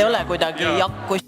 ei ole kuidagi jakkus.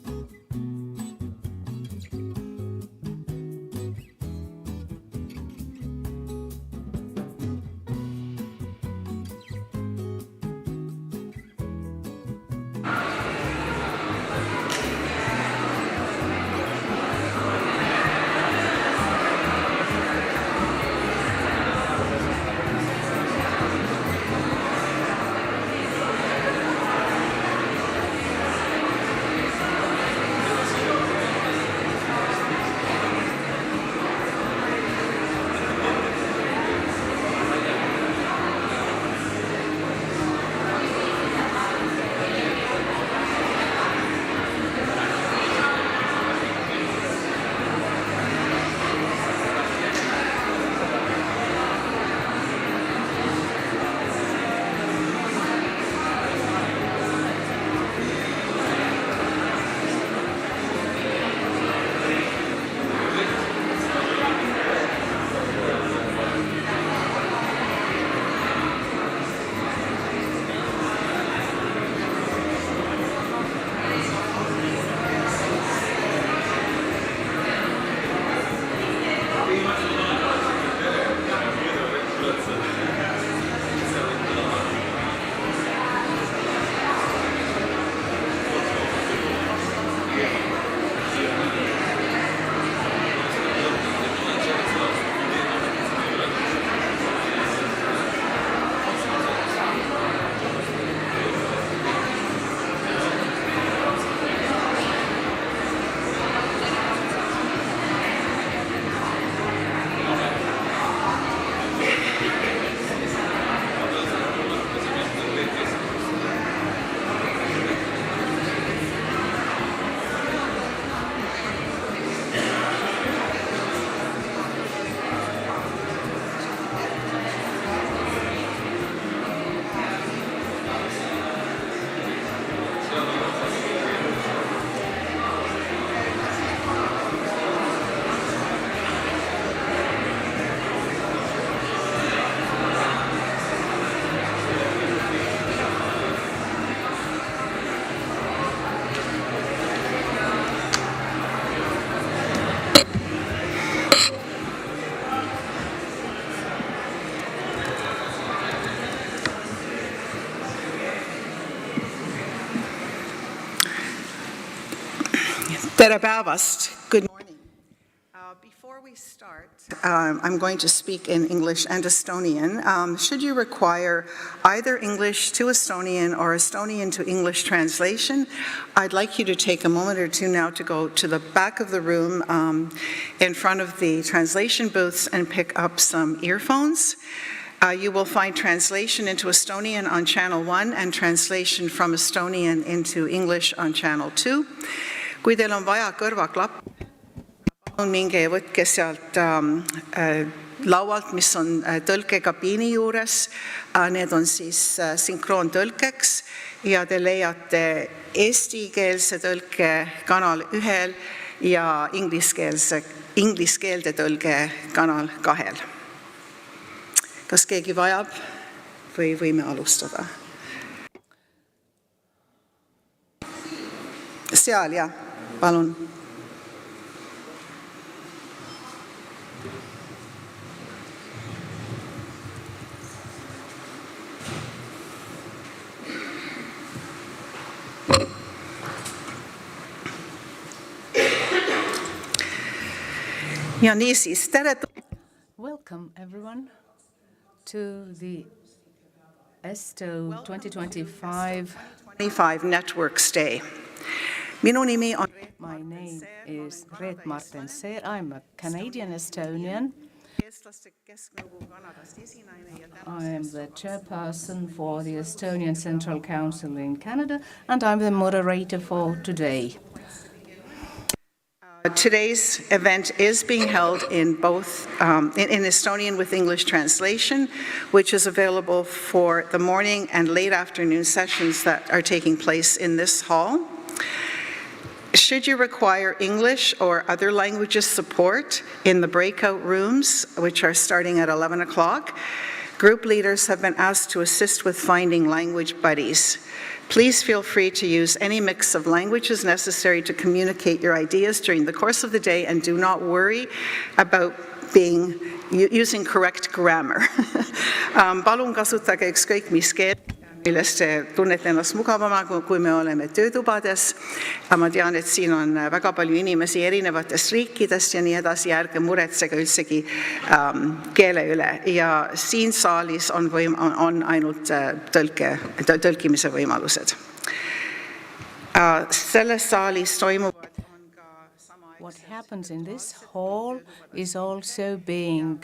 Tere päevast. Good morning. Before we start, I'm going to speak in English and Estonian. Should you require either English to Estonian or Estonian to English translation, I'd like you to take a moment or two now to go to the back of the room in front of the translation booths and pick up some earphones. You will find translation into Estonian on channel 1 and translation from Estonian into English on channel 2. Kui teil on vaja kõrvaklapp, minge ja võtke sealt laualt, mis on tõlkekabiini juures. Need on siis synkroontõlkeks ja te leiate eestikeelse tõlke kanal 1 ja ingliskeelde tõlke kanal 2. Kas keegi vajab või võime alustada? Seal, jah. Palun. Ja niisiis, tere. Welcome everyone to the ESTO 2025 Networks Day. Minu nimi on My name is Reet Marten-Sehr. I'm a Canadian Estonian. I am the chairperson for the Estonian Central Council in Canada, and I'm the moderator for today. Today's event is being held in both in Estonian with English translation, which is available for the morning and late afternoon sessions that are taking place in this hall. Should you require English or other languages support in the breakout rooms, which are starting at 11 o'clock, Group leaders have been asked to assist with finding language buddies. Please feel free to use any mix of languages necessary to communicate your ideas during the course of the day, and do not worry about using correct grammar. Palun kasutage ükskõik mis keel, millest te tunnete ennast mugavama, kui me oleme töötubades. Ma tean, et siin on väga palju inimesi erinevatest riikidest ja nii edasi, ja ärge muretsege üldsegi keele üle. Ja siin saalis on ainult tõlkimise võimalused. Selles saalis toimuvad What happens in this hall is also being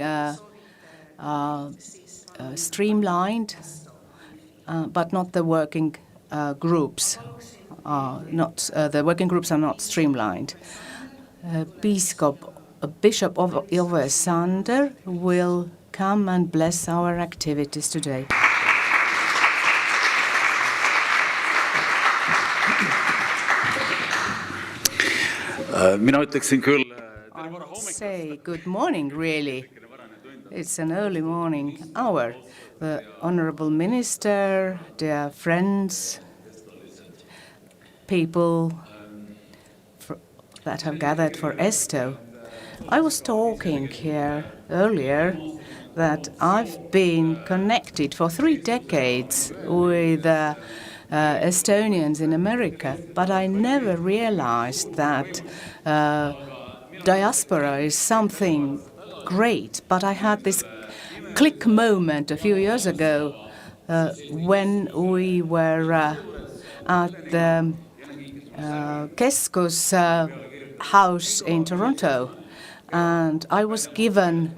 streamlined, but not the working groups. The working groups are not streamlined. Bishop Ove Sander will come and bless our activities today. Mina ütleksin küll. I would say good morning, really. It's an early morning hour. The Honorable Minister, dear friends, people that have gathered for ESTO. I was talking here earlier that I've been connected for 3 decades with Estonians in America, but I never realized that diaspora is something great. But I had this click moment a few years ago when we were at the Keskus house in Toronto, and I was given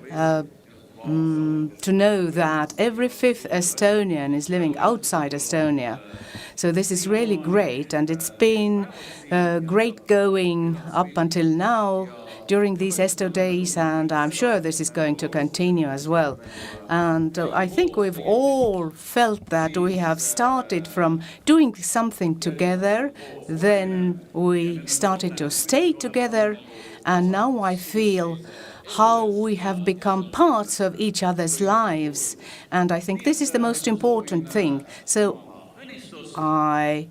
to know that every 5th Estonian is living outside Estonia. So this is really great, and it's been great going up until now during these ESTO days, and I'm sure this is going to continue as well. And I think we've all felt that we have started from doing something together, then we started to stay together, and now I feel how we have become parts of each other's lives, and I think this is the most important thing. So I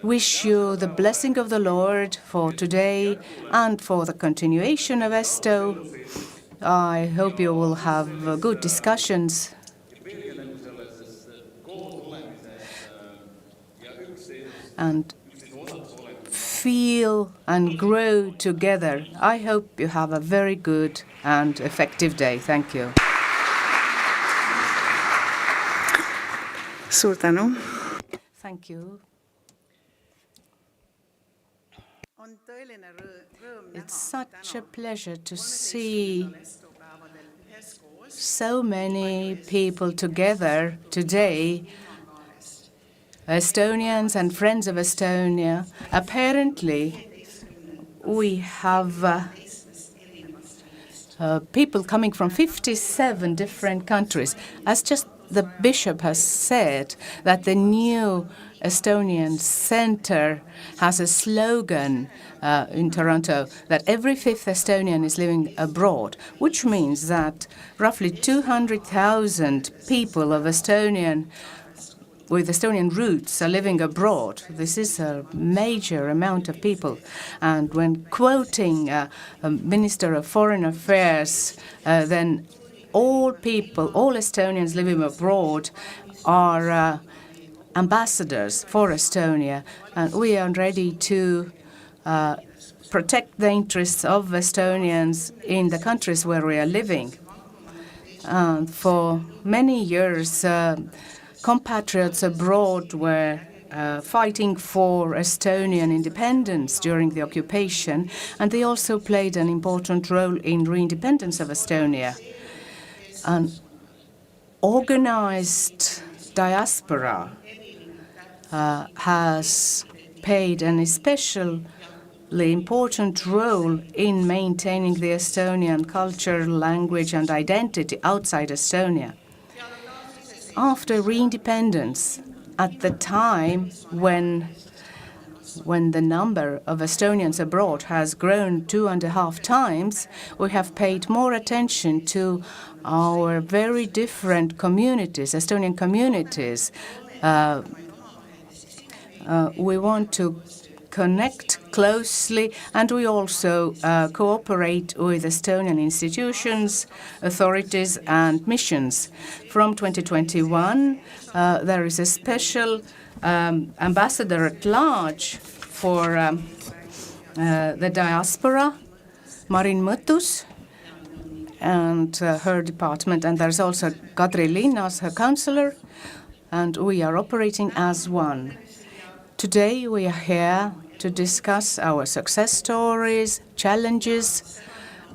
wish you the blessing of the Lord for today and for the continuation of ESTO. I hope you will have good discussions. And feel and grow together. I hope you have a very good and effective day. Thank you. Suur tänu. Thank you. It's such a pleasure to see so many people together today, Estonians and friends of Estonia. Apparently, we have people coming from 57 different countries. As just the bishop has said, that the new Estonian Center has a slogan in Toronto that every 5th Estonian is living abroad, which means that roughly 200,000 people of with Estonian roots are living abroad. This is a major amount of people. And when quoting a Minister of Foreign Affairs, then all people, all Estonians living abroad are ambassadors for Estonia, and we are ready to protect the interests of Estonians in the countries where we are living. And for many years, compatriots abroad were fighting for Estonian independence during the occupation, and they also played an important role in re-independence of Estonia. An organized diaspora has played an especially important role in maintaining the Estonian culture, language, and identity outside Estonia. After re-independence, at the time when when the number of Estonians abroad has grown 2.5 times, we have paid more attention to our very different communities, Estonian communities. We want to connect closely, and we also cooperate with Estonian institutions, authorities and missions. From 2021, there is a special ambassador at large for the diaspora, Marin Mõttus, and her department, and there's also Kadri Linnas, her counselor, and we are operating as one. Today we are here to discuss our success stories, challenges,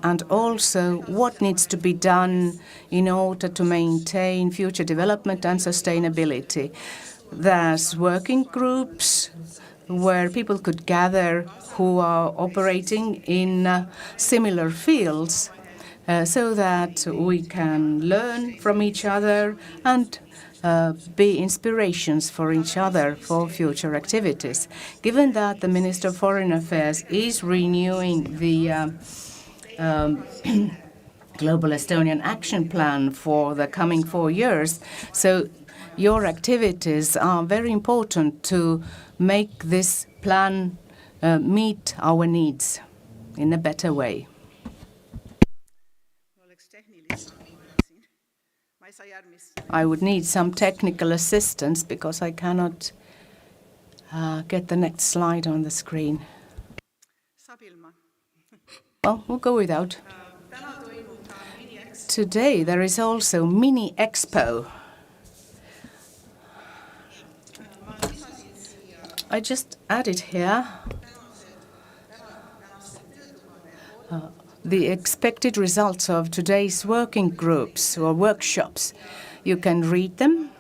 and also what needs to be done in order to maintain future development and sustainability. There's working groups where people could gather who are operating in similar fields so that we can learn from each other and be inspirations for each other for future activities. Given that the Minister of Foreign Affairs is renewing the Global Estonian Action Plan for the coming 4 years, so your activities are very important to make this plan meet our needs in a better way. I would need some technical assistance because I cannot get the next slide on the screen. Well, we'll go without. Today there is also mini expo. I just added here the expected results of today's working groups or workshops. You can read them,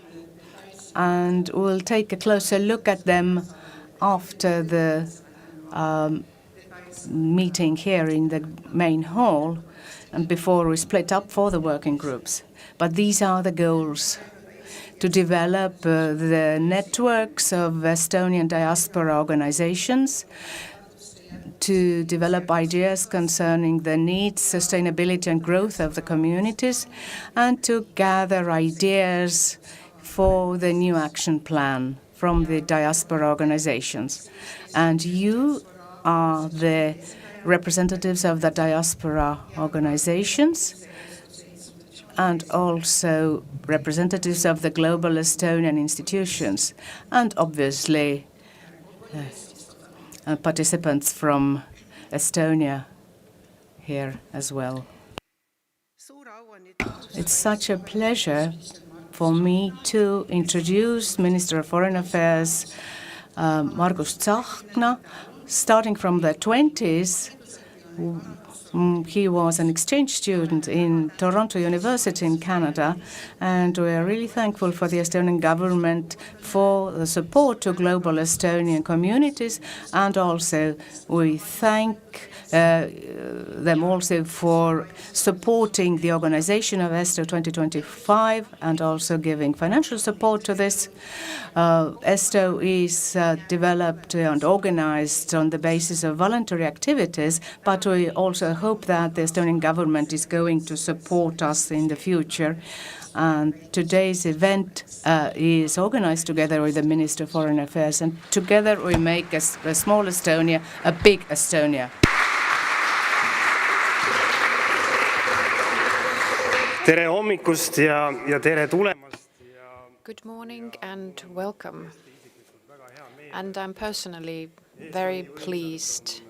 and we'll take a closer look at them after the meeting here in the main hall and before we split up for the working groups. But these are the goals: to develop the networks of Estonian diaspora organizations, to develop ideas concerning the needs, sustainability and growth of the communities, and to gather ideas for the new action plan from the diaspora organizations. And you are the representatives of the diaspora organizations and also representatives of the global Estonian institutions, and obviously participants from Estonia here as well. It's such a pleasure for me to introduce Minister of Foreign Affairs Margus Tsahkna. Starting from the 20s, he was an exchange student in Toronto University in Canada, and we are really thankful for the Estonian government for the support to global Estonian communities, and also we thank them also for supporting the organization of ESTO 2025 and also giving financial support to this. ESTO is developed and organized on the basis of voluntary activities, but we also hope that the Estonian government is going to support us in the future. And today's event is organized together with the Minister of Foreign Affairs, and together we make a small Estonia a big Estonia. Tere hommikust ja tere tulemast. Good morning and welcome. And I'm personally very pleased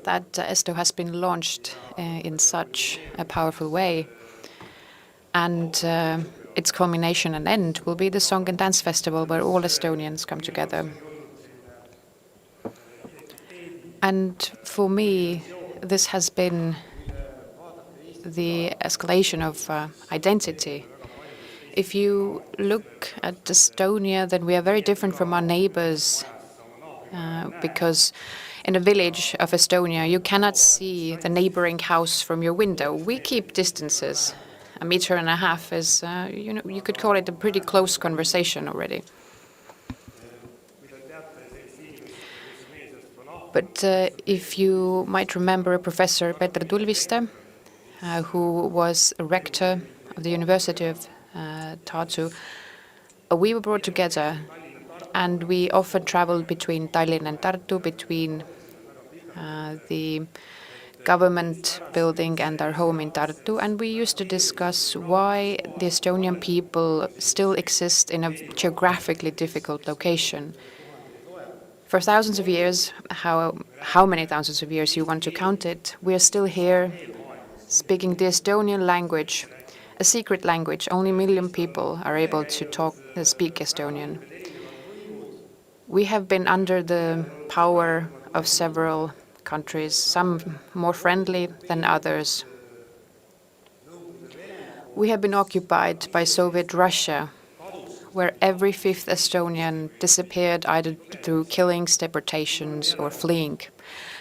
that ESTO has been launched in such a powerful way. And its culmination and end will be the Song and Dance Festival, where all Estonians come together. And for me, this has been the escalation of identity. If you look at Estonia, then we are very different from our neighbors, because in a village of Estonia, you cannot see the neighboring house from your window. We keep distances. 1.5 meters is, you could call it a pretty close conversation already. But if you might remember Professor Peeter Tulviste, who was a rector of the University of Tartu, we were brought together and we often traveled between Tallinn and Tartu, between the government building and our home in Tartu, and we used to discuss why the Estonian people still exist in a geographically difficult location. For thousands of years, how many thousands of years you want to count it, we are still here speaking the Estonian language, a secret language. Only 1 million people are able to speak Estonian. We have been under the power of several countries, some more friendly than others. We have been occupied by Soviet Russia, where every 5th Estonian disappeared either through killings, deportations, or fleeing.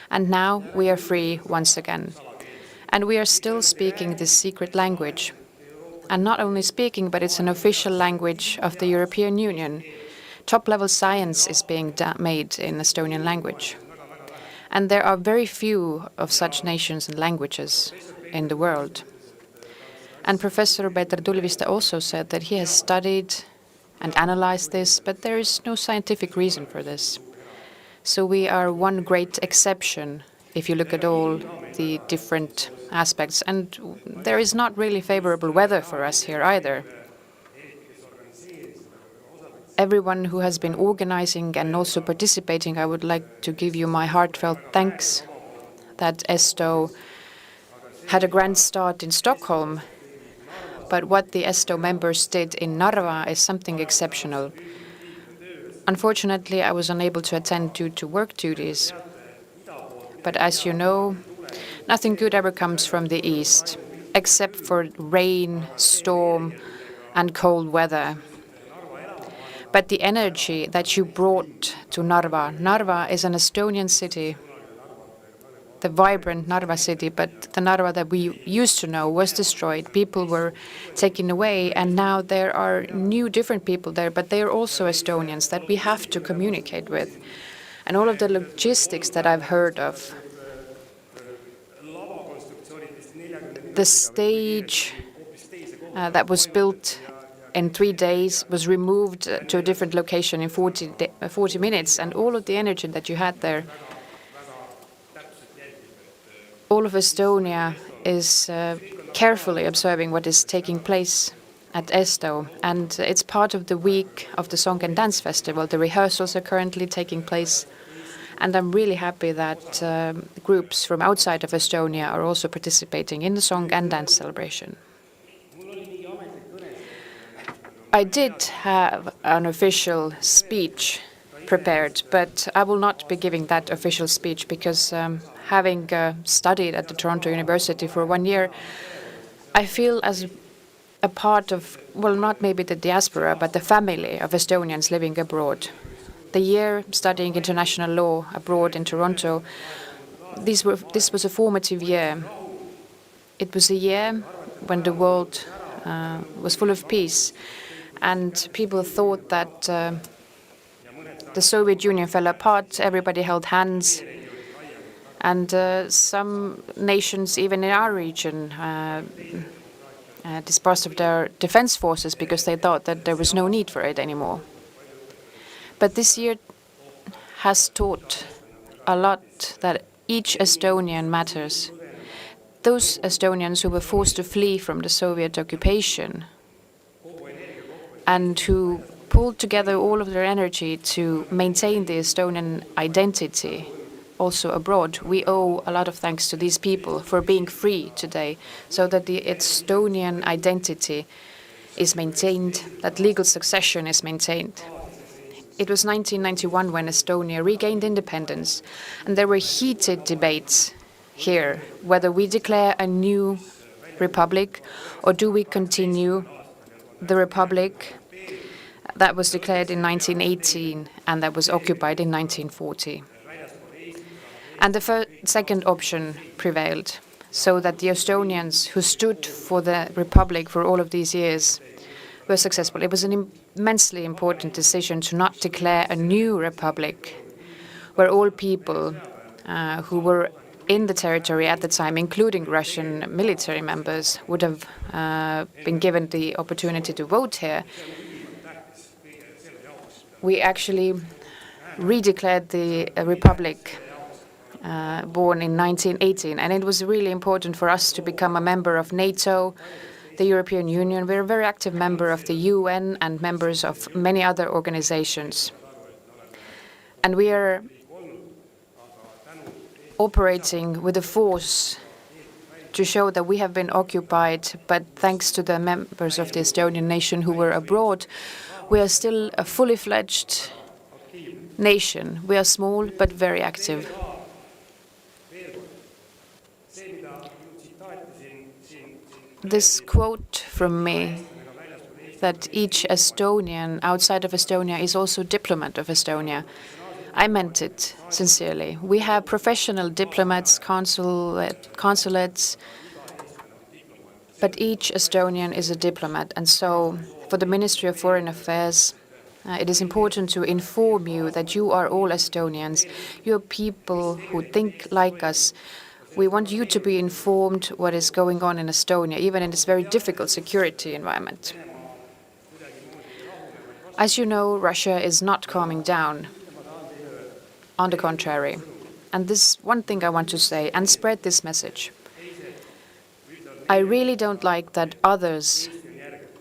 And now we are free once again. And we are still speaking this secret language. And not only speaking, but it's an official language of the European Union. Top-level science is being made in Estonian language. And there are very few of such nations and languages in the world. And Professor Peeter Tulviste also said that he has studied and analyzed this, but there is no scientific reason for this. So we are one great exception if you look at all the different aspects. And there is not really favorable weather for us here either. Everyone who has been organizing and also participating, I would like to give you my heartfelt thanks that ESTO had a grand start in Stockholm. But what the ESTO members did in Narva is something exceptional. Unfortunately, I was unable to attend due to work duties. But as you know, nothing good ever comes from the east, except for rain, storm, and cold weather. But the energy that you brought to Narva is an Estonian city, the vibrant Narva city, but the Narva that we used to know was destroyed. People were taken away, and now there are new, different people there, but they are also Estonians that we have to communicate with. And all of the logistics that I've heard of, the stage that was built in 3 days was removed to a different location in 40 minutes, and all of the energy that you had there, all of Estonia is carefully observing what is taking place at ESTO, and it's part of the week of the Song and Dance Festival. The rehearsals are currently taking place, and I'm really happy that groups from outside of Estonia are also participating in the Song and Dance celebration. I did have an official speech prepared, but I will not be giving that official speech because having studied at the Toronto University for 1 year, I feel as a part of, well, not maybe the diaspora, but the family of Estonians living abroad. The year studying international law abroad in Toronto, this was a formative year. It was a year when the world was full of peace, and people thought that the Soviet Union fell apart, everybody held hands, and some nations, even in our region, dispersed of their defense forces because they thought that there was no need for it anymore. But this year has taught a lot that each Estonian matters. Those Estonians who were forced to flee from the Soviet occupation and who pulled together all of their energy to maintain the Estonian identity also abroad. We owe a lot of thanks to these people for being free today so that the Estonian identity is maintained, that legal succession is maintained. It was 1991 when Estonia regained independence, and there were heated debates here whether we declare a new republic or do we continue the republic that was declared in 1918 and that was occupied in 1940. And the second option prevailed, so that the Estonians who stood for the republic for all of these years were successful. It was an immensely important decision to not declare a new republic where all people who were in the territory at the time, including Russian military members, would have been given the opportunity to vote here, we actually redeclared the republic born in 1918. And it was really important for us to become a member of NATO, the European Union. We're a very active member of the UN and members of many other organizations. And we are operating with a force to show that we have been occupied, but thanks to the members of the Estonian nation who were abroad, we are still a fully fledged nation. We are small, but very active. This quote from me, that each Estonian outside of Estonia is also a diplomat of Estonia, I meant it sincerely. We have professional diplomats, consulates, but each Estonian is a diplomat. And so for the Ministry of Foreign Affairs, it is important to inform you that you are all Estonians. You are people who think like us. We want you to be informed what is going on in Estonia, even in this very difficult security environment. As you know, Russia is not calming down. On the contrary. And this one thing I want to say and spread this message. I really don't like that others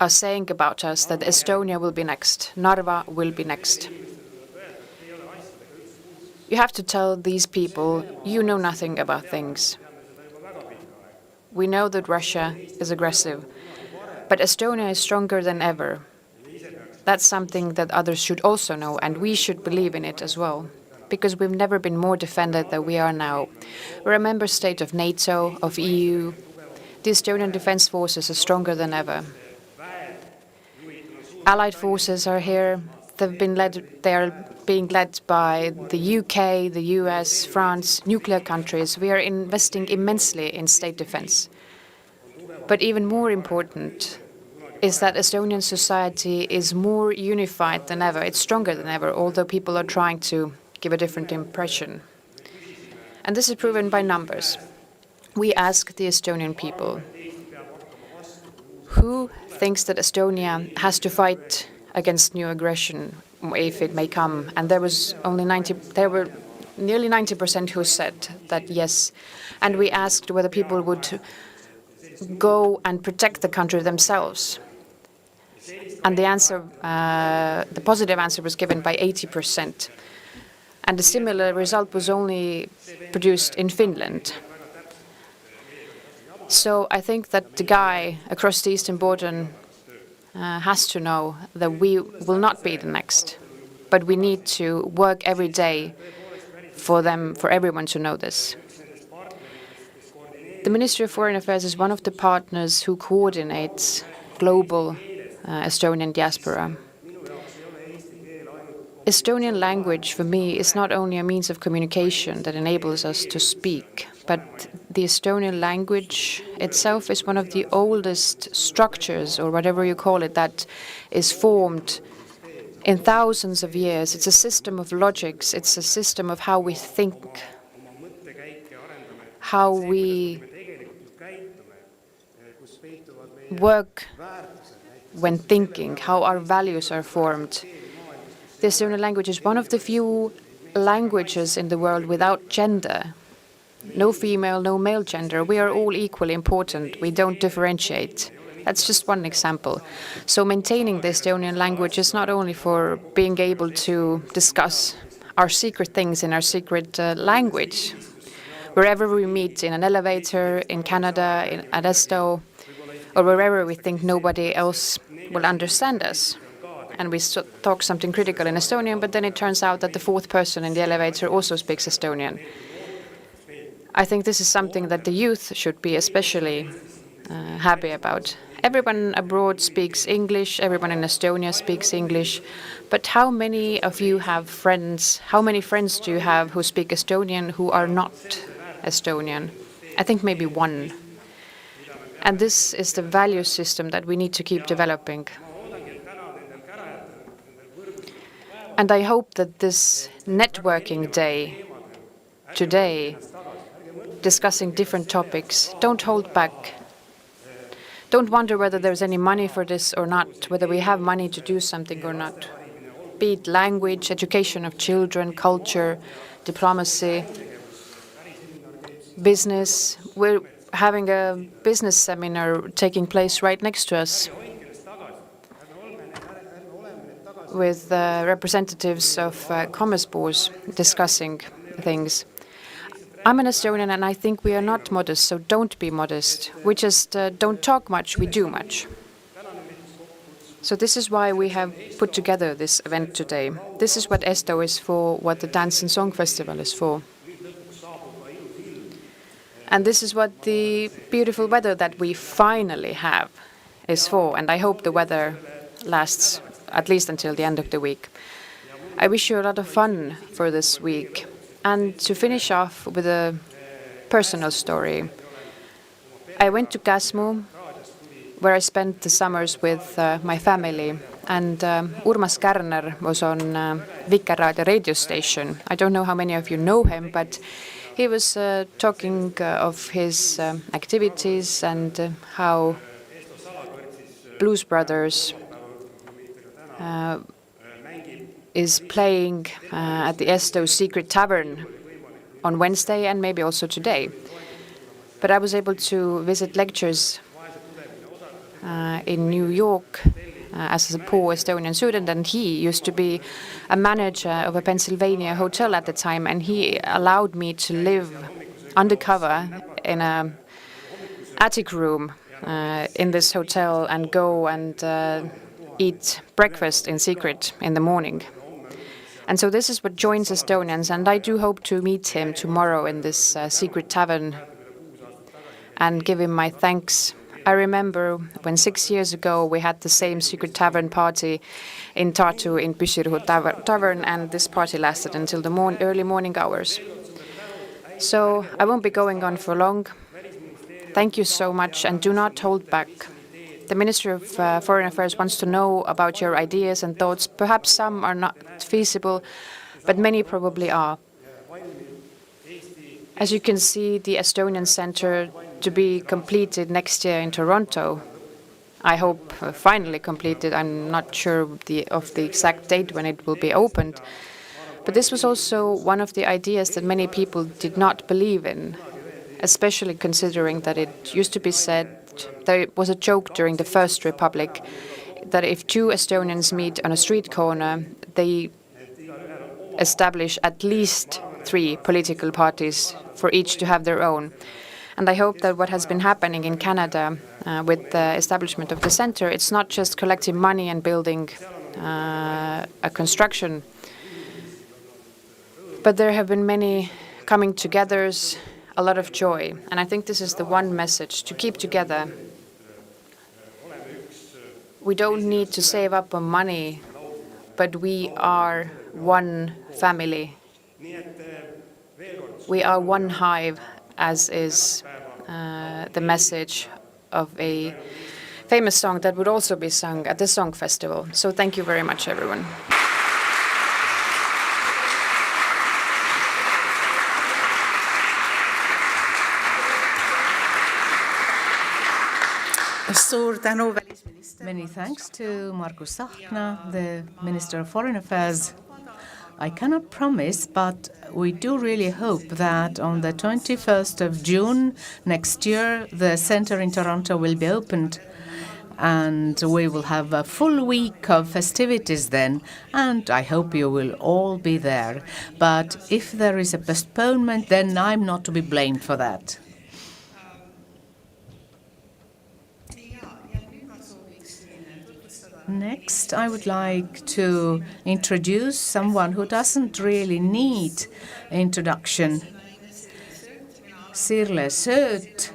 are saying about us that Estonia will be next, Narva will be next. You have to tell these people, you know nothing about things. We know that Russia is aggressive, but Estonia is stronger than ever. That's something that others should also know, and we should believe in it as well, because we've never been more defended than we are now. We're a member state of NATO, of EU. The Estonian Defence Forces are stronger than ever. Allied forces are here. They are being led by the UK, the US, France, nuclear countries. We are investing immensely in state defense. But even more important is that Estonian society is more unified than ever. It's stronger than ever, although people are trying to give a different impression. And this is proven by numbers. We ask the Estonian people, who thinks that Estonia has to fight against new aggression if it may come? And there were nearly 90% who said that yes. And we asked whether people would go and protect the country themselves. And the answer, the positive answer was given by 80%. And a similar result was only produced in Finland. So I think that the guy across the eastern border has to know that we will not be the next, but we need to work every day for everyone to know this. The Ministry of Foreign Affairs is one of the partners who coordinates global Estonian diaspora. Estonian language, for me, is not only a means of communication that enables us to speak, but the Estonian language itself is one of the oldest structures, or whatever you call it, that is formed in thousands of years. It's a system of logics. It's a system of how we think, how we work when thinking, how our values are formed. The Estonian language is one of the few languages in the world without gender. No female, no male gender. We are all equally important. We don't differentiate. That's just one example. So maintaining the Estonian language is not only for being able to discuss our secret things in our secret language. Wherever we meet, in an elevator, in Canada, at ESTO, or wherever we think nobody else will understand us. And we talk something critical in Estonian, but then it turns out that the fourth person in the elevator also speaks Estonian. I think this is something that the youth should be especially happy about. Everyone abroad speaks English, everyone in Estonia speaks English, but how many of you have friends, how many friends do you have who speak Estonian who are not Estonian? I think maybe one. And this is the value system that we need to keep developing. And I hope that this networking day today discussing different topics. Don't hold back. Don't wonder whether there's any money for this or not, whether we have money to do something or not. Be it language, education of children, culture, diplomacy, business. We're having a business seminar taking place right next to us with representatives of commerce boards discussing things. I'm an Estonian and I think we are not modest, so don't be modest. We just don't talk much, we do much. So this is why we have put together this event today. This is what ESTO is for, what the Dance and Song Festival is for. And this is what the beautiful weather that we finally have is for. And I hope the weather lasts at least until the end of the week. I wish you a lot of fun for this week. And to finish off with a personal story, I went to Käsmu, where I spent the summers with my family. And Urmas Kärner was on Vikerraadio radio station. I don't know how many of you know him, but he was talking of his activities and how Blues Brothers is playing at the ESTO Secret Tavern on Wednesday and maybe also today. But I was able to visit lectures in New York as a poor Estonian student, and he used to be a manager of a Pennsylvania hotel at the time, and he allowed me to live undercover in an attic room in this hotel and go and eat breakfast in secret in the morning. And so this is what joins Estonians, and I do hope to meet him tomorrow in this secret tavern and give him my thanks. I remember when 6 years ago we had the same secret tavern party in Tartu in Püssiruhu Tavern, and this party lasted until the early morning hours. So I won't be going on for long. Thank you so much, and do not hold back. The Ministry of Foreign Affairs wants to know about your ideas and thoughts. Perhaps some are not feasible, but many probably are. As you can see, the Estonian Center to be completed next year in Toronto. I hope finally completed. I'm not sure of the exact date when it will be opened. But this was also one of the ideas that many people did not believe in, especially considering that it used to be said, there was a joke during the First Republic, that if two Estonians meet on a street corner, they establish at least 3 political parties for each to have their own. And I hope that what has been happening in Canada with the establishment of the center, it's not just collecting money and building a construction, but there have been many coming togethers, a lot of joy. And I think this is the one message, to keep together. We don't need to save up on money, but we are one family. We are one hive, as is the message of a famous song that would also be sung at the Song Festival. So thank you very much, everyone. Many thanks to Margus Tsahkna, the Minister of Foreign Affairs. I cannot promise, but we do really hope that on the 21st of June next year, the center in Toronto will be opened, and we will have a full week of festivities then, and I hope you will all be there. But if there is a postponement, then I'm not to be blamed for that. Next, I would like to introduce someone who doesn't really need introduction. Nora Sööt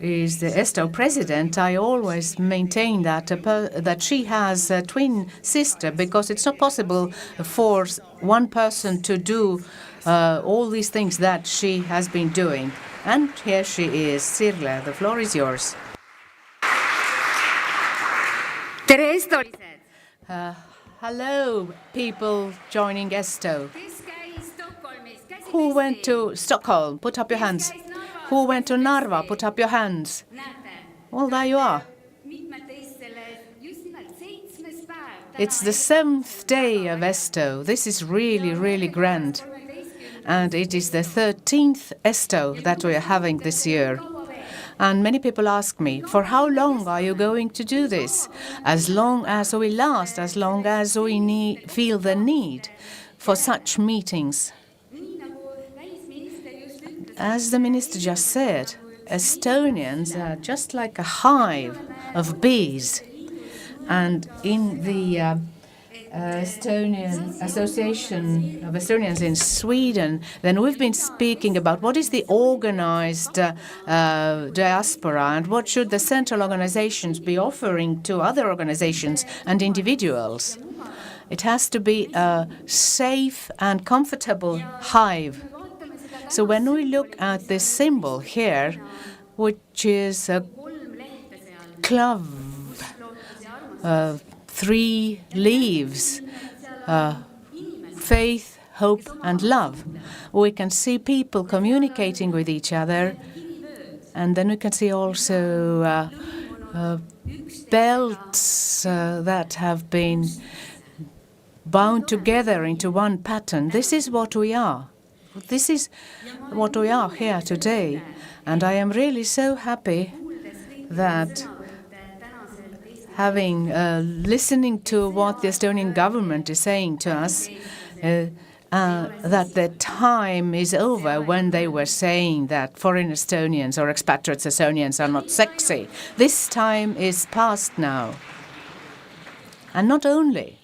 is the ESTO president. I always maintain that she has a twin sister, because it's not possible for one person to do all these things that she has been doing. And here she is. Sirle, the floor is yours. Tere estolised! Hello, people joining ESTO. Kes käis Stockholmis Who went to Stockholm? Put up your hands. Who went to Narva? Put up your hands. Well, there you are. It's the 7th day of ESTO. This is really, really grand. And it is the 13th ESTO that we are having this year. And many people ask me, for how long are you going to do this? As long as we last, as long as we feel the need for such meetings. As the minister just said, Estonians are just like a hive of bees. And in the Estonian Association of Estonians in Sweden, then we've been speaking about what is the organized diaspora and what should the central organizations be offering to other organizations and individuals. It has to be a safe and comfortable hive. So when we look at this symbol here, which is a clove, 3 leaves, faith, hope, and love. We can see people communicating with each other, and then we can see also belts that have been bound together into one pattern. This is what we are. This is what we are here today, and I am really so happy that listening to what the Estonian government is saying to us, that the time is over when they were saying that foreign Estonians or expatriate Estonians are not sexy. This time is past now. And not only.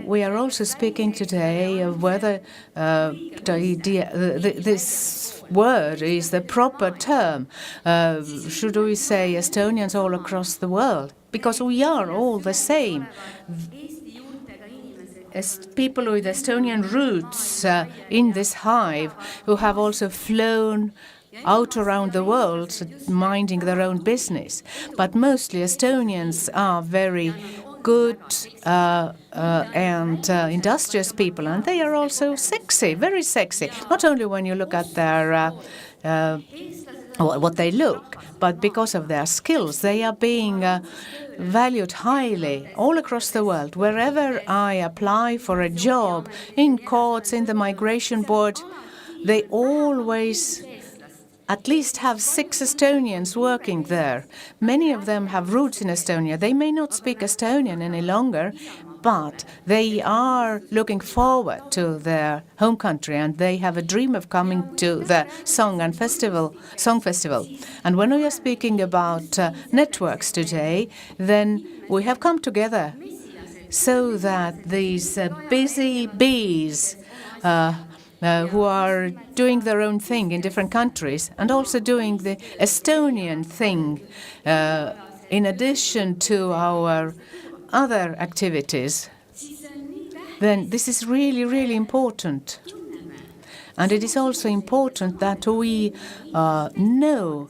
We are also speaking today of whether this word is the proper term. Should we say Estonians all across the world? Because we are all the same. As people with Estonian roots in this hive who have also flown out around the world, minding their own business. But mostly Estonians are very good and industrious people, and they are also sexy, very sexy. Not only when you look at their what they look, but because of their skills, they are being valued highly all across the world. Wherever I apply for a job, in courts, in the migration board, they always at least have 6 Estonians working there. Many of them have roots in Estonia. They may not speak Estonian any longer, but they are looking forward to their home country, and they have a dream of coming to the song festival. And when we are speaking about networks today, then we have come together so that these busy bees who are doing their own thing in different countries and also doing the Estonian thing in addition to our other activities, then this is really, really important. And it is also important that we know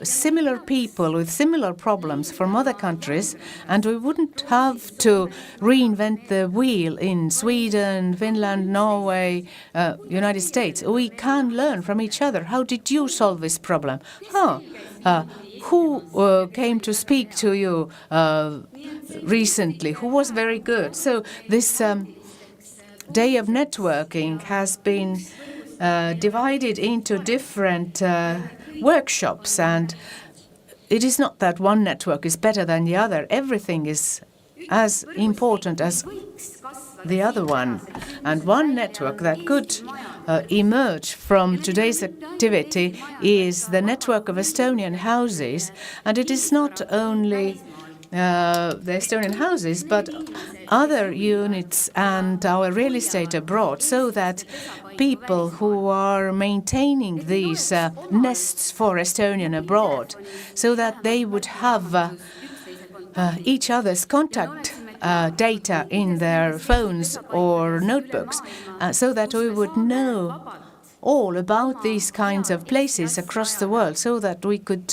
similar people with similar problems from other countries, and we wouldn't have to reinvent the wheel in Sweden, Finland, Norway, United States. We can learn from each other. How did you solve this problem? Who came to speak to you recently? Who was very good? So this day of networking has been divided into different workshops, and it is not that one network is better than the other. Everything is as important as the other one. And one network that could emerge from today's activity is the network of Estonian houses. And it is not only the Estonian houses, but other units and our real estate abroad, so that people who are maintaining these nests for Estonian abroad, so that they would have each other's contact data in their phones or notebooks, so that we would know all about these kinds of places across the world, so that we could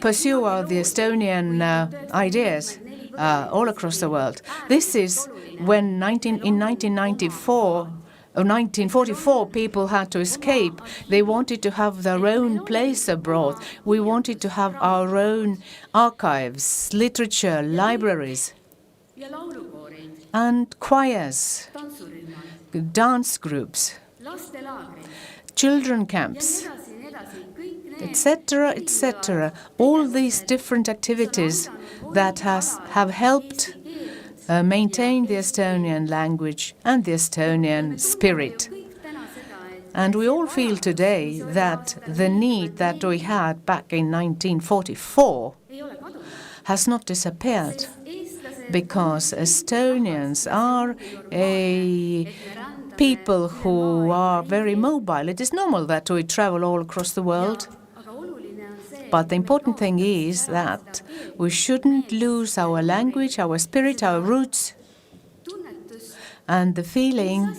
pursue the Estonian ideas all across the world. This is when in 1994 of 1944, people had to escape. They wanted to have their own place abroad. We wanted to have our own archives, literature, libraries, and choirs, dance groups, children camps, etc., etc. All these different activities that have helped maintain the Estonian language and the Estonian spirit. And we all feel today that the need that we had back in 1944 has not disappeared, because Estonians are a people who are very mobile. It is normal that we travel all across the world. But the important thing is that we shouldn't lose our language, our spirit, our roots, and the feeling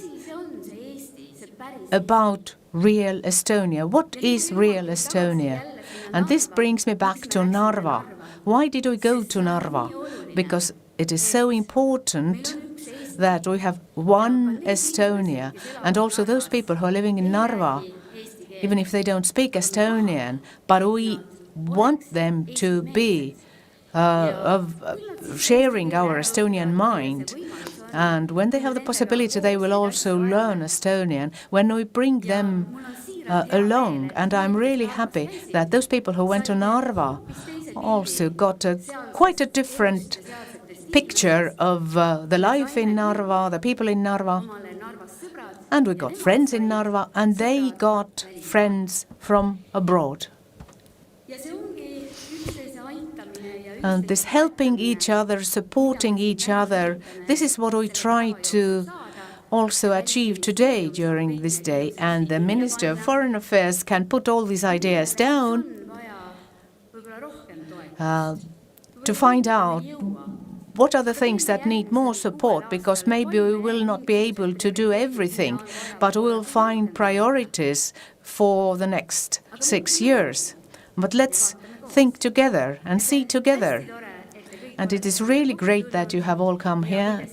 about real Estonia. What is real Estonia? And this brings me back to Narva. Why did we go to Narva? Because it is so important that we have one Estonia, and also those people who are living in Narva, even if they don't speak Estonian, but we want them to be sharing our Estonian mind. And when they have the possibility, they will also learn Estonian when we bring them along. And I'm really happy that those people who went to Narva also got quite a different picture of the life in Narva, the people in Narva. And we got friends in Narva, and they got friends from abroad. And this helping each other, supporting each other, this is what we try to also achieve today during this day. And the Minister of Foreign Affairs can put all these ideas down to find out what are the things that need more support, because maybe we will not be able to do everything, but we'll find priorities for the next 6 years. But let's think together and see together. And it is really great that you have all come here.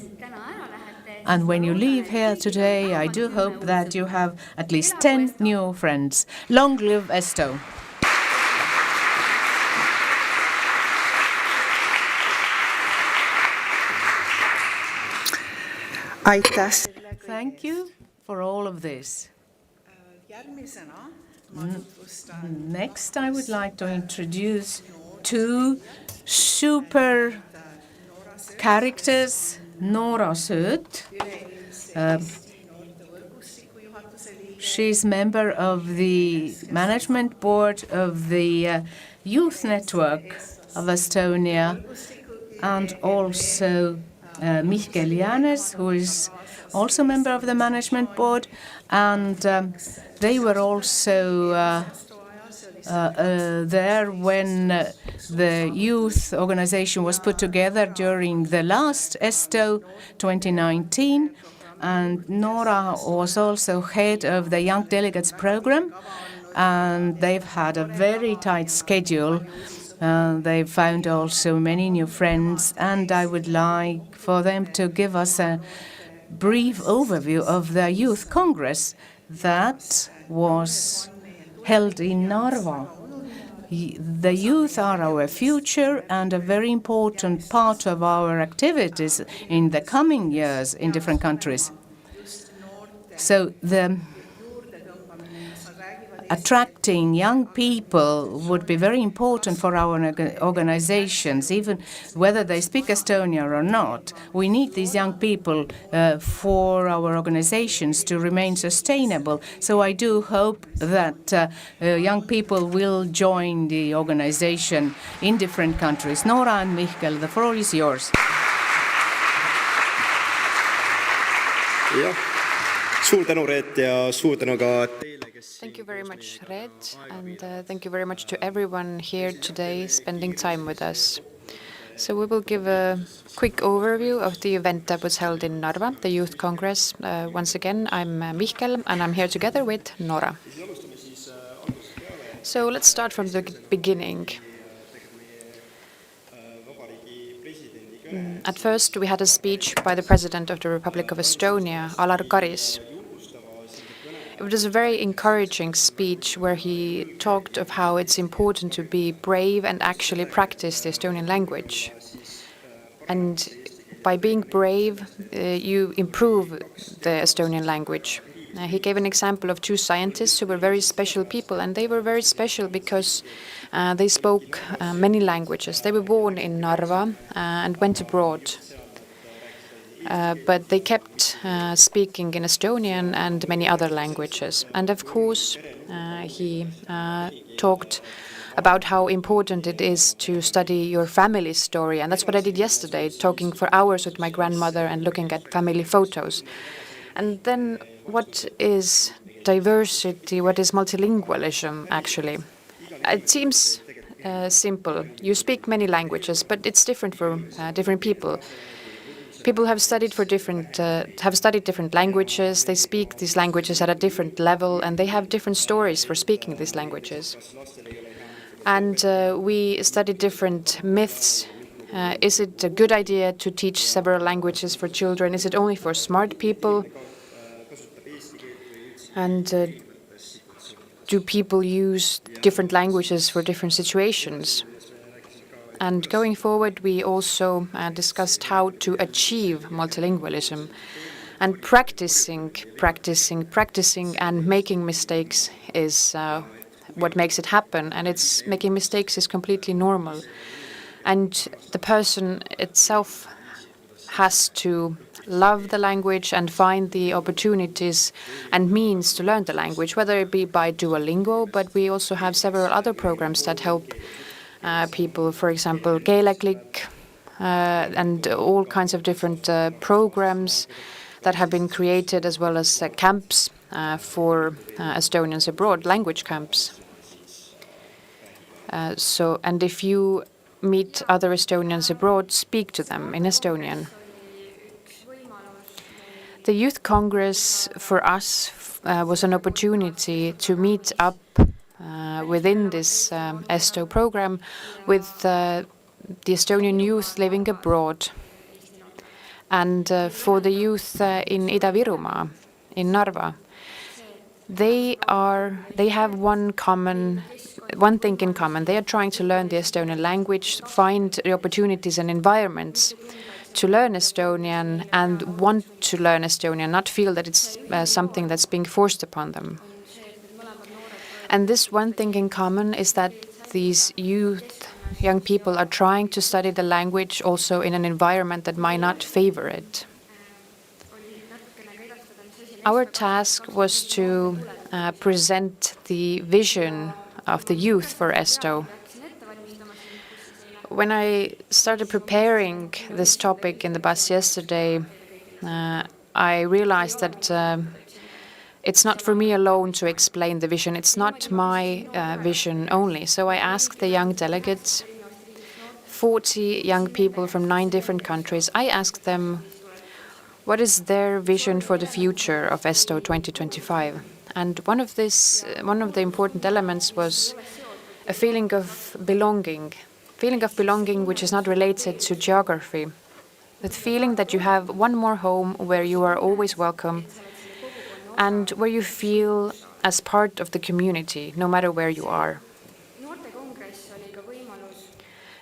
And when you leave here today, I do hope that you have at least 10 new friends. Long live ESTO! Thank you for all of this. Next, I would like to introduce two super characters, Nora Sööt. She's member of the management board of the Youth Network of Estonia, and also Mihkel Jaenes, who is also member of the management board, and they were also there when the youth organization was put together during the last ESTO 2019. And Nora was also head of the Young Delegates program, and they've had a very tight schedule. They found also many new friends, and I would like for them to give us a brief overview of the Youth Congress that was held in Narva. The youth are our future and a very important part of our activities in the coming years in different countries. So attracting young people would be very important for our organizations, even whether they speak Estonian or not. We need these young people for our organizations to remain sustainable. So I do hope that young people will join the organization in different countries. Nora and Mihkel, the floor is yours. Yeah. Suur tänu, Reet, ja suur tänu ka teile. Thank you very much, Reet, and thank you very much to everyone here today spending time with us. So we will give a quick overview of the event that was held in Narva, the Youth Congress. Once again, I'm Mihkel, and I'm here together with Nora. So let's start from the beginning. At first, we had a speech by the President of the Republic of Estonia, Alar Karis. It was a very encouraging speech where he talked of how it's important to be brave and actually practice the Estonian language. And by being brave, you improve the Estonian language. He gave an example of two scientists who were very special people, and they were very special because they spoke many languages. They were born in Narva and went abroad. But they kept speaking in Estonian and many other languages. And of course, he talked about how important it is to study your family story. And that's what I did yesterday, talking for hours with my grandmother and looking at family photos. And then what is diversity? What is multilingualism, actually? It seems simple. You speak many languages, but it's different for different people. People have studied different languages. They speak these languages at a different level, and they have different stories for speaking these languages. And we studied different myths. Is it a good idea to teach several languages for children? Is it only for smart people? And do people use different languages for different situations? And going forward, we also discussed how to achieve multilingualism. And practicing and making mistakes is what makes it happen. And making mistakes is completely normal. And the person itself has to love the language and find the opportunities and means to learn the language, whether it be by Duolingo, but we also have several other programs that help people, for example, Keeleklik, and all kinds of different programs that have been created, as well as camps for Estonians abroad, language camps. And if you meet other Estonians abroad, speak to them in Estonian. The Youth Congress for us was an opportunity to meet up within this ESTO program with the Estonian youth living abroad. And for the youth in Ida-Virumaa, in Narva, they have one thing in common. They are trying to learn the Estonian language, find the opportunities and environments to learn Estonian and want to learn Estonian, not feel that it's something that's being forced upon them. And this one thing in common is that these young people are trying to study the language also in an environment that might not favor it. Our task was to present the vision of the youth for ESTO. When I started preparing this topic in the bus yesterday, I realized that it's not for me alone to explain the vision. It's not my vision only. So I asked the young delegates, 40 young people from 9 different countries, I asked them what is their vision for the future of ESTO 2025. And one of the important elements was a feeling of belonging which is not related to geography. The feeling that you have one more home where you are always welcome and where you feel as part of the community, no matter where you are.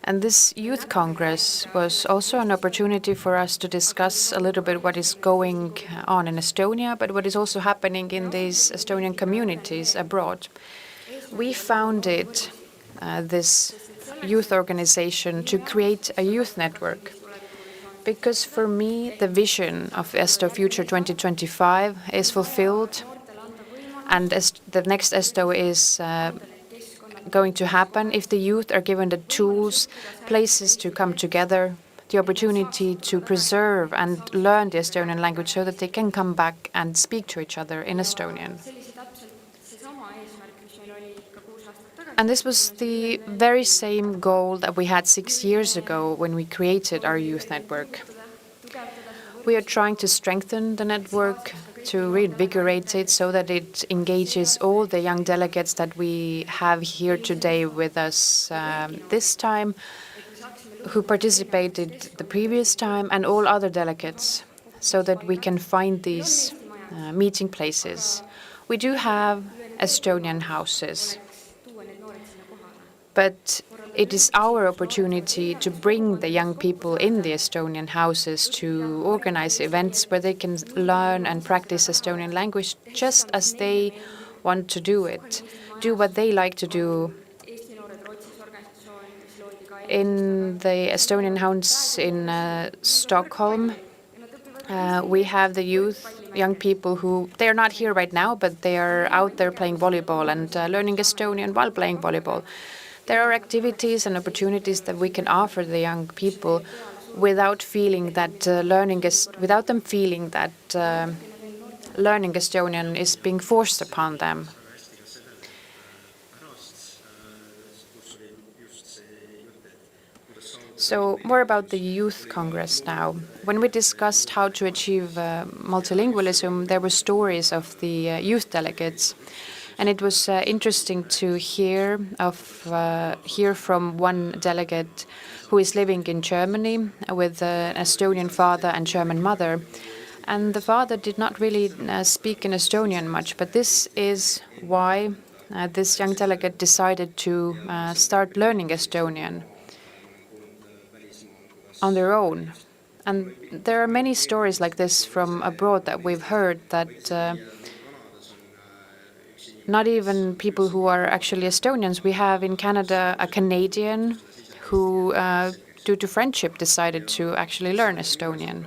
And this Youth Congress was also an opportunity for us to discuss a little bit what is going on in Estonia, but what is also happening in these Estonian communities abroad. We founded this youth organization to create a youth network. Because for me, the vision of ESTO Future 2025 is fulfilled, and the next ESTO is going to happen if the youth are given the tools, places to come together, the opportunity to preserve and learn the Estonian language so that they can come back and speak to each other in Estonian. And this was the very same goal that we had 6 years ago when we created our youth network. We are trying to strengthen the network, to reinvigorate it so that it engages all the young delegates that we have here today with us this time, who participated the previous time, and all other delegates, so that we can find these meeting places We do have Estonian houses, but it is our opportunity to bring the young people in the Estonian houses to organize events where they can learn and practice Estonian language just as they want to do it, do what they like to do. In the Estonian house in Stockholm, we have the young people who, they are not here right now, but they are out there playing volleyball and learning Estonian while playing volleyball. There are activities and opportunities that we can offer the young people without feeling that learning Estonian is being forced upon them. So more about the Youth Congress now. When we discussed how to achieve multilingualism, there were stories of the youth delegates. And it was interesting to hear from one delegate who is living in Germany with an Estonian father and German mother. And the father did not really speak in Estonian much, but this is why this young delegate decided to start learning Estonian on their own. And there are many stories like this from abroad that we've heard, that not even people who are actually Estonians. We have in Canada a Canadian who, due to friendship, decided to actually learn Estonian.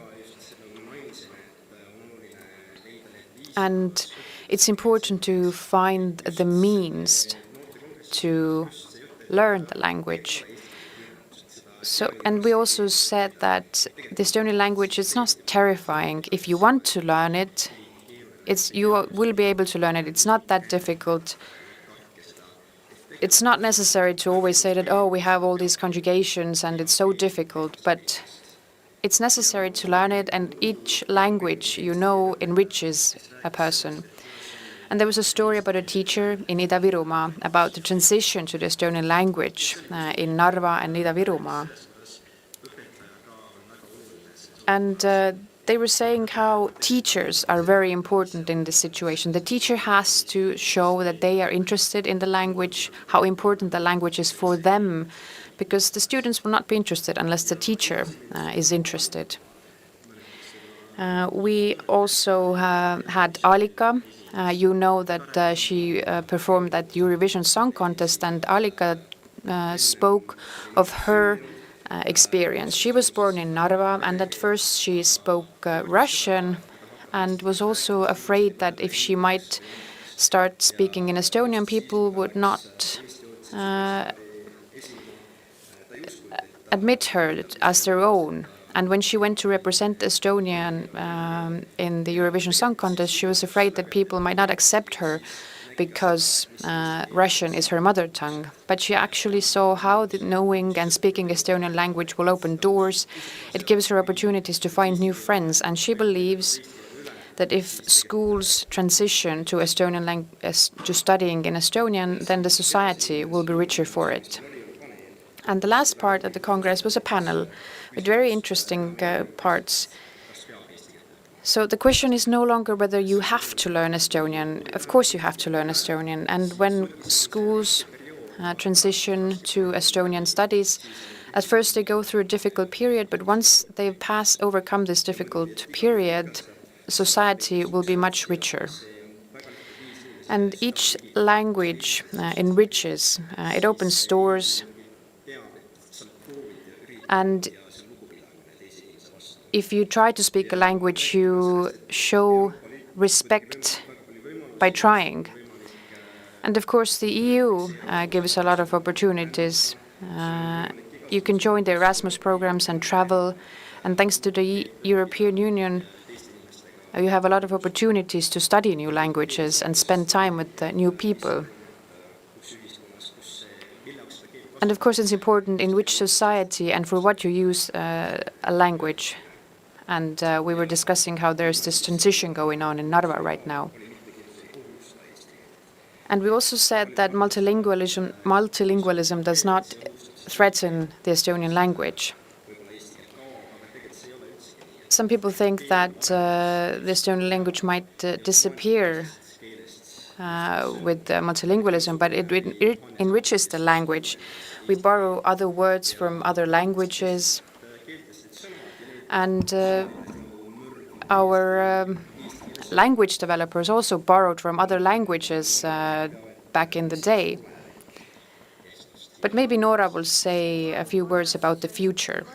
And it's important to find the means to learn the language. So, and we also said that the Estonian language is not terrifying. If you want to learn it, you will be able to learn it. It's not that difficult. It's not necessary to always say that, oh, we have all these conjugations and it's so difficult, but it's necessary to learn it, and each language, enriches a person. And there was a story about a teacher in Ida-Virumaa about the transition to the Estonian language in Narva and Ida-Virumaa. And they were saying how teachers are very important in this situation. The teacher has to show that they are interested in the language, how important the language is for them, because the students will not be interested unless the teacher is interested. We also had Alika. You know that she performed at Eurovision Song Contest, and Alika spoke of her experience. She was born in Narva, and at first she spoke Russian and was also afraid that if she might start speaking in Estonian, people would not admit her as their own. And when she went to represent Estonian in the Eurovision Song Contest, she was afraid that people might not accept her because Russian is her mother tongue. But she actually saw how knowing and speaking Estonian language will open doors. It gives her opportunities to find new friends. And she believes that if schools transition to to studying in Estonian, then the society will be richer for it. And the last part of the Congress was a panel with very interesting parts. So the question is no longer whether you have to learn Estonian. Of course you have to learn Estonian. And when schools transition to Estonian studies, at first they go through a difficult period, but once they overcome this difficult period, society will be much richer. And each language enriches, it opens doors. And if you try to speak a language, you show respect by trying. And of course, the EU gives a lot of opportunities. You can join the Erasmus programs and travel. And thanks to the European Union, you have a lot of opportunities to study new languages and spend time with new people. And of course, it's important in which society and for what you use a language. And we were discussing how there's this transition going on in Narva right now. And we also said that multilingualism does not threaten the Estonian language. Some people think that the Estonian language might disappear with multilingualism, but it enriches the language. We borrow other words from other languages, and our language developers also borrowed from other languages back in the day. But maybe Nora will say a few words about the future.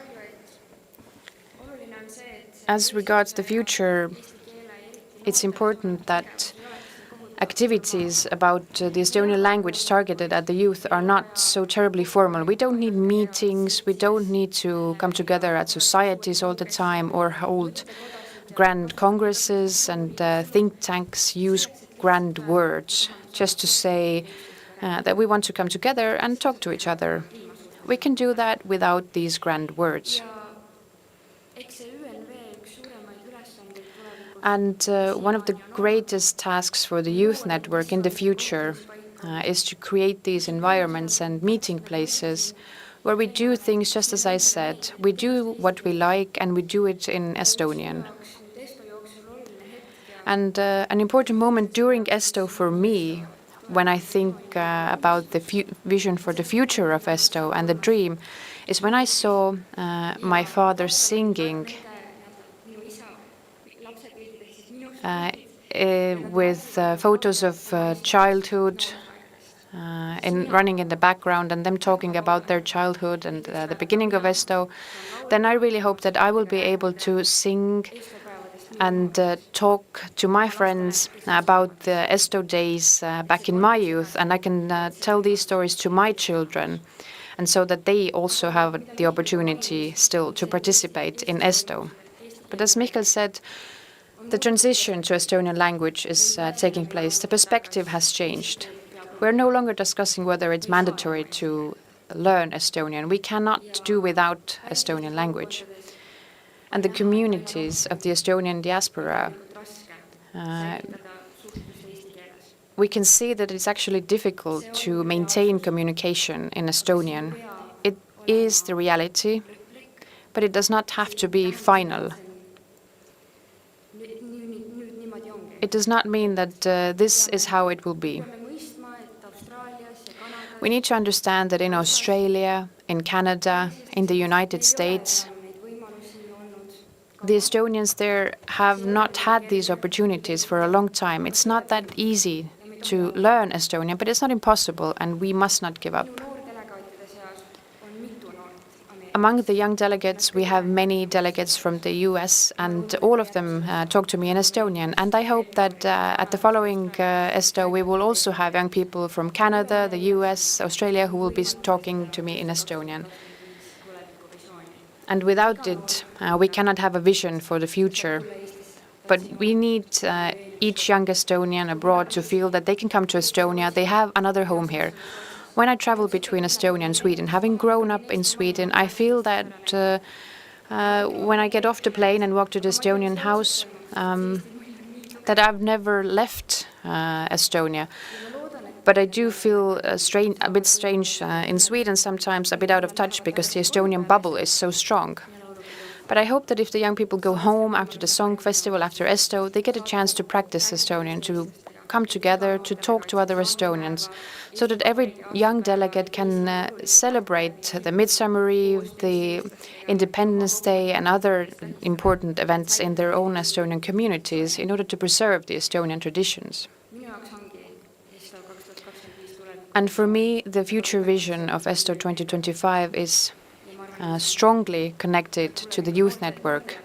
As regards the future, it's important that activities about the Estonian language targeted at the youth are not so terribly formal. We don't need meetings, we don't need to come together at societies all the time or hold grand congresses and think tanks use grand words just to say that we want to come together and talk to each other. We can do that without these grand words. And one of the greatest tasks for the youth network in the future is to create these environments and meeting places where we do things just as I said. We do what we like and we do it in Estonian. And an important moment during ESTO for me, when I think about the vision for the future of ESTO and the dream, is when I saw my father singing with photos of childhood running in the background and them talking about their childhood and the beginning of ESTO, then I really hope that I will be able to sing and talk to my friends about the ESTO days back in my youth, and I can tell these stories to my children, and so that they also have the opportunity still to participate in ESTO. But as Mihkel said, the transition to Estonian language is taking place. The perspective has changed. We're no longer discussing whether it's mandatory to learn Estonian. We cannot do without Estonian language. And the communities of the Estonian diaspora, we can see that it's actually difficult to maintain communication in Estonian. It is the reality, but it does not have to be final. It does not mean that this is how it will be. We need to understand that in Australia, in Canada, in the United States, the Estonians there have not had these opportunities for a long time. It's not that easy to learn Estonian, but it's not impossible, and we must not give up. Among the young delegates, we have many delegates from the US, and all of them talk to me in Estonian. And I hope that at the following ESTO, we will also have young people from Canada, the US, Australia, who will be talking to me in Estonian. And without it, we cannot have a vision for the future. But we need each young Estonian abroad to feel that they can come to Estonia. They have another home here. When I travel between Estonia and Sweden, having grown up in Sweden, I feel that when I get off the plane and walk to the Estonian house, that I've never left Estonia. But I do feel a bit strange in Sweden sometimes, a bit out of touch, because the Estonian bubble is so strong. But I hope that if the young people go home after the song festival, after ESTO, they get a chance to practice Estonian, to come together, to talk to other Estonians, so that every young delegate can celebrate the Midsummer Eve, the Independence Day, and other important events in their own Estonian communities in order to preserve the Estonian traditions. And for me, the future vision of ESTO 2025 is strongly connected to the youth network.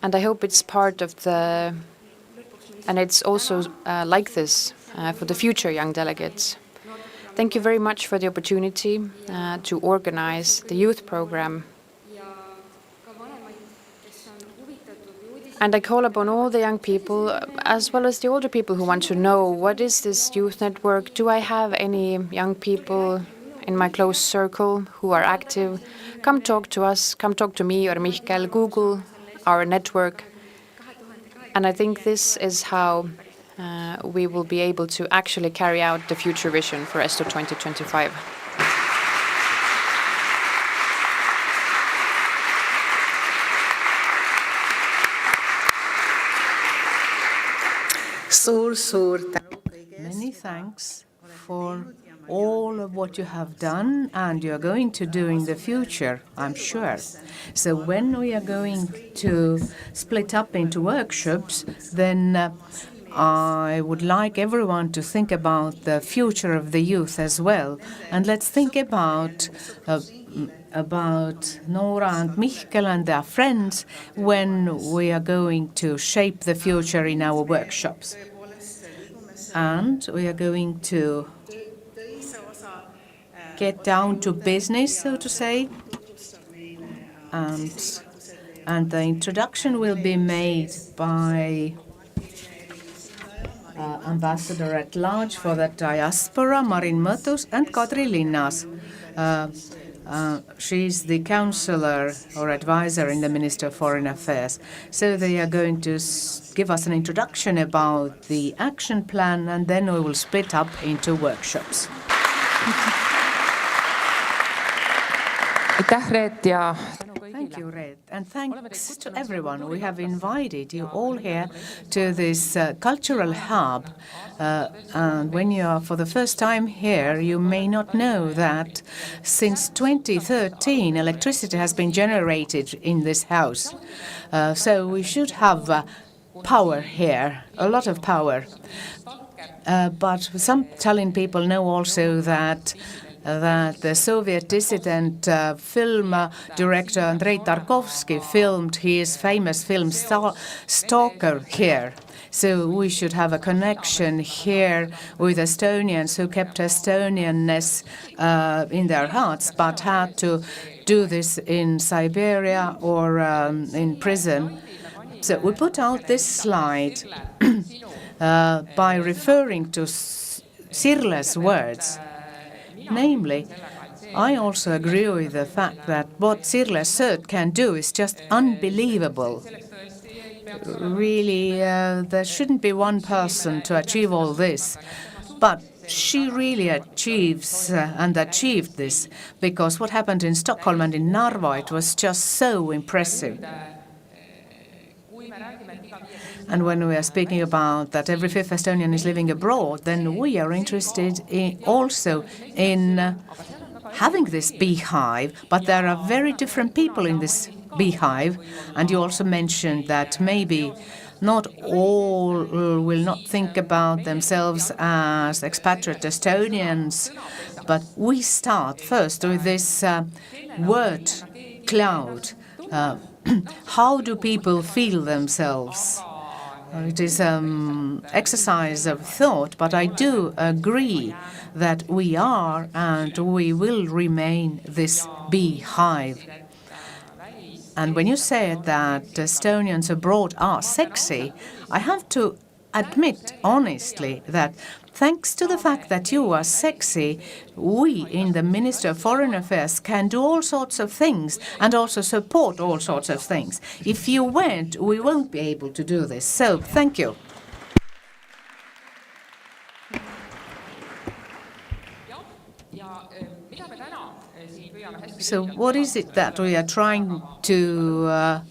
And I hope it's part of the, and it's also like this for the future young delegates. Thank you very much for the opportunity to organize the youth program. And I call upon all the young people, as well as the older people who want to know, what is this youth network? Do I have any young people in my close circle who are active? Come talk to us, come talk to me or Mihkel, Google our network. And I think this is how we will be able to actually carry out the future vision for ESTO 2025. Suur tänu kõige Many thanks for all of what you have done and you are going to do in the future, I'm sure. So when we are going to split up into workshops, then I would like everyone to think about the future of the youth as well. And let's think about Nora and Mihkel and their friends when we are going to shape the future in our workshops. And we are going to get down to business, so to say, and the introduction will be made by Ambassador at Large for the Diaspora, Marin, Mõttus, and Kadri, Linnas. She's the counselor or advisor in the Minister of Foreign Affairs. So they are going to give us an introduction about the action plan, and then we will split up into workshops. Thank you, Reet, and thanks to everyone. We have invited you all here to this cultural hub. And when you are for the first time here, you may not know that since 2013, electricity has been generated in this house. So we should have power here, a lot of power. But some Tallinn people know also that the Soviet dissident film director Andrei Tarkovsky filmed his famous film Stalker here. So we should have a connection here with Estonians who kept Estonianness in their hearts, but had to do this in Siberia or in prison. So we put out this slide by referring to Sirle's words. Namely, I also agree with the fact that what Nora Sööt can do is just unbelievable. Really, there shouldn't be one person to achieve all this, but she really achieves and achieved this, because what happened in Stockholm and in Narva, it was just so impressive. And when we are speaking about that every fifth Estonian is living abroad, then we are interested also in having this beehive, but there are very different people in this beehive. And you also mentioned that maybe not all will not think about themselves as expatriate Estonians, but we start first with this word cloud. How do people feel themselves? It is exercise of thought, but I do agree that we are and we will remain this beehive. And when you said that Estonians abroad are sexy, I have to admit honestly that thanks to the fact that you are sexy, we in the Minister of Foreign Affairs can do all sorts of things and also support all sorts of things. If you weren't, we won't be able to do this. So, thank you. So, what is it that we are trying to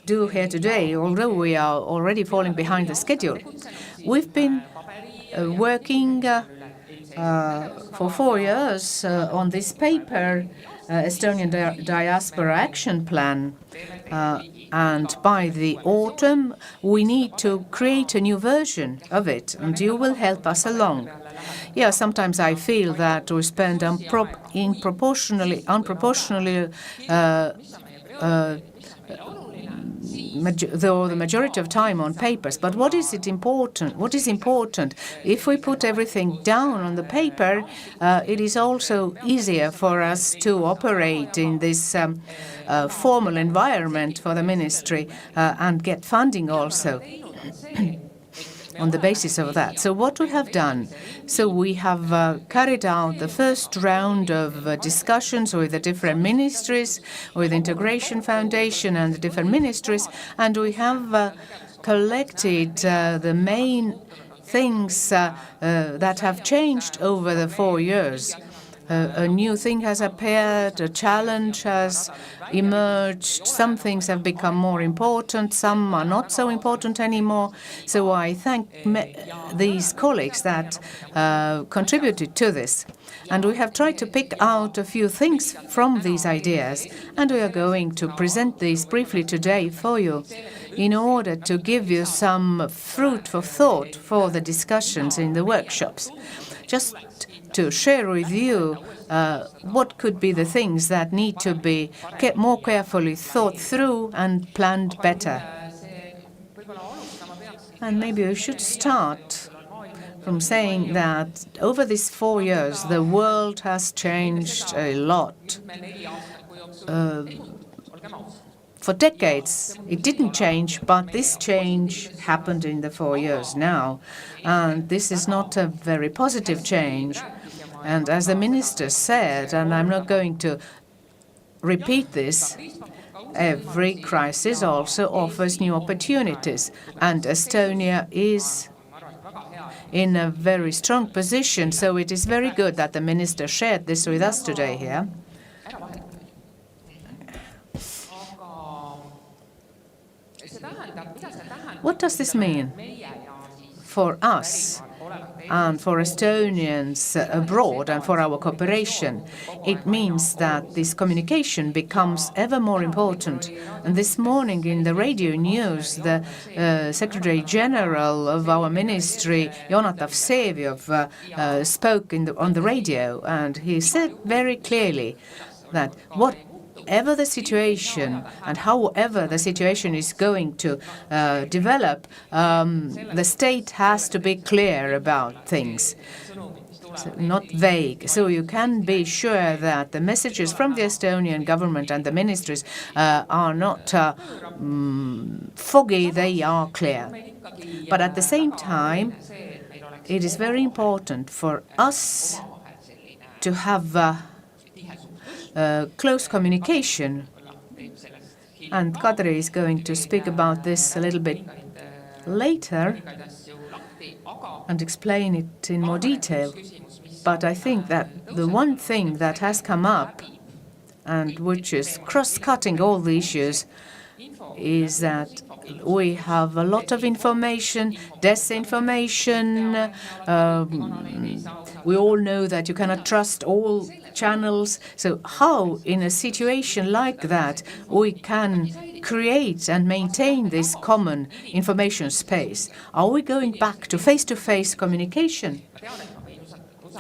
do here today, although we are already falling behind the schedule? We've been working for 4 years on this paper, Estonian Diaspora Action Plan, and by the autumn we need to create a new version of it, and you will help us along. Yeah, sometimes I feel that we spend unproportionally the majority of time on papers. But what is important? What is important? If we put everything down on the paper, it is also easier for us to operate in this formal environment for the ministry and get funding also on the basis of that. So what we have done, so we have carried out the first round of discussions with the different ministries, with the Integration Foundation and the different ministries, and we have collected the main things that have changed over the 4 years. a new thing has appeared, a challenge has emerged, some things have become more important, some are not so important anymore. So I thank these colleagues that contributed to this. And we have tried to pick out a few things from these ideas, and we are going to present these briefly today for you in order to give you some fruit for thought for the discussions in the workshops. Just to share with you what could be the things that need to be more carefully thought through and planned better. And maybe we should start from saying that over these 4 years, the world has changed a lot. For decades, it didn't change, but this change happened in the 4 years now. And this is not a very positive change. And as the minister said, and I'm not going to repeat this, every crisis also offers new opportunities. And Estonia is in a very strong position, so it is very good that the minister shared this with us today here. What does this mean for us and for Estonians abroad and for our cooperation? It means that this communication becomes ever more important. And this morning in the radio news, the Secretary General of our ministry, Nora Sööt, spoke on the radio, and he said very clearly that whatever the situation and however the situation is going to develop, the state has to be clear about things, so not vague. So you can be sure that the messages from the Estonian government and the ministries are not foggy, they are clear. But at the same time, it is very important for us to have close communication, and Kadri is going to speak about this a little bit later and explain it in more detail. But I think that the one thing that has come up, and which is cross-cutting all the issues, is that we have a lot of information, disinformation. We all know that you cannot trust all channels. So how, in a situation like that, we can create and maintain this common information space? Are we going back to face-to-face communication?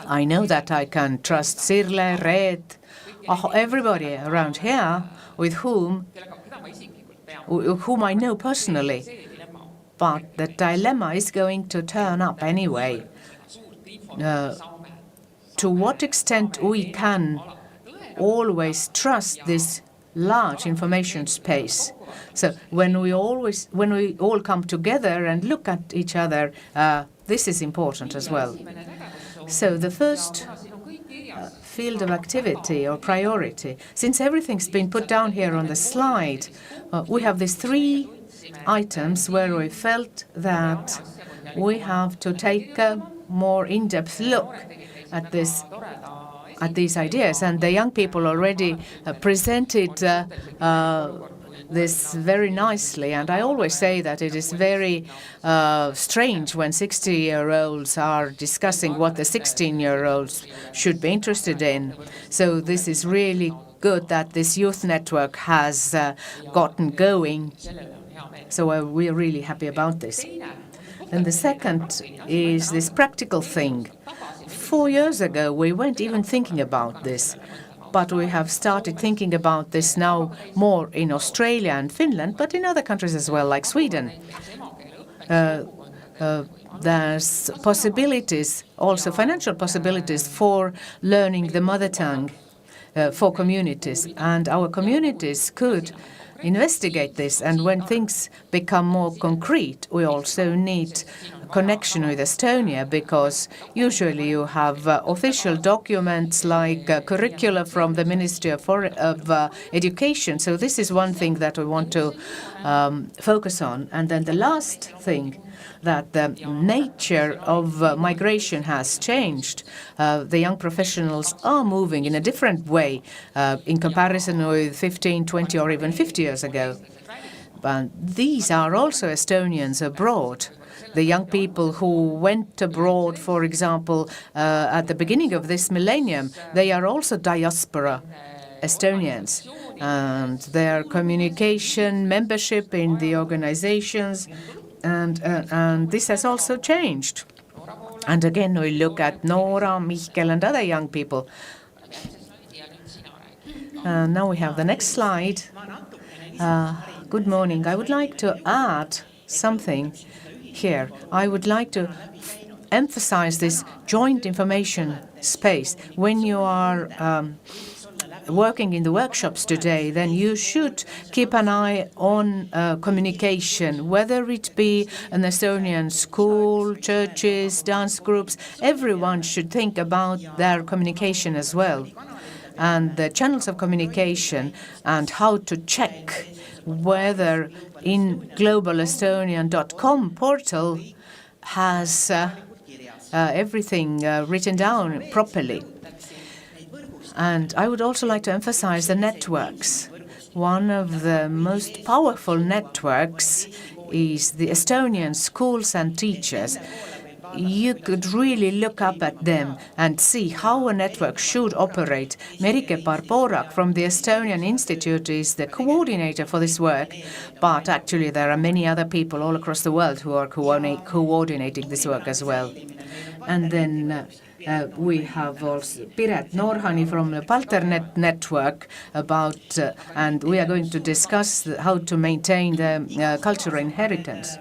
I know that I can trust Sirle, Reet, everybody around here with whom I know personally. But the dilemma is going to turn up anyway. To what extent we can always trust this large information space? So when we all come together and look at each other, this is important as well. So the first field of activity or priority, since everything's been put down here on the slide, we have these 3 items where we felt that we have to take a more in-depth look at these ideas. And the young people already presented this very nicely. And I always say that it is very strange when 60-year-olds are discussing what the 16-year-olds should be interested in. So this is really good that this youth network has gotten going. So we're really happy about this. And the second is this practical thing. 4 years ago, we weren't even thinking about this, but we have started thinking about this now more in Australia and Finland, but in other countries as well, like Sweden. There's possibilities, also financial possibilities, for learning the mother tongue for communities, and our communities could investigate this. And when things become more concrete, we also need connection with Estonia, because usually you have official documents like curricula from the Ministry of Education. So this is one thing that we want to focus on. And then the last thing, that the nature of migration has changed. The young professionals are moving in a different way in comparison with 15, 20 or even 50 years ago. But these are also Estonians abroad. The young people who went abroad, for example, at the beginning of this millennium, they are also diaspora Estonians. And their communication, membership in the organizations, and this has also changed. And again, we look at Nora, Mihkel, and other young people. Now we have the next slide. Good morning. I would like to add something here. I would like to emphasize this joint information space. When you are working in the workshops today, then you should keep an eye on communication, whether it be an Estonian school, churches, dance groups. Everyone should think about their communication as well, and the channels of communication, and how to check whether in globalestonian.com portal has everything written down properly. And I would also like to emphasize the networks. One of the most powerful networks is the Estonian schools and teachers. You could really look up at them and see how a network should operate. Merike Barborak from the Estonian Institute is the coordinator for this work, but actually there are many other people all across the world who are coordinating this work as well. And then we have also Piret Norhani from the Palternet network about, and we are going to discuss how to maintain the cultural inheritance.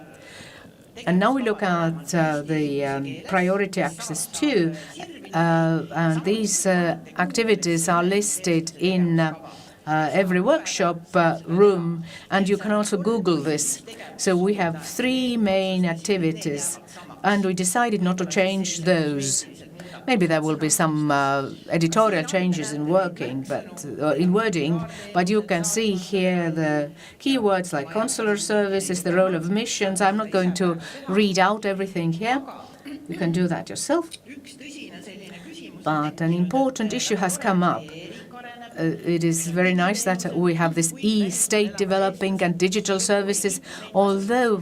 And now we look at the priority access 2, and these activities are listed in every workshop room, and you can also Google this. So we have 3 main activities, and we decided not to change those. Maybe there will be some editorial changes in wording, but you can see here the keywords like consular services, the role of missions. I'm not going to read out everything here. You can do that yourself. But an important issue has come up. It is very nice that we have this e-state developing and digital services, although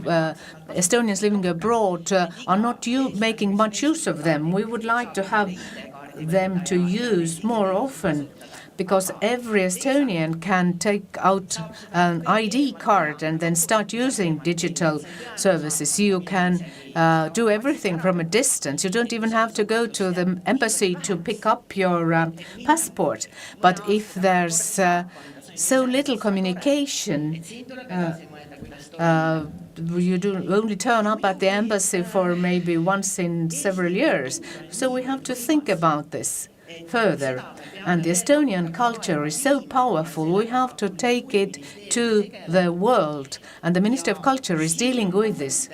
Estonians living abroad are not making much use of them. We would like to have them to use more often, because every Estonian can take out an ID card and then start using digital services. You can do everything from a distance. You don't even have to go to the embassy to pick up your passport. But if there's so little communication, you do only turn up at the embassy for maybe once in several years. So we have to think about this further. And the Estonian culture is so powerful, we have to take it to the world. And the Ministry of Culture is dealing with this.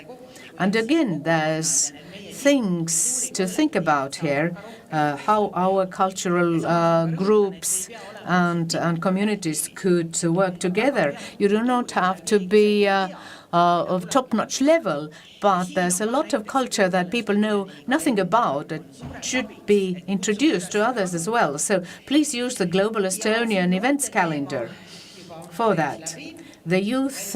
And again, there's things to think about here, how our cultural groups and communities could work together. You do not have to be of top-notch level, but there's a lot of culture that people know nothing about that should be introduced to others as well. So please use the Global Estonian Events Calendar for that. The youth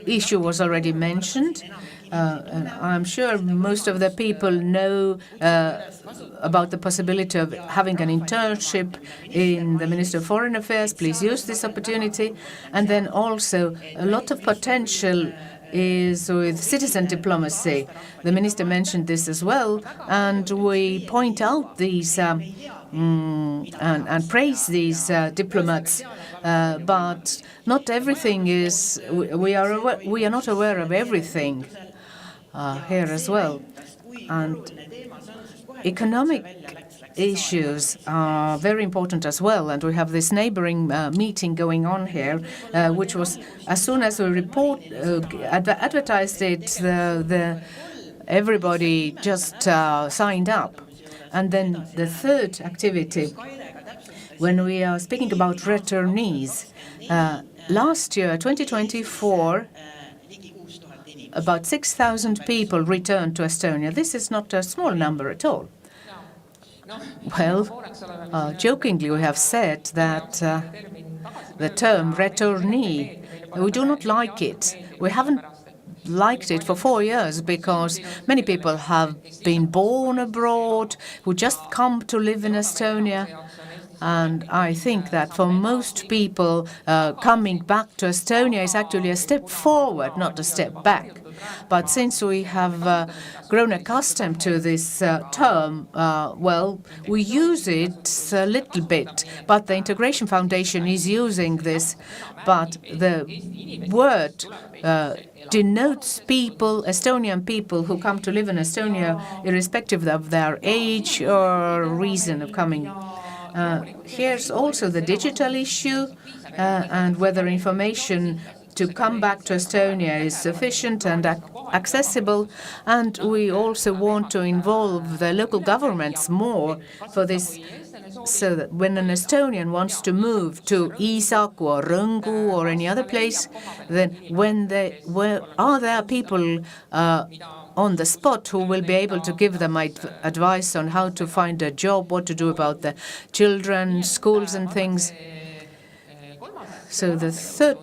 issue was already mentioned. I'm sure most of the people know about the possibility of having an internship in the Ministry of Foreign Affairs. Please use this opportunity. And then also a lot of potential is with citizen diplomacy. The minister mentioned this as well, and we point out these and praise these diplomats, but not everything is. We are not aware of everything here as well, and economic issues are very important as well. And we have this neighboring meeting going on here, which was, as soon as we advertised it, the everybody just signed up. And then the third activity, when we are speaking about returnees, last year, 2024, about 6,000 people returned to Estonia. This is not a small number at all. Well, jokingly we have said that the term returnee, we do not like it. We haven't liked it for 4 years because many people have been born abroad who just come to live in Estonia. And I think that for most people, coming back to Estonia is actually a step forward, not a step back. But since we have grown accustomed to this term, well, we use it a little bit. But the Integration Foundation is using this. But the word denotes people, Estonian people who come to live in Estonia, irrespective of their age or reason of coming. Here's also the digital issue and whether information to come back to Estonia is sufficient and accessible. And we also want to involve the local governments more for this, so that when an Estonian wants to move to Iisaku or Rõngu or any other place, then are there people on the spot who will be able to give them advice on how to find a job, what to do about the children, schools and things. So the third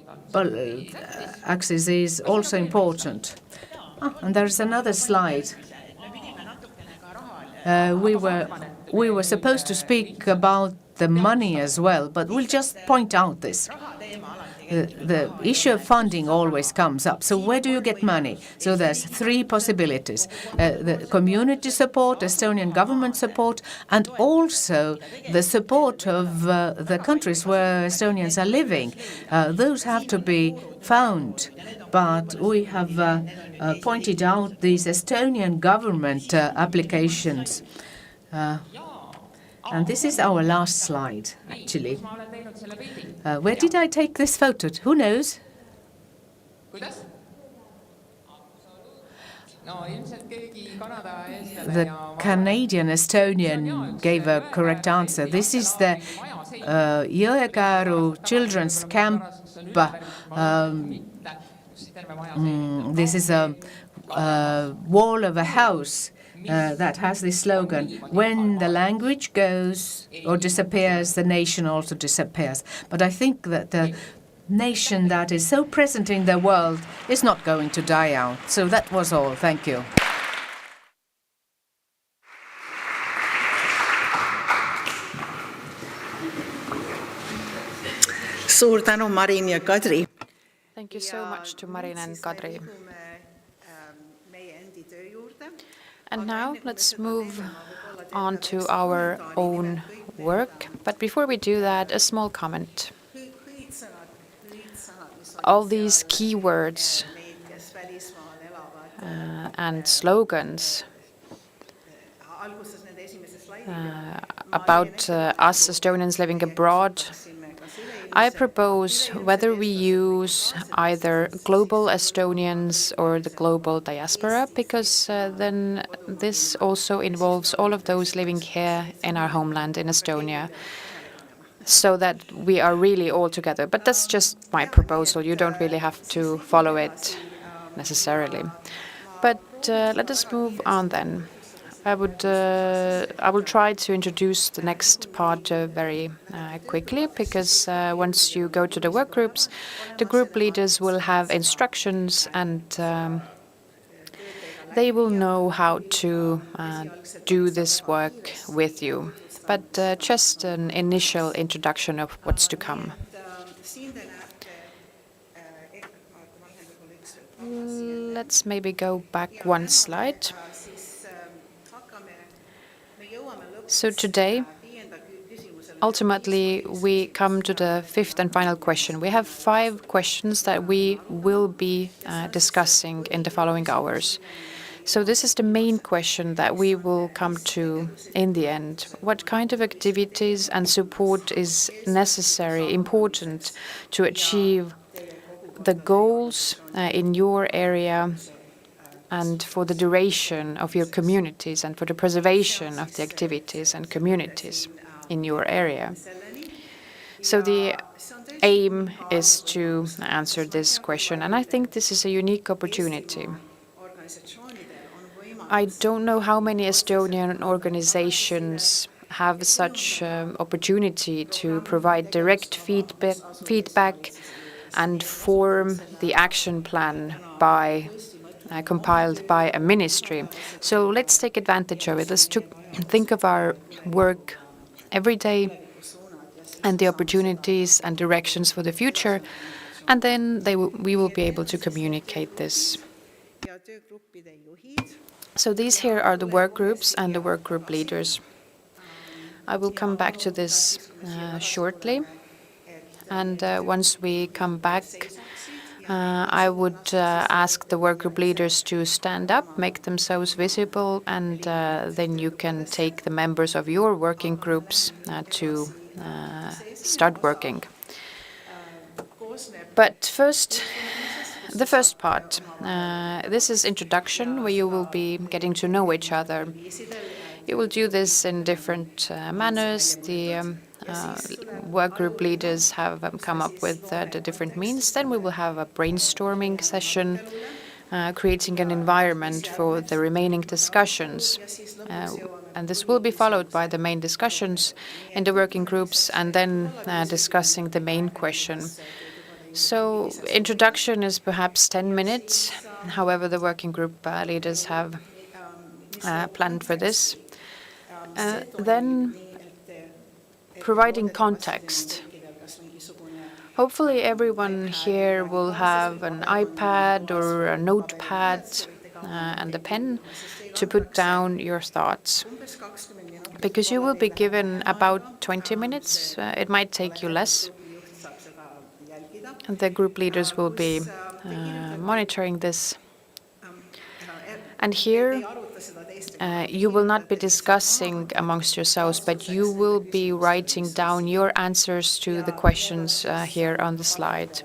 axis is also important. And there's another slide. We were supposed to speak about the money as well, but we'll just point out this. The issue of funding always comes up. So where do you get money? So there's three possibilities. The community support, Estonian government support, and also the support of the countries where Estonians are living. Those have to be found. But we have pointed out these Estonian government applications. And this is our last slide, actually. Where did I take this photo? Who knows? The Canadian Estonian gave a correct answer. This is the Jõekäru children's camp. This is a wall of a house that has this slogan: when the language goes or disappears, the nation also disappears. But I think that the nation that is so present in the world is not going to die out. So that was all. Thank you. Suur tänu, Marin ja Kadri. Thank you so much to Marin and Kadri. And now let's move on to our own work. But before we do that, a small comment. All these keywords and slogans about us Estonians living abroad, I propose whether we use either global Estonians or the global diaspora, because then this also involves all of those living here in our homeland in Estonia, so that we are really all together. But that's just my proposal. You don't really have to follow it necessarily. But let us move on then. I will try to introduce the next part very quickly, because once you go to the work groups, the group leaders will have instructions and they will know how to do this work with you. But just an initial introduction of what's to come. Let's maybe go back one slide. So today, ultimately, we come to the fifth and final question. We have 5 questions that we will be discussing in the following hours. So this is the main question that we will come to in the end. What kind of activities and support is necessary, important to achieve the goals in your area and for the duration of your communities and for the preservation of the activities and communities in your area. So the aim is to answer this question, and I think this is a unique opportunity. I don't know how many Estonian organizations have such opportunity to provide direct feedback and form the action plan compiled by a ministry. So let's take advantage of it. Let's think of our work every day and the opportunities and directions for the future, and then we will be able to communicate this. So these here are the work groups and the work group leaders. I will come back to this shortly. And once we come back, I would ask the work group leaders to stand up, make themselves visible, and then you can take the members of your working groups to start working. But first, the first part. This is introduction, where you will be getting to know each other. You will do this in different manners. The work group leaders have come up with the different means. Then we will have a brainstorming session, creating an environment for the remaining discussions. And this will be followed by the main discussions in the working groups and then discussing the main question. So introduction is perhaps 10 minutes. However, the working group leaders have planned for this. Then providing context. Hopefully everyone here will have an iPad or a notepad and a pen to put down your thoughts. Because you will be given about 20 minutes. It might take you less. The group leaders will be monitoring this. And here, you will not be discussing amongst yourselves, but you will be writing down your answers to the questions here on the slide.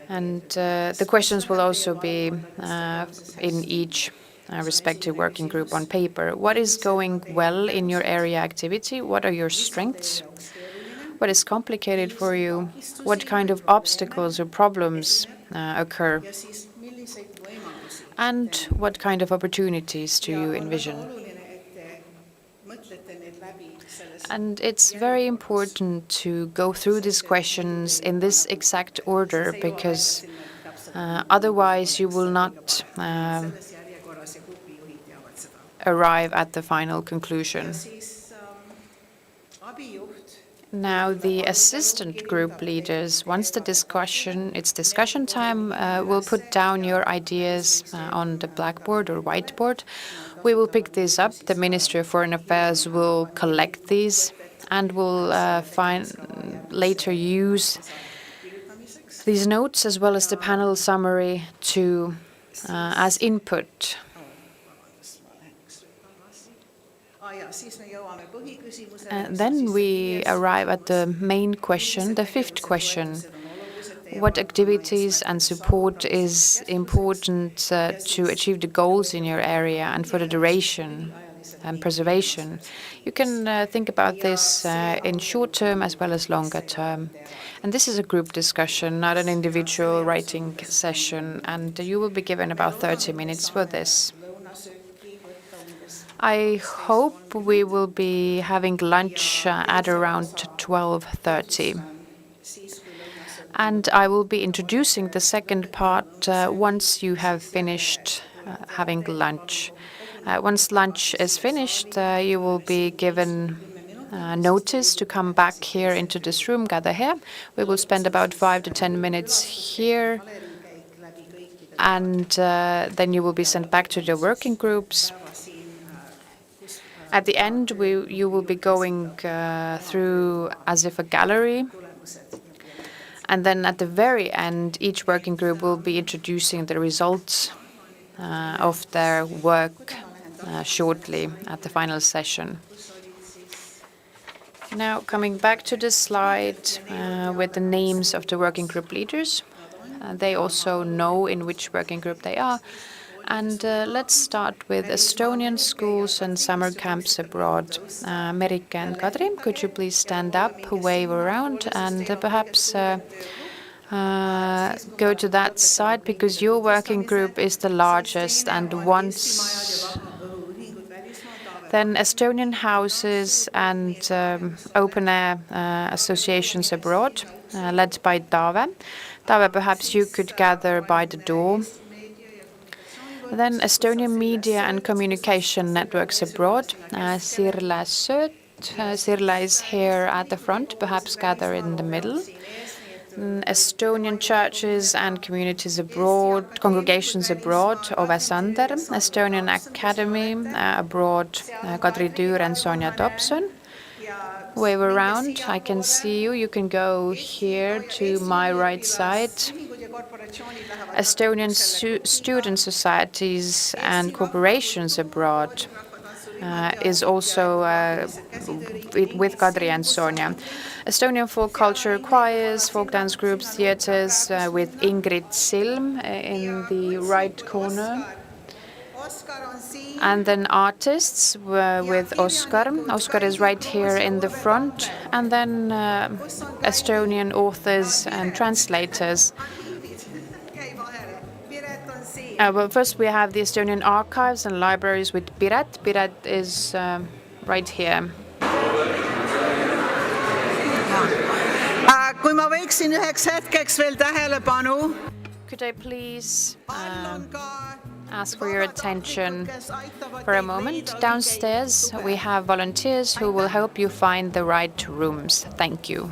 And the questions will also be in each respective working group on paper. What is going well in your area activity? What are your strengths? What is complicated for you? What kind of obstacles or problems occur? And what kind of opportunities do you envision? And it's very important to go through these questions in this exact order, because otherwise you will not arrive at the final conclusion. Now, the assistant group leaders, once it's discussion time, will put down your ideas on the blackboard or whiteboard. We will pick these up. The Ministry of Foreign Affairs will collect these and will later use these notes as well as the panel summary as input. Then we arrive at the main question, the fifth question. What activities and support is important to achieve the goals in your area and for the duration and preservation? You can think about this in short term as well as longer term. And this is a group discussion, not an individual writing session, and you will be given about 30 minutes for this. I hope we will be having lunch at around 12:30. And I will be introducing the second part once you have finished having lunch. Once lunch is finished, you will be given notice to come back here into this room, gather here. We will spend about 5 to 10 minutes here. And then you will be sent back to the working groups. At the end, you will be going through as if a gallery. And then at the very end, each working group will be introducing the results of their work shortly at the final session. Now, coming back to the slide with the names of the working group leaders. They also know in which working group they are. And let's start with Estonian schools and summer camps abroad. Merike and Kadri, could you please stand up, wave around, and perhaps go to that side, because your working group is the largest. And once then Estonian houses and open-air associations abroad, led by Taave. Taave, perhaps you could gather by the door. Then Estonian media and communication networks abroad. Nora Sööt. Sirle is here at the front, perhaps gather in the middle. Estonian churches and communities abroad, congregations abroad, Ove Sander. Estonian Academy abroad, Kadri and Sonja Dobson. Wave around, I can see you. You can go here to my right side. Estonian student societies and corporations abroad is also with Kadri and Sonja. Estonian folk culture choirs, folk dance groups, theatres with Ingrid Silm in the right corner. And then artists with Oskar. Oskar is right here in the front. And then Estonian authors and translators. Well, first we have the Estonian archives and libraries with Piret. Piret is right here. Kui ma võiksin üheks hetkeks veel tähelepanu. Could I please ask for your attention for a moment? Downstairs we have volunteers who will help you find the right rooms. Thank you.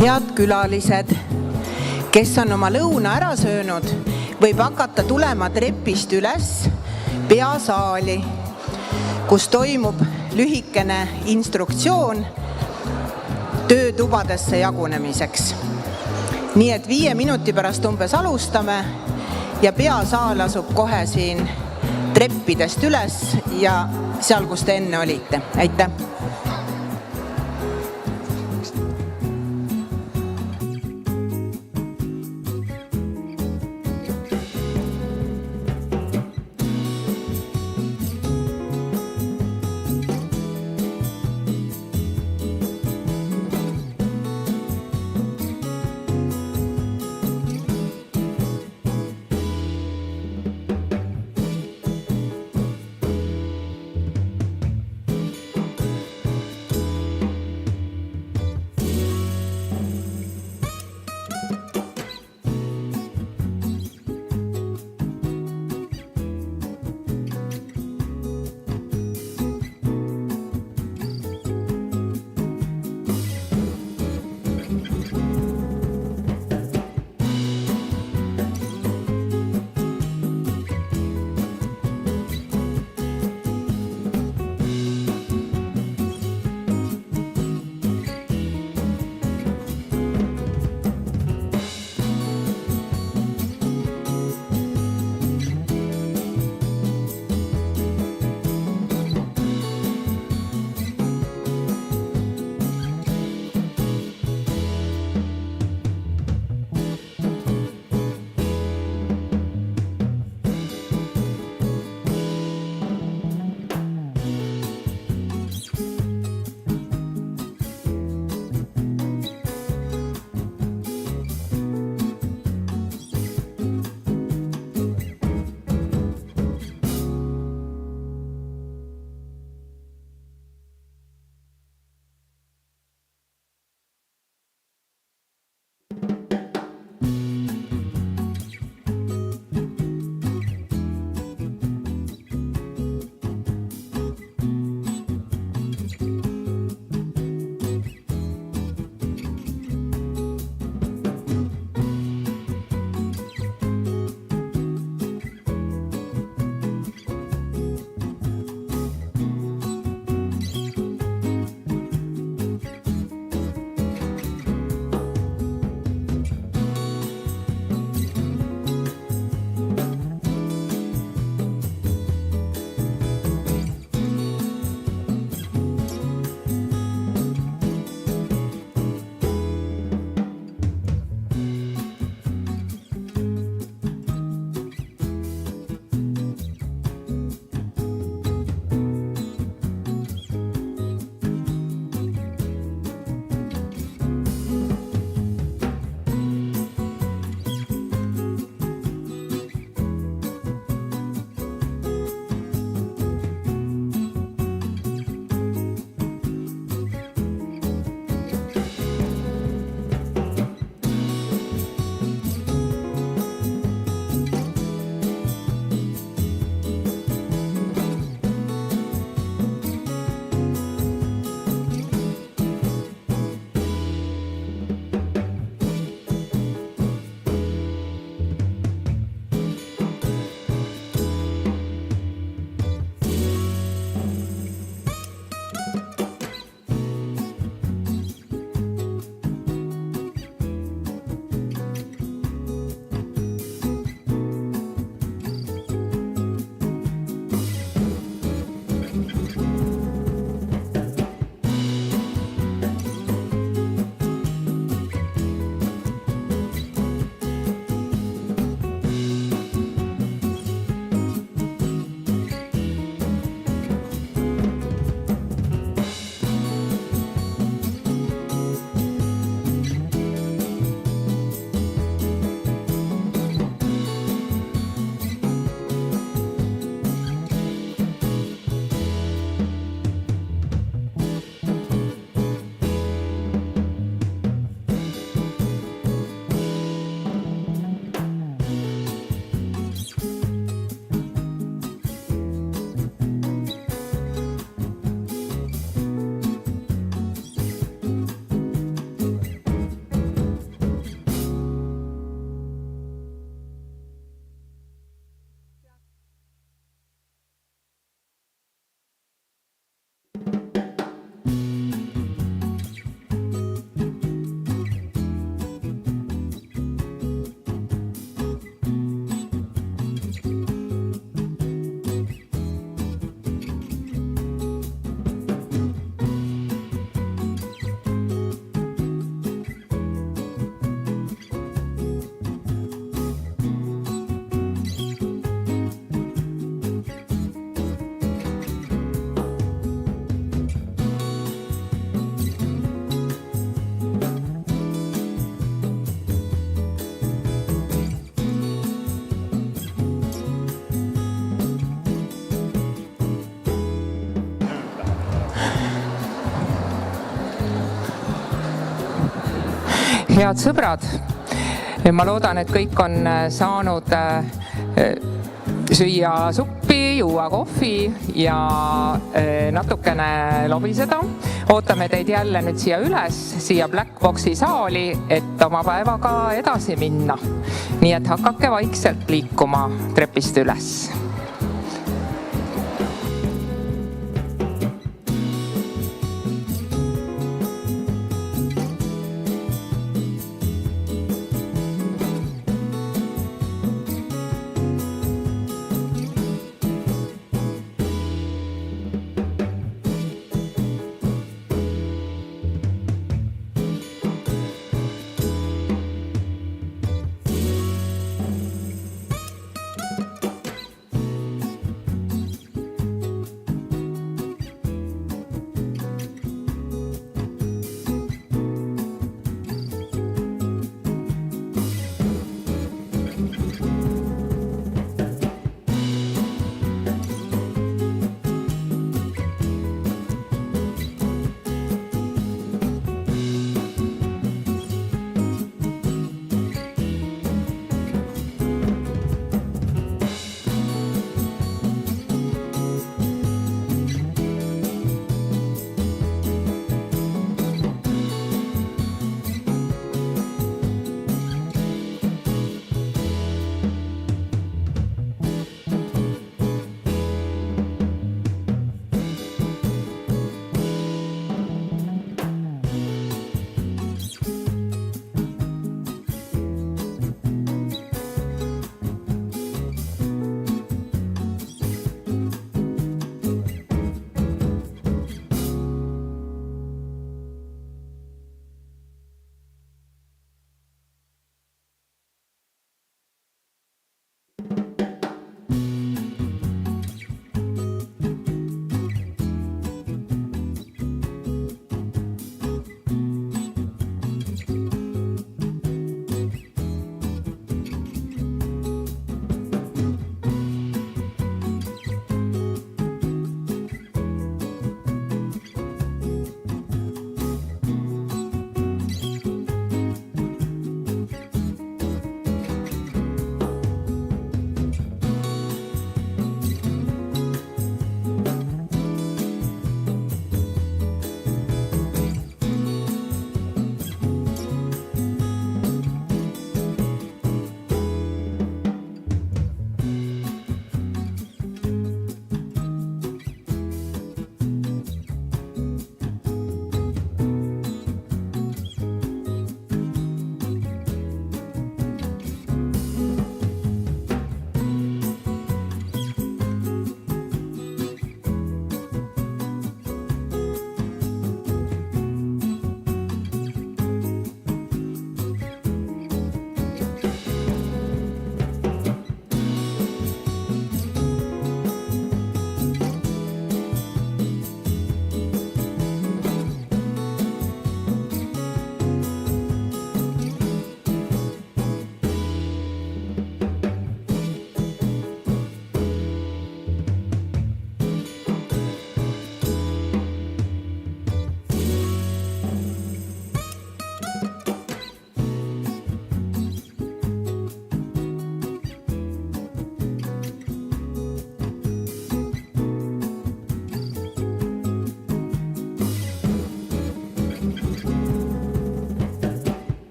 Head külalised, kes on oma lõuna ära söönud, võib hakata tulema trepist üles peasaali, kus toimub lühikene instruktsioon töötubadesse jagunemiseks. Nii et 5 minuti pärast umbes alustame ja peasaal asub kohe siin treppidest üles ja seal, kus te enne olite. Aitäh! Head sõbrad, ma loodan, et kõik on saanud süüa suppi, juua kohvi ja natukene lobiseda. Ootame teid jälle nüüd siia üles, siia Black Boxi saali, et oma päevaga edasi minna. Nii et hakake vaikselt liikuma trepist üles.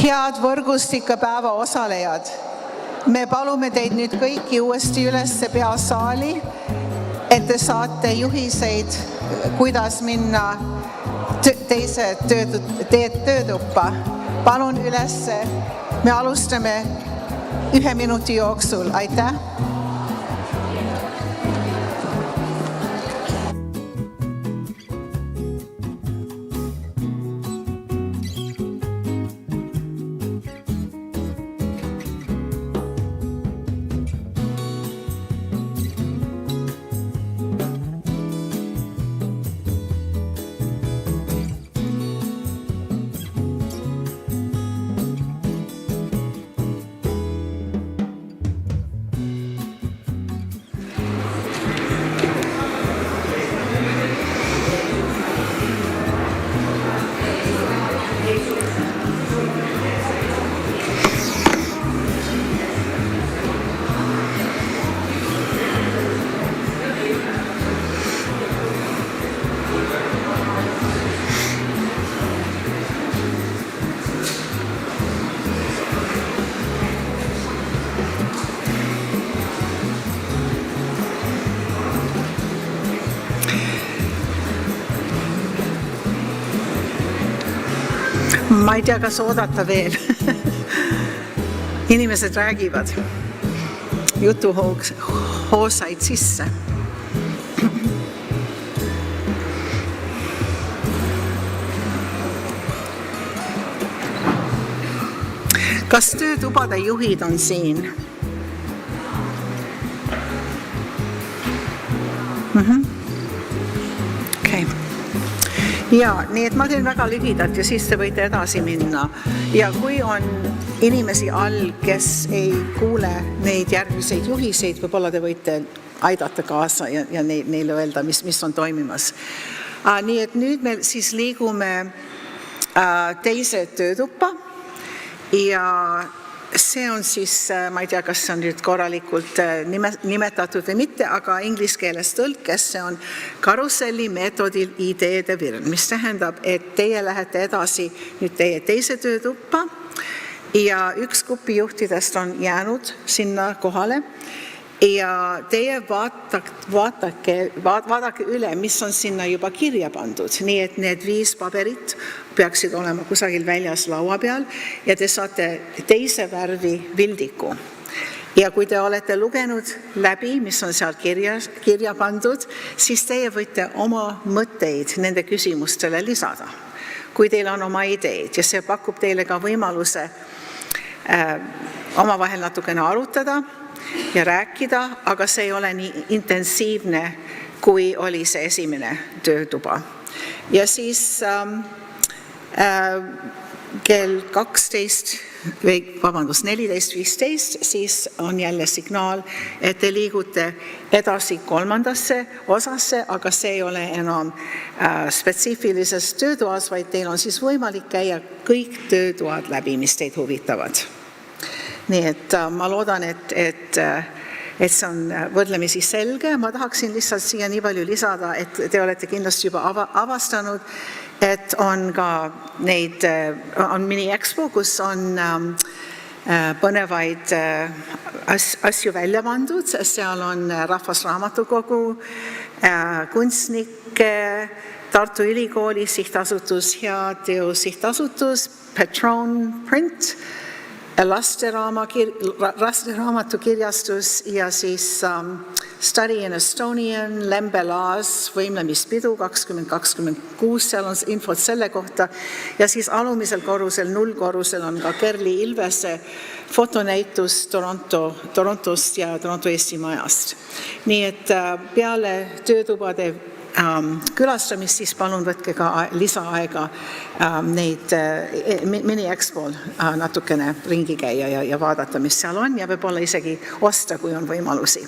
Head võrgustikepäeva osalejad, me palume teid nüüd kõiki uuesti üles peasaali, et te saate juhiseid, kuidas minna teise töötuppa. Palun üles, me alustame 1 minuti jooksul. Aitäh! Ma ei tea, kas oodata veel. Inimesed räägivad jutuhoosaid sisse. Kas töötubade juhid on siin? Okei. Ja, nii et ma teen väga lühidalt ja siis te võite edasi minna. Ja kui on inimesi all, kes ei kuule neid järgmiseid juhiseid, võib-olla te võite aidata kaasa ja neile öelda, mis on toimimas. Nii et nüüd me siis liigume teise töötuppa ja see on siis, ma ei tea, kas see on nüüd korralikult nimetatud või mitte, aga inglise keeles tõlkes see on karuselli meetodil ideede virn, mis tähendab, et teie lähete edasi nüüd teie teise töötuppa ja üks grupijuhtidest on jäänud sinna kohale ja teie vaadake üle, mis on sinna juba kirja pandud. Nii et need 5 paberit peaksid olema kusagil väljas laua peal ja te saate teise värvi vildiku. Ja kui te olete lugenud läbi, mis on seal kirja pandud, siis teie võite oma mõtteid nende küsimustele lisada. Kui teil on oma ideid ja see pakub teile ka võimaluse omavahel natukene arutada ja rääkida, aga see ei ole nii intensiivne, kui oli see esimene töötuba. Ja siis kell 14:15, siis on jälle signaal, et te liigute edasi 3. osasse, aga see ei ole enam spetsiifilises töötoas, vaid teil on siis võimalik käia kõik töötoad läbi, mis teid huvitavad. Nii et ma loodan, et see on võrdlemisi selge. Ma tahaksin lihtsalt siia nii palju lisada, et te olete kindlasti juba avastanud, et on ka neid, on mini-expo, kus on põnevaid asju välja pandud. Seal on Rahvusraamatukogu, kunstnike, Tartu Ülikooli sihtasutus, Heateo sihtasutus, Patron Print, lasteraamatu kirjastus ja siis Study in Estonian, Lembelaas, võimlemispidu 2026, seal on infot selle kohta. Ja siis alumisel korrusel, 0 korrusel on ka Kerli Ilvese fotonäitus Torontost ja Toronto Eesti majast. Nii et peale töötubade külastamist, siis palun võtke ka lisaaega neid mini-expol natukene ringi käia ja vaadata, mis seal on ja võib-olla isegi osta, kui on võimalusi.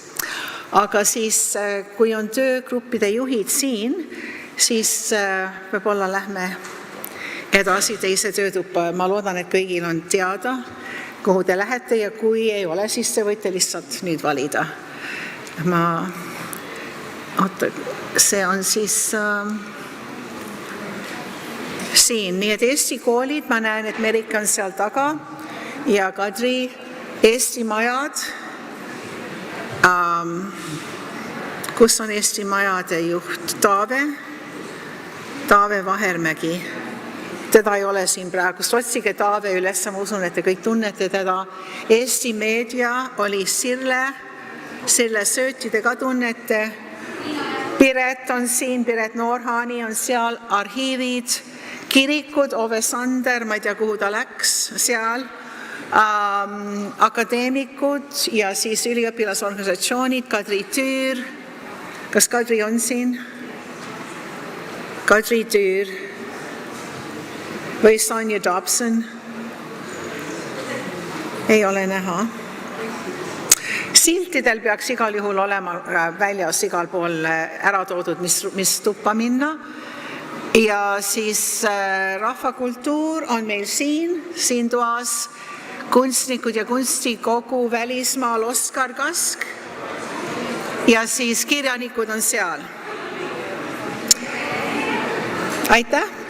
Aga siis, kui on töögruppide juhid siin, siis võib-olla lähme edasi teise töötuppa. Ma loodan, et kõigil on teada, kuhu te lähete ja kui ei ole, siis te võite lihtsalt nüüd valida. See on siis siin. Nii et Eesti koolid, ma näen, et Merik on seal taga ja Kadri Eesti majad, kus on Eesti majade juht Taave Vahermägi. Teda ei ole siin praegust. Otsige Taave üles, ma usun, et te kõik tunnete teda. Eesti meedia oli Sirle Sööti, te ka tunnete. Piret on siin, Piret Noorhani on seal, arhiivid, kirikud, Ove Sander, ma ei tea, kuhu ta läks, seal, akadeemikud ja siis üliõpilasorganisatsioonid, Kadri Tüür, kas Kadri on siin? Kadri Tüür või Sonja Dobson? Ei ole näha. Siltidel peaks igal juhul olema väljas igal pool ära toodud, mis tuppa minna. Ja siis rahvakultuur on meil siin toas, kunstnikud ja kunstikogu välismaal Oskar Kask ja siis kirjanikud on seal. Aitäh!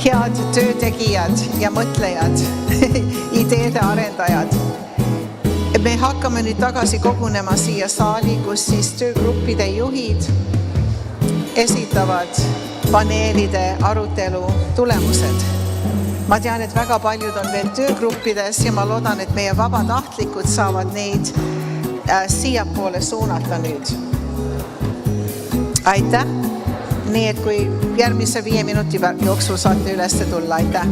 head töötegijad ja mõtlejad, ideede arendajad. Me hakkame nüüd tagasi kogunema siia saali, kus siis töögruppide juhid esitavad paneelide arutelu tulemused. Ma tean, et väga paljud on veel töögruppides ja ma loodan, et meie vabatahtlikud saavad neid siiapoole suunata nüüd. Aitäh! Nii et kui järgmise 5 minuti jooksul saate üles tulla, aitäh!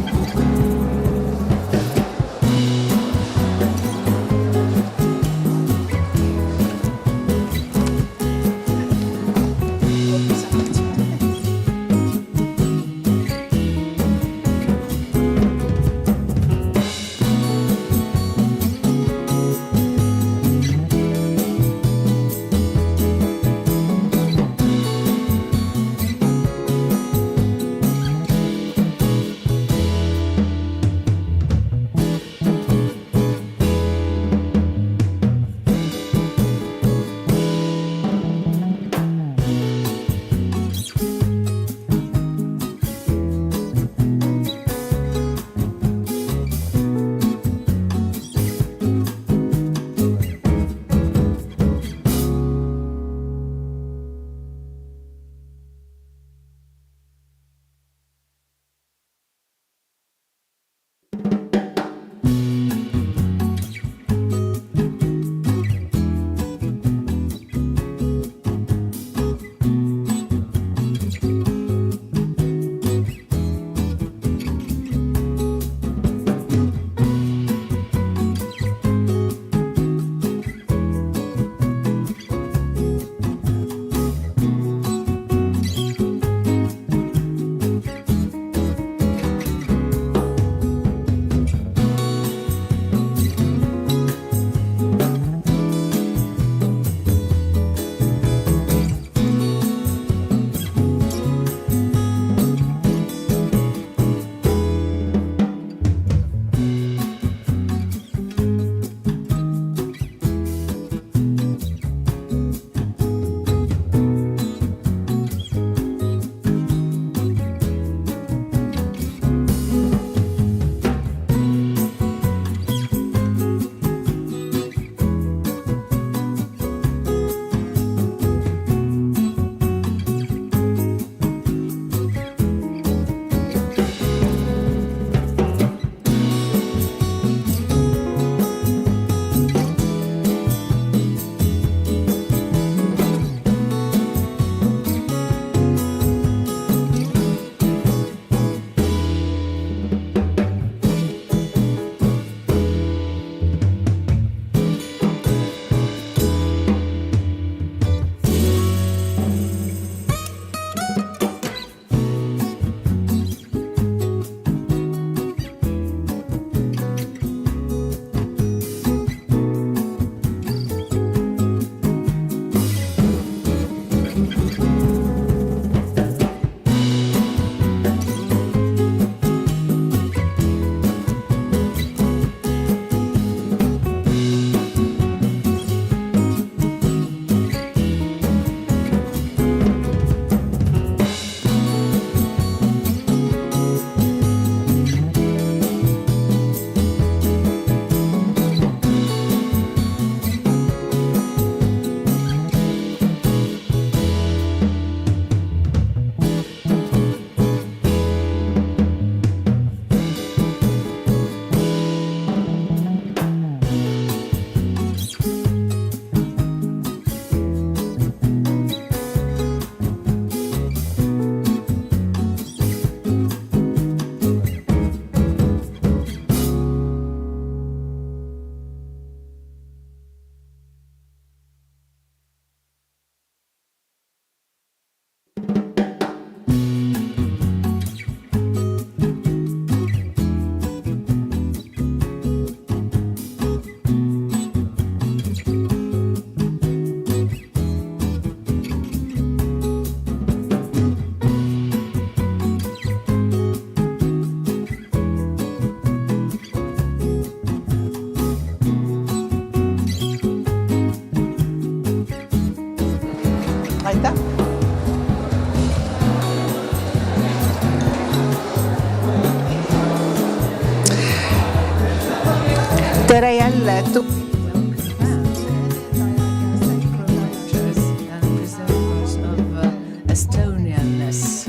Estonianness.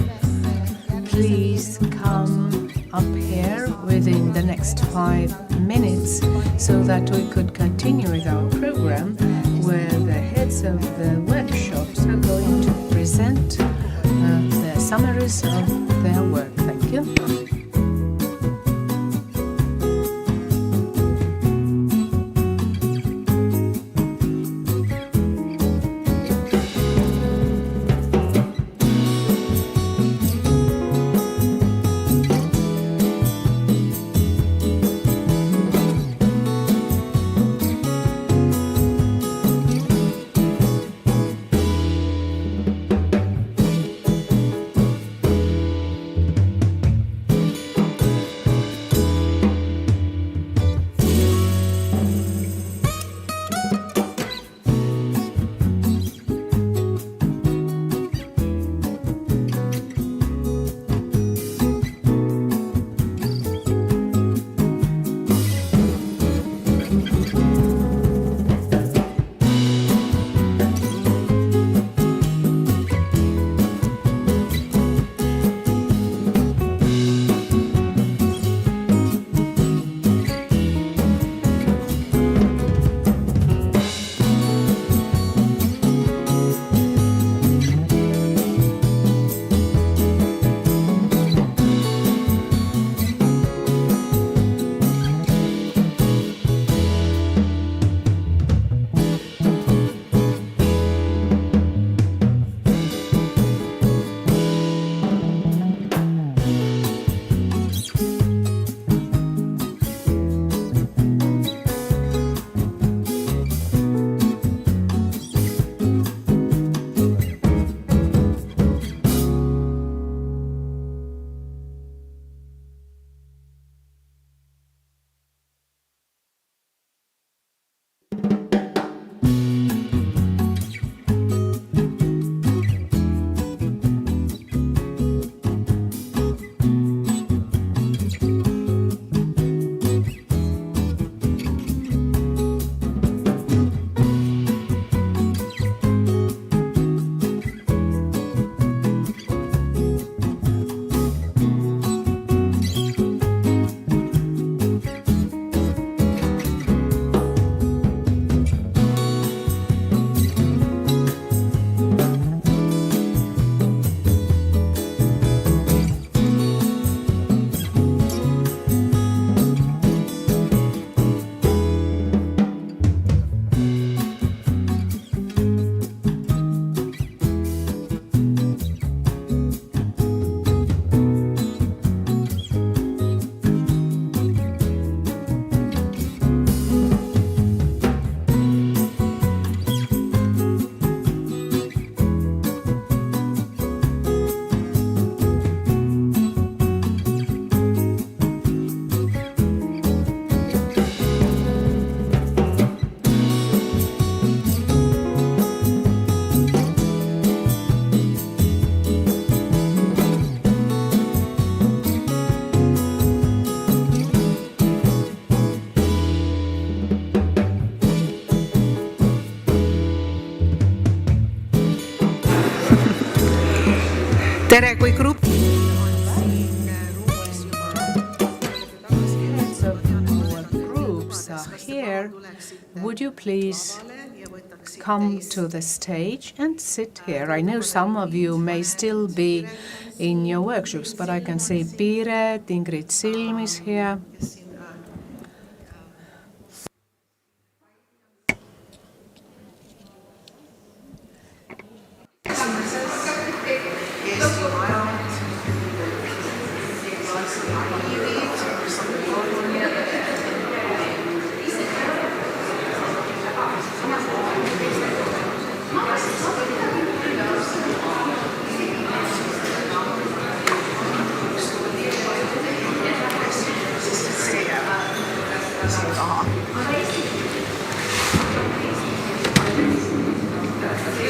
Please come up here within the next 5 minutes so that we could continue with our program where the heads of the workshops are going to present the summaries of their work. Thank you. tere, kui grupp. Heads of our groups are here. Would you please come to the stage and sit here? I know some of you may still be in your workshops, but I can see Piret, Ingrid Silm is here.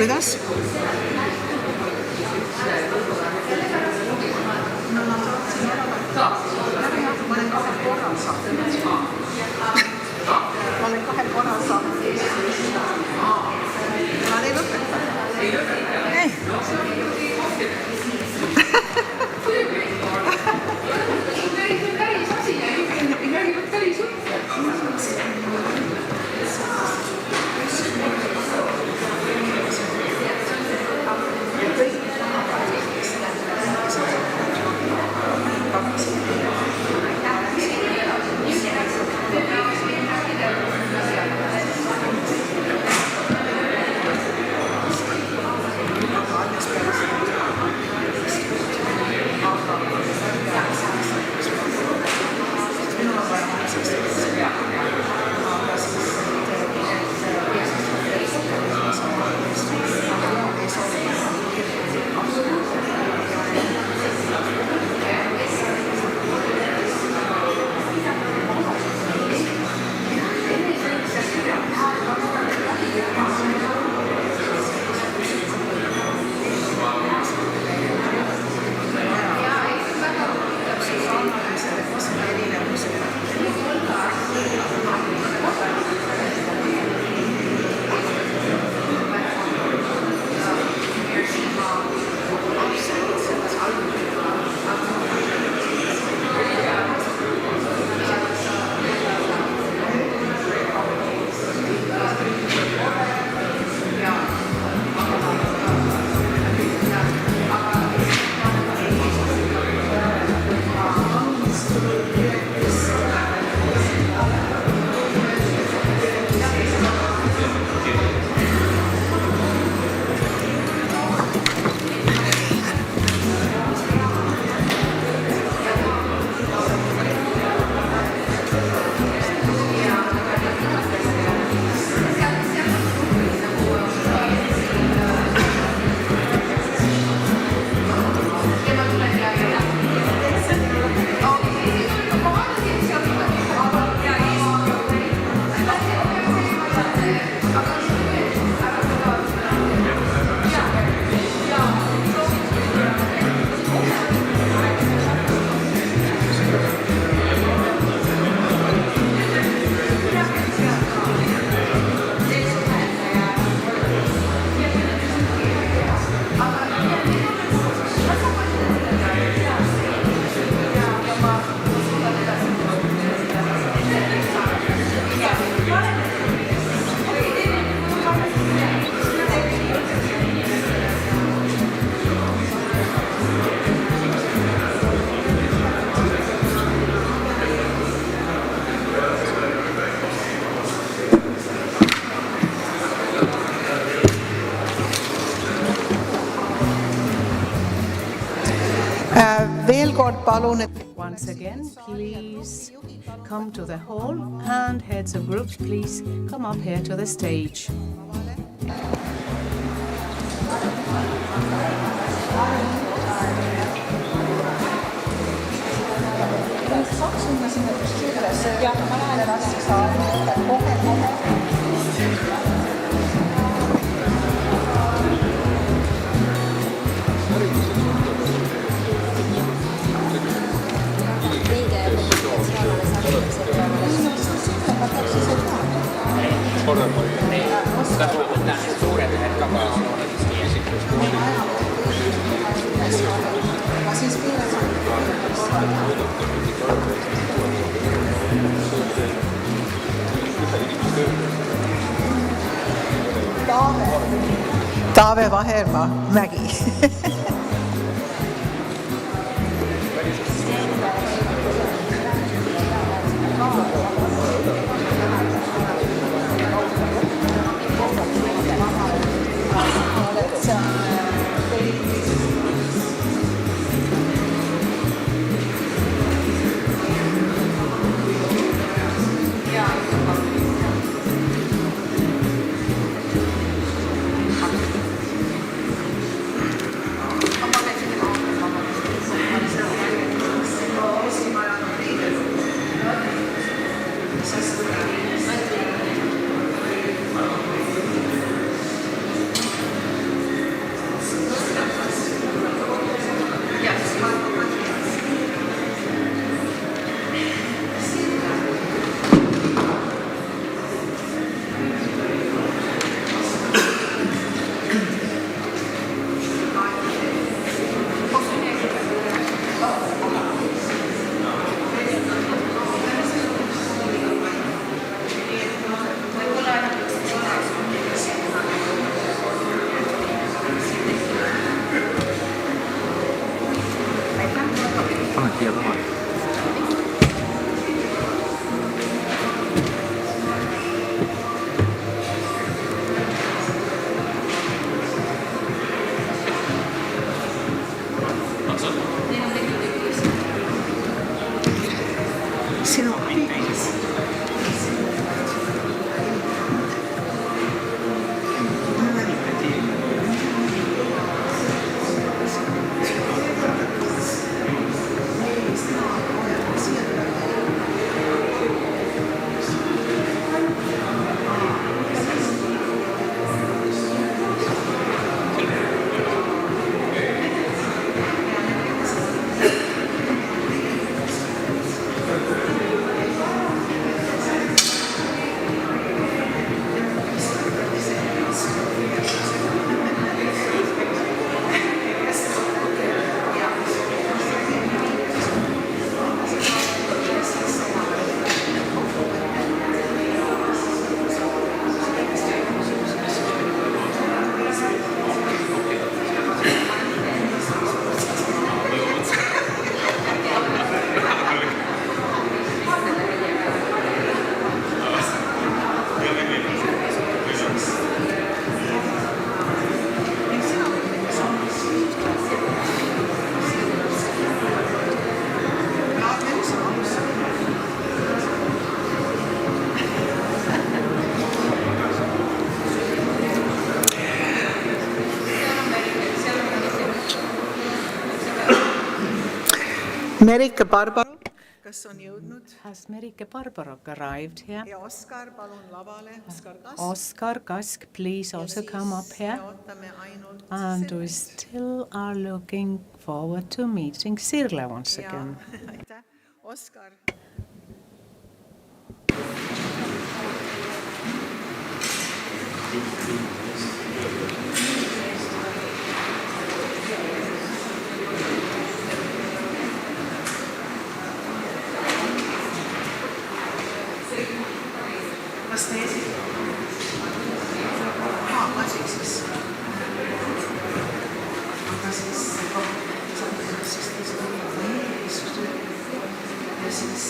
Kuidas? Ma olen 2 palun, et Once again, please come to the hall, and heads of groups, please come up here to the stage. Taave Vahermaa Mägi. Merike Barbaro, kas on jõudnud? Has Merike Barbarok arrived here? Ja Oskar, palun lavale. Oskar Kask. Oscar Kask, please also come up here. And we still are looking forward to meeting Sirle once again. Aitäh. Oskar. Kas te esitate? Ma siis. Aga siis ja siis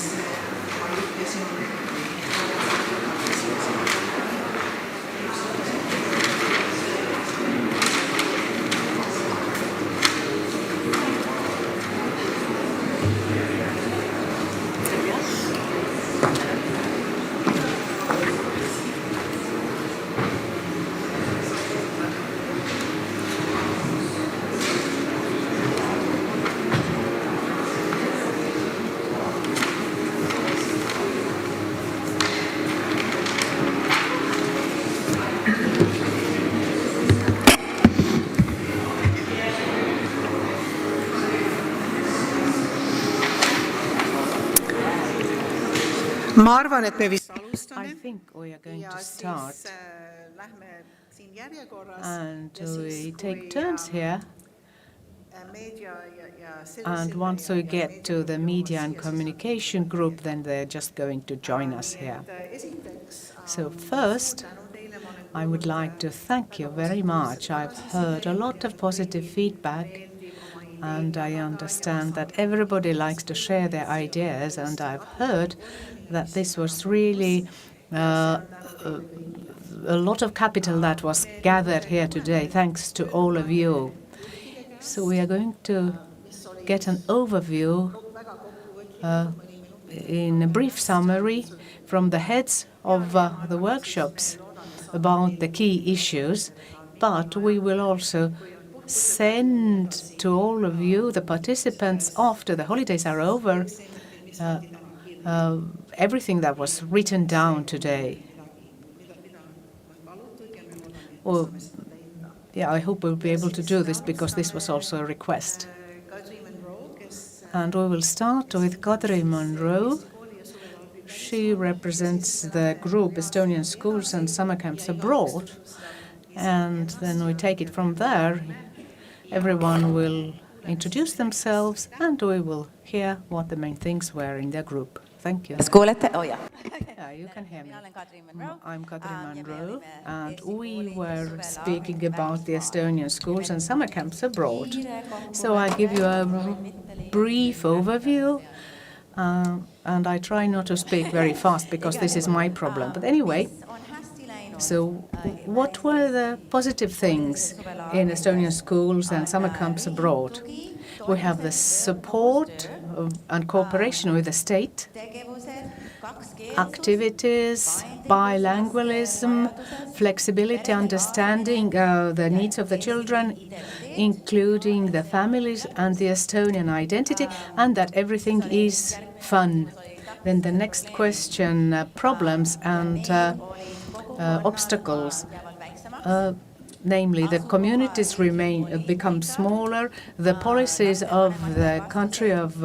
Ma arvan, et me vist I alustame think we are going ja to siis start, lähme siin järjekorras and ja we siis, take kui turns here. meedia ja And once we get to the media and communication group, then they're just going to join us here. So first, I would like to thank you very much. I've heard a lot of positive feedback, and I understand that everybody likes to share their ideas, and I've heard that this was really a lot of capital that was gathered here today, thanks to all of you. So we are going to get an overview in a brief summary from the heads of the workshops about the key issues, but we will also send to all of you, the participants, after the holidays are over, everything that was written down today. Well, yeah, I hope we'll be able to do this because this was also a request. And we will start with Kadri Monroe. She represents the group Estonian Schools and Summer Camps Abroad. And then we take it from there. Everyone will introduce themselves and we will hear what the main things were in their group. Thank you. Yeah, you can hear me. I'm Kadri Monroe, and we were speaking about the Estonian schools and summer camps abroad. So I give you a brief overview, and I try not to speak very fast because this is my problem. But anyway, so what were the positive things in Estonian schools and summer camps abroad? We have the support and cooperation with the state, activities, bilingualism, flexibility, understanding the needs of the children, including the families and the Estonian identity, and that everything is fun. Then the next question, problems and obstacles. Namely, the communities become smaller, the policies of the country of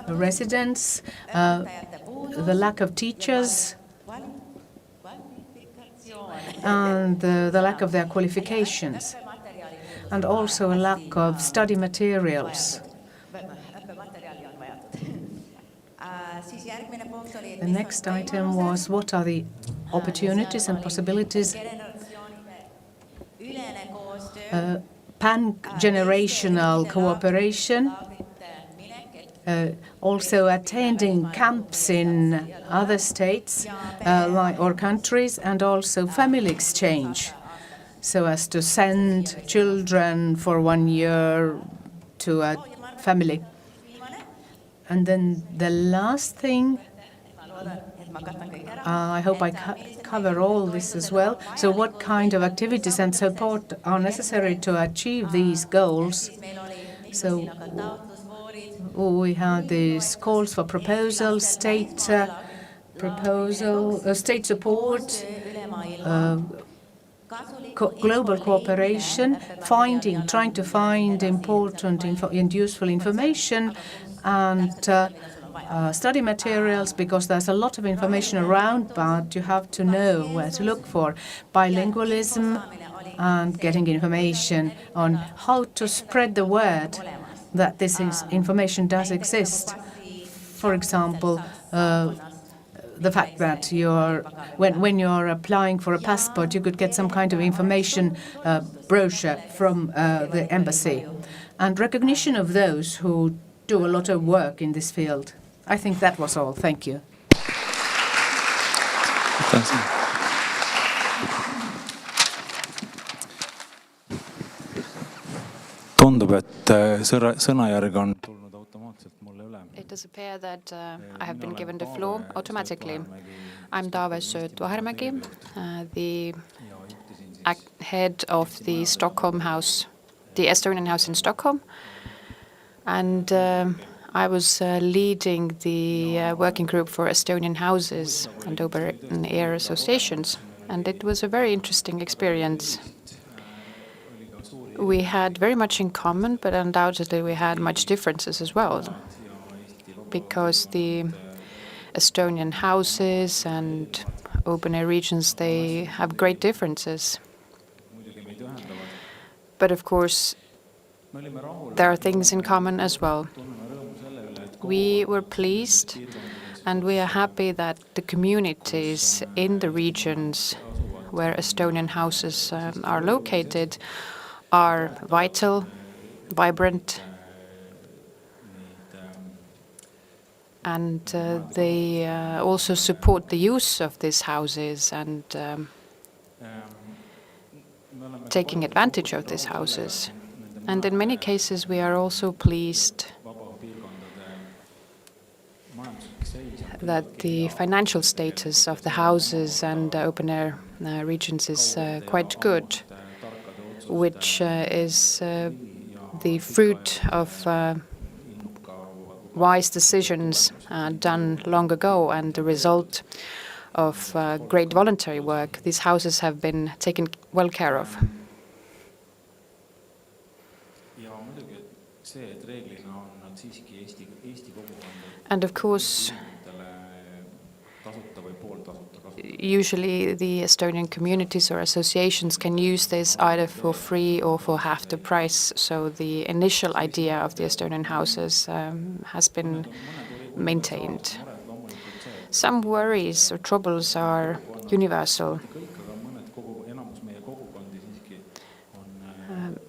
residence, the lack of teachers, and the lack of their qualifications, and also a lack of study materials. The next item was what are the opportunities and possibilities pan-generational cooperation, also attending camps in other states or countries, and also family exchange, so as to send children for 1 year to a family. And then the last thing, I hope I cover all this as well. So what kind of activities and support are necessary to achieve these goals? So we had these calls for proposal, state state support, global cooperation, trying to find important and useful information, and study materials, because there's a lot of information around, but you have to know where to look for. Bilingualism and getting information on how to spread the word that this information does exist. For example, the fact that when you're applying for a passport, you could get some kind of information brochure from the embassy, and recognition of those who do a lot of work in this field. I think that was all. Thank you. Tundub, et sõnajärg on tulnud automaatselt mulle üle. It does appear that I have been given the floor automatically. I'm Nora Sööt, the head of the Stockholm house, the Estonian house in Stockholm, and I was leading the working group for Estonian houses and open-air associations, and it was a very interesting experience. We had very much in common, but undoubtedly we had much differences as well, because the Estonian houses and open-air regions, they have great differences. But of course, there are things in common as well. We were pleased and we are happy that the communities in the regions where Estonian houses are located are vital, vibrant, and they also support the use of these houses and taking advantage of these houses. And in many cases, we are also pleased that the financial status of the houses and open-air regions is quite good, which is the fruit of wise decisions done long ago and the result of great voluntary work. These houses have been taken well care of. And of course, usually the Estonian communities or associations can use this either for free or for half the price. So the initial idea of the Estonian houses has been maintained. Some worries or troubles are universal.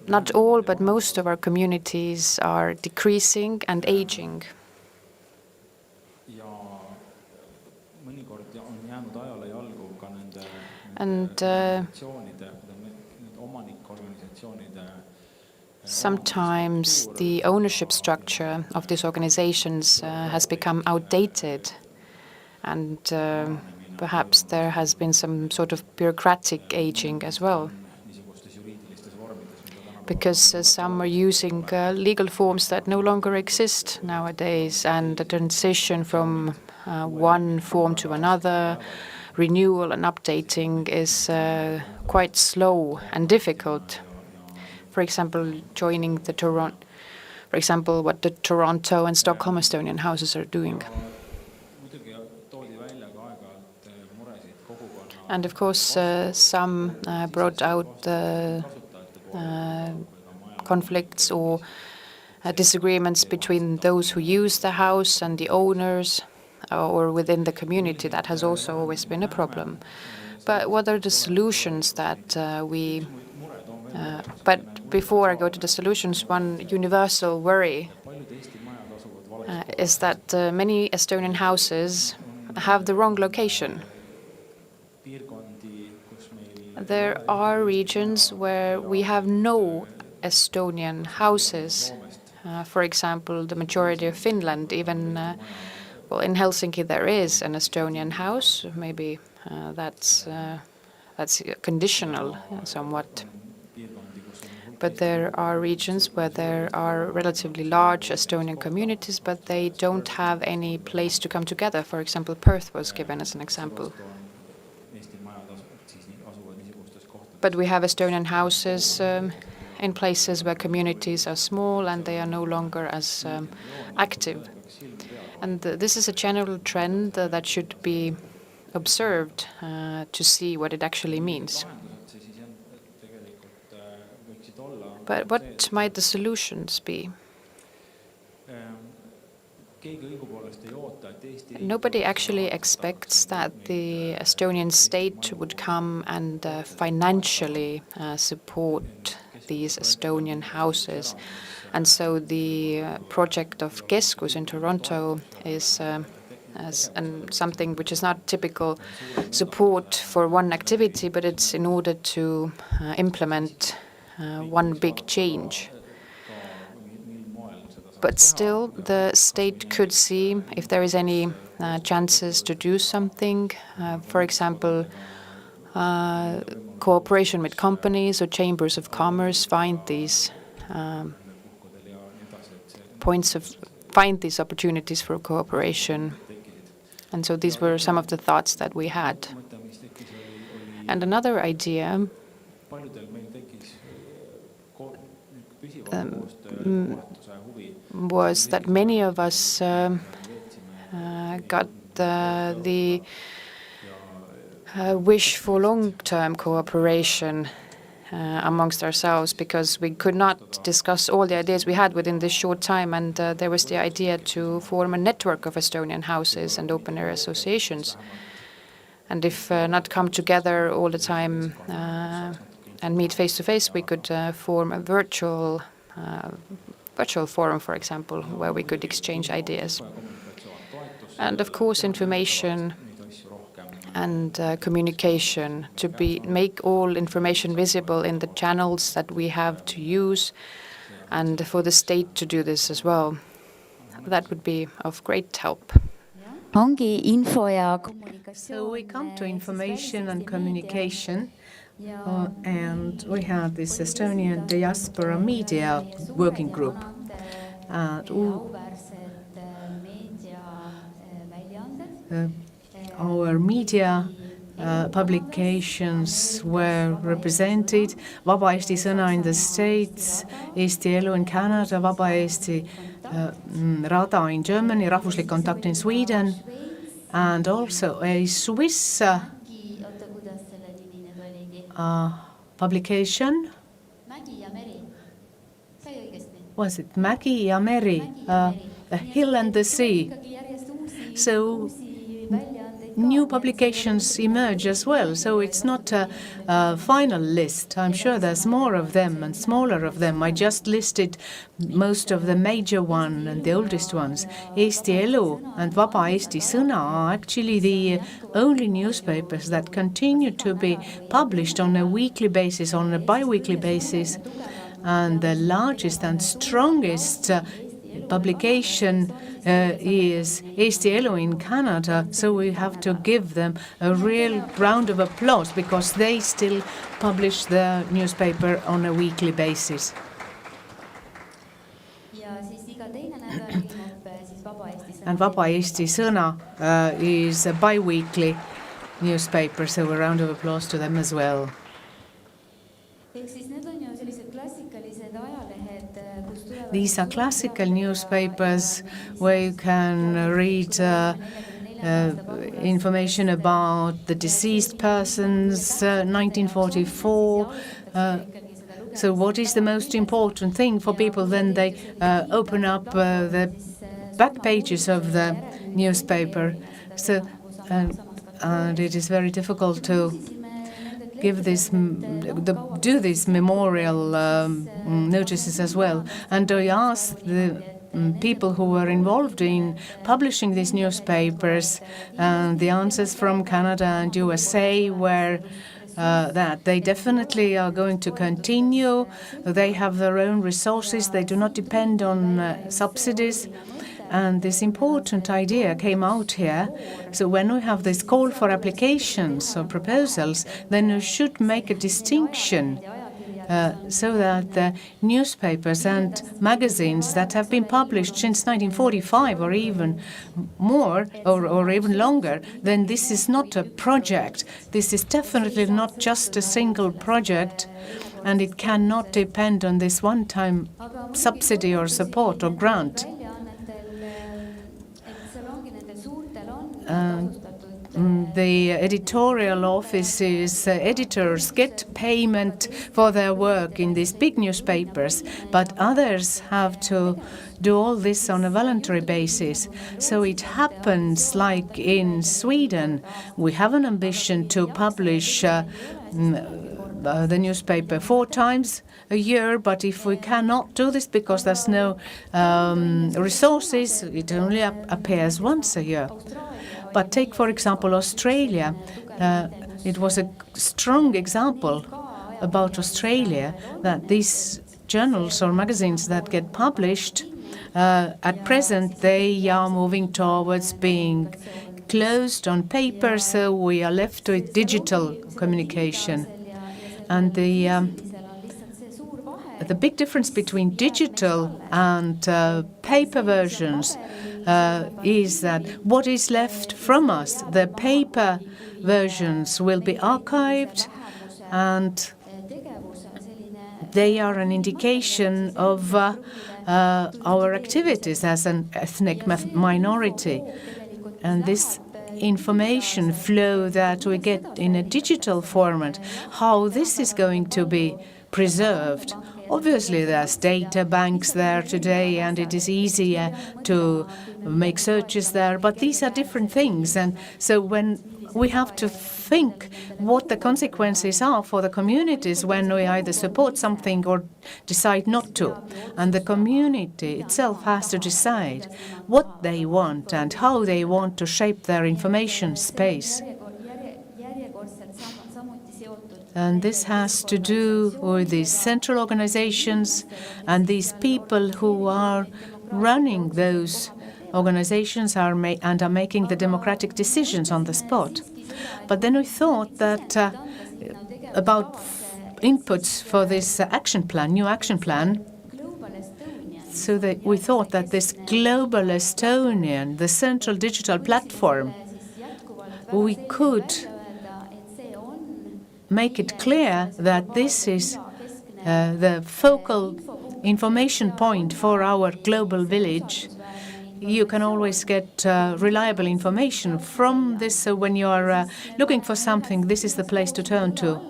Not all, but most of our communities are decreasing and aging. And sometimes the ownership structure of these organizations has become outdated, and perhaps there has been some sort of bureaucratic aging as well, because some are using legal forms that no longer exist nowadays, and the transition from one form to another, renewal and updating is quite slow and difficult. For example, joining the Toronto, for example, what the Toronto and Stockholm Estonian houses are doing. And of course, some brought out conflicts or disagreements between those who use the house and the owners, or within the community. That has also always been a problem. But what are the solutions that but before I go to the solutions, one universal worry is that many Estonian houses have the wrong location. There are regions where we have no Estonian houses. For example, the majority of Finland, even well, in Helsinki there is an Estonian house. Maybe that's conditional somewhat. But there are regions where there are relatively large Estonian communities, but they don't have any place to come together. For example, Perth was given as an example. But we have Estonian houses in places where communities are small and they are no longer as active. And this is a general trend that should be observed to see what it actually means. But what might the solutions be? Nobody actually expects that the Estonian state would come and financially support these Estonian houses. And so the project of Keskus in Toronto is something which is not typical support for one activity, but it's in order to implement one big change. But still, the state could see if there is any chances to do something. For example, cooperation with companies or chambers of commerce, find these find these opportunities for cooperation. And so these were some of the thoughts that we had. And another idea was that many of us got the wish for long-term cooperation amongst ourselves, because we could not discuss all the ideas we had within this short time, and there was the idea to form a network of Estonian houses and open-air associations. And if not come together all the time and meet face-to-face, we could form a virtual forum, for example, where we could exchange ideas. And of course, information and communication to make all information visible in the channels that we have to use, and for the state to do this as well. That would be of great help. So we come to information and communication, and we have this Estonian diaspora media working group. Our media publications were represented: Vaba Eesti Sõna in the States, Eesti Elu in Canada, Vaba Eesti Rada in Germany, Rahvuslik Kontakt in Sweden, and also a Swiss publication. Was it Mägi ja Meri, The Hill and the Sea? So new publications emerge as well, so it's not a final list. I'm sure there's more of them and smaller of them. I just listed most of the major ones and the oldest ones. Eesti Elu and Vaba Eesti Sõna are actually the only newspapers that continue to be published on a weekly basis, on a bi-weekly basis, and the largest and strongest publication is Eesti Elu in Canada, so we have to give them a real round of applause because they still publish their newspaper on a weekly basis. And Vaba Eesti Sõna is a bi-weekly newspaper, so a round of applause to them as well. These are classical newspapers where you can read information about the deceased persons, 1944. So what is the most important thing for people? Then they open up the back pages of the newspaper. So, and it is very difficult to give this, do these memorial notices as well. And I asked the people who were involved in publishing these newspapers, the answers from Canada and USA were that they definitely are going to continue. They have their own resources. They do not depend on subsidies. And this important idea came out here. So when we have this call for applications or proposals, then we should make a distinction so that the newspapers and magazines that have been published since 1945 or even more or even longer, then this is not a project. This is definitely not just a single project, and it cannot depend on this one-time subsidy or support or grant. The editorial offices, editors get payment for their work in these big newspapers, but others have to do all this on a voluntary basis. So it happens like in Sweden. We have an ambition to publish the newspaper 4 times a year, but if we cannot do this because there's no resources, it only appears once a year. But take, for example, Australia. It was a strong example about Australia that these journals or magazines that get published, at present they are moving towards being closed on paper, so we are left with digital communication. And the big difference between digital and paper versions is that what is left from us, the paper versions will be archived, and they are an indication of our activities as an ethnic minority. and this information flow that we get in a digital format, how this is going to be preserved. Obviously, there's data banks there today, and it is easier to make searches there, but these are different things. And so when we have to think what the consequences are for the communities when we either support something or decide not to. And the community itself has to decide what they want and how they want to shape their information space. And this has to do with these central organizations and these people who are running those organizations are making the democratic decisions on the spot. But then we thought that about inputs for this action plan, new action plan, so that we thought that this Global Estonian, the central digital platform, we could make it clear that this is the focal information point for our global village. You can always get reliable information from this, so when you are looking for something, this is the place to turn to.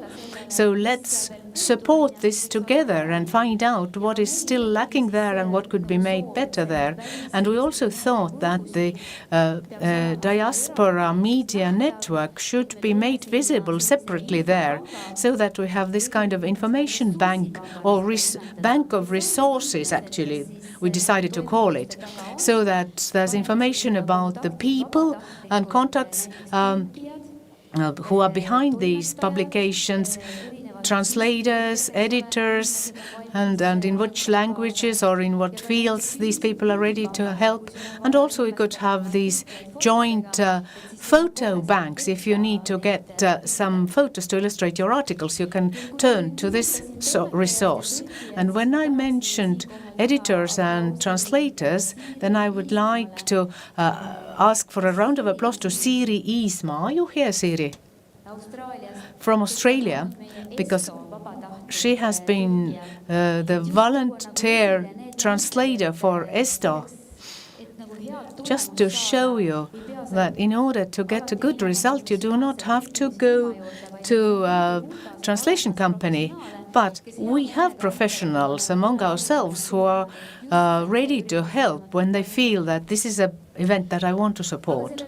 So let's support this together and find out what is still lacking there and what could be made better there. And we also thought that the diaspora media network should be made visible separately there, so that we have this kind of information bank or bank of resources, actually, we decided to call it, so that there's information about the people and contacts who are behind these publications, translators, editors, and in which languages or in what fields these people are ready to help. And also we could have these joint photo banks. If you need to get some photos to illustrate your articles, you can turn to this resource. And when I mentioned editors and translators, then I would like to ask for a round of applause to Siiri Iismaa. Are you here, Siiri? From Australia, because she has been the volunteer translator for ESTO, just to show you that in order to get a good result, you do not have to go to a translation company, but we have professionals among ourselves who are ready to help when they feel that this is an event that I want to support.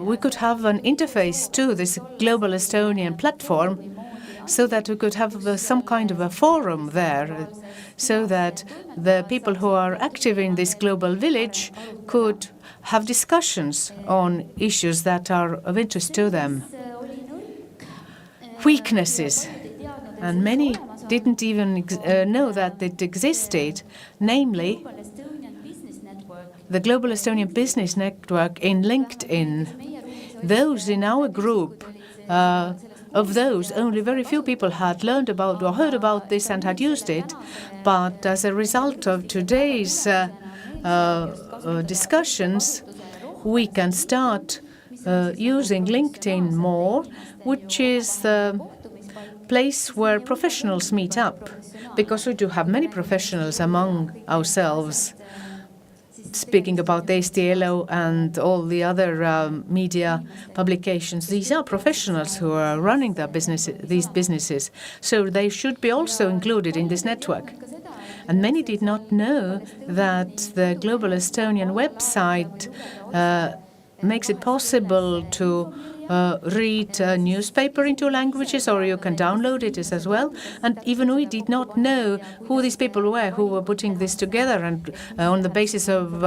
We could have an interface to this Global Estonian platform, so that we could have some kind of a forum there, so that the people who are active in this global village could have discussions on issues that are of interest to them. Weaknesses, and many didn't even know that it existed, namely the Global Estonian Business Network in LinkedIn. Those in our group, of those, only very few people had learned about or heard about this and had used it. But as a result of today's discussions, we can start using LinkedIn more, which is the place where professionals meet up, because we do have many professionals among ourselves. Speaking about ESTO and all the other media publications, these are professionals who are running their these businesses, so they should be also included in this network. And many did not know that the Global Estonian website makes it possible to read a newspaper in 2 languages, or you can download it as well. And even we did not know who these people were who were putting this together, and on the basis of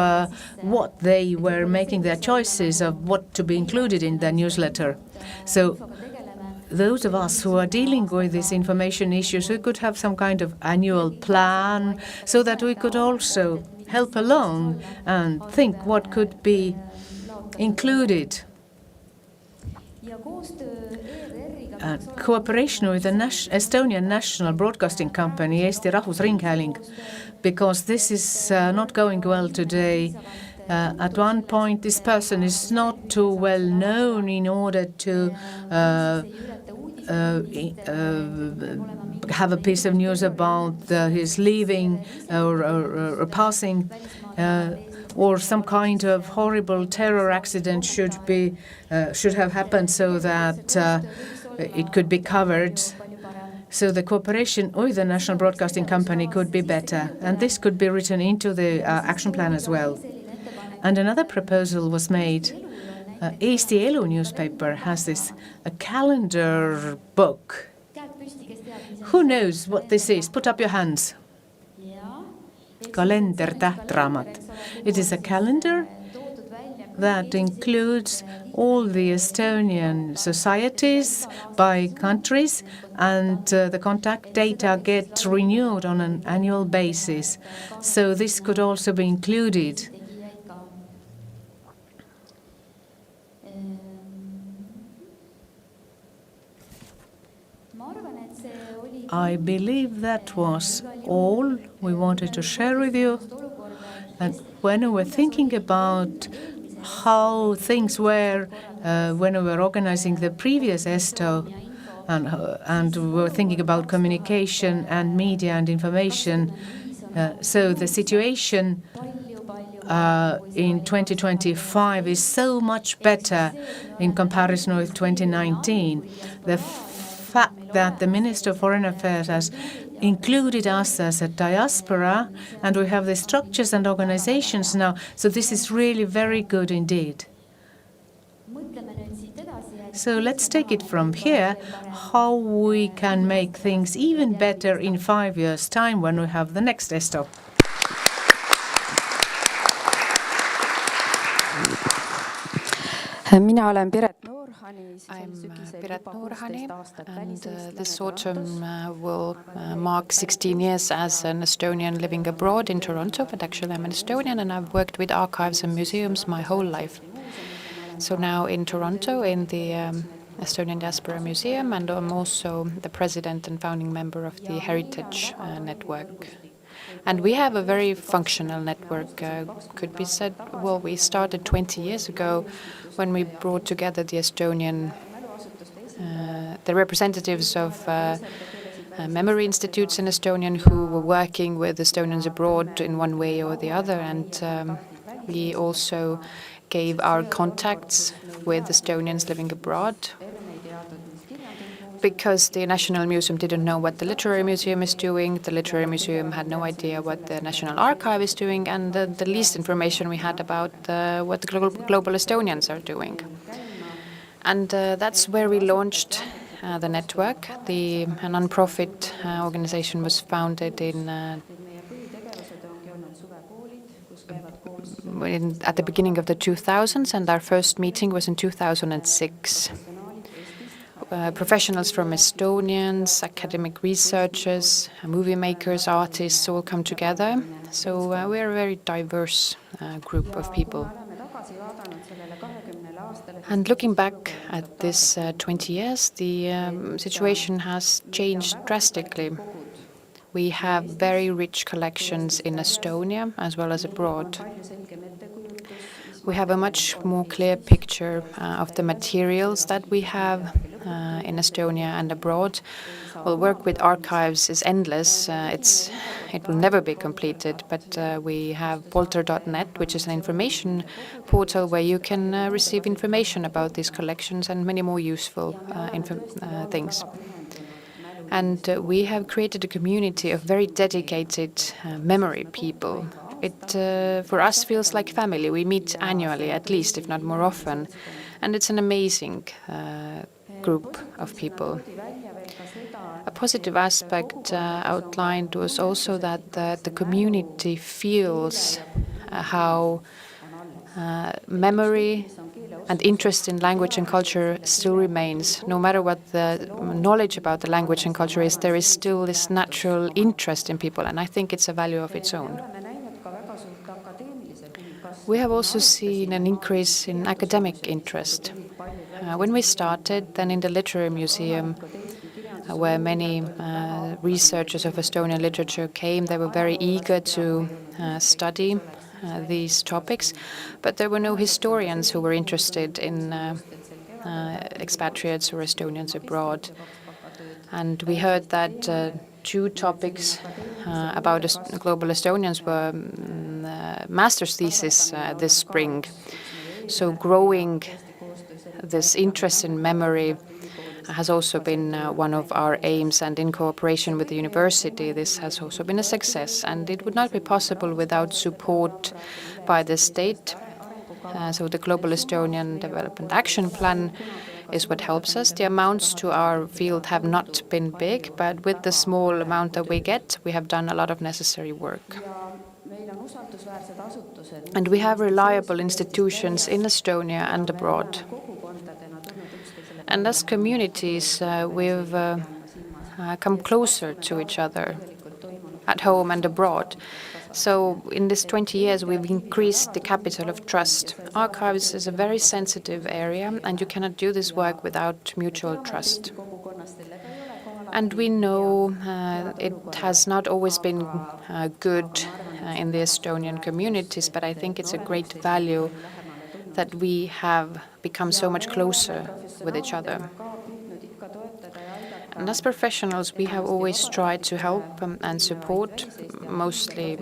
what they were making their choices of what to be included in their newsletter. So those of us who are dealing with these information issues, we could have some kind of annual plan, so that we could also help along and think what could be included. Cooperation with the Estonian national broadcasting company, Eesti Rahvusringhääling, because this is not going well today. At one point, this person is not too well known in order to have a piece of news about his leaving or passing. or some kind of horrible terror accident should have happened so that it could be covered. So the cooperation with the national broadcasting company could be better, and this could be written into the action plan as well. And another proposal was made. Eesti Elu newspaper has this a calendar book. Who knows what this is? Put up your hands. Kalender, tähtraamat. It is a calendar that includes all the Estonian societies by countries, and the contact data get renewed on an annual basis. So this could also be included. I believe that was all we wanted to share with you. And when we were thinking about how things were when we were organizing the previous ESTO, and we were thinking about communication and media and information, so the situation in 2025 is so much better in comparison with 2019. The fact that the Minister of Foreign Affairs has included us as a diaspora, and we have the structures and organizations now, so this is really very good indeed. So let's take it from here, how we can make things even better in 5 years' time when we have the next ESTO. Mina olen I'm Reet Marten-Sehr, and this autumn will mark 16 years as an Estonian living abroad in Toronto, but actually I'm an Estonian and I've worked with archives and museums my whole life. So now in Toronto in the Estonian Diaspora Museum, and I'm also the president and founding member of the Heritage Network. And we have a very functional network, could be said. Well, we started 20 years ago when we brought together the Estonian, the representatives of memory institutes in Estonian who were working with Estonians abroad in one way or the other. And we also gave our contacts with Estonians living abroad, because the National Museum didn't know what the Literary Museum is doing, the Literary Museum had no idea what the National Archive is doing, and the least information we had about what the Global Estonians are doing. And that's where we launched the network. The non-profit organization was founded at the beginning of the 2000s, and our first meeting was in 2006. Professionals from Estonians, academic researchers, movie makers, artists all come together. So we're a very diverse group of people. And looking back at this 20 years, the situation has changed drastically. We have very rich collections in Estonia as well as abroad. We have a much more clear picture of the materials that we have in Estonia and abroad. Well, work with archives is endless. It will never be completed, but we have polter.net, which is an information portal where you can receive information about these collections and many more useful things. And we have created a community of very dedicated memory people. It, for us, feels like family. We meet annually, at least, if not more often. And it's an amazing group of people. A positive aspect outlined was also that the community feels how memory and interest in language and culture still remains. No matter what the knowledge about the language and culture is, there is still this natural interest in people, and I think it's a value of its own. We have also seen an increase in academic interest. When we started, then in the Literary Museum, where many researchers of Estonian literature came, they were very eager to study these topics, but there were no historians who were interested in expatriates or Estonians abroad. And we heard that two topics about global Estonians were master's thesis this spring. So growing this interest in memory has also been one of our aims, and in cooperation with the university, this has also been a success. And it would not be possible without support by the state. So the Global Estonian Development Action Plan is what helps us. The amounts to our field have not been big, but with the small amount that we get, we have done a lot of necessary work. And we have reliable institutions in Estonia and abroad. And as communities, we've come closer to each other at home and abroad. So in this 20 years, we've increased the capital of trust. Archives is a very sensitive area, and you cannot do this work without mutual trust. And we know it has not always been good in the Estonian communities, but I think it's a great value that we have become so much closer with each other. And as professionals, we have always tried to help and support, mostly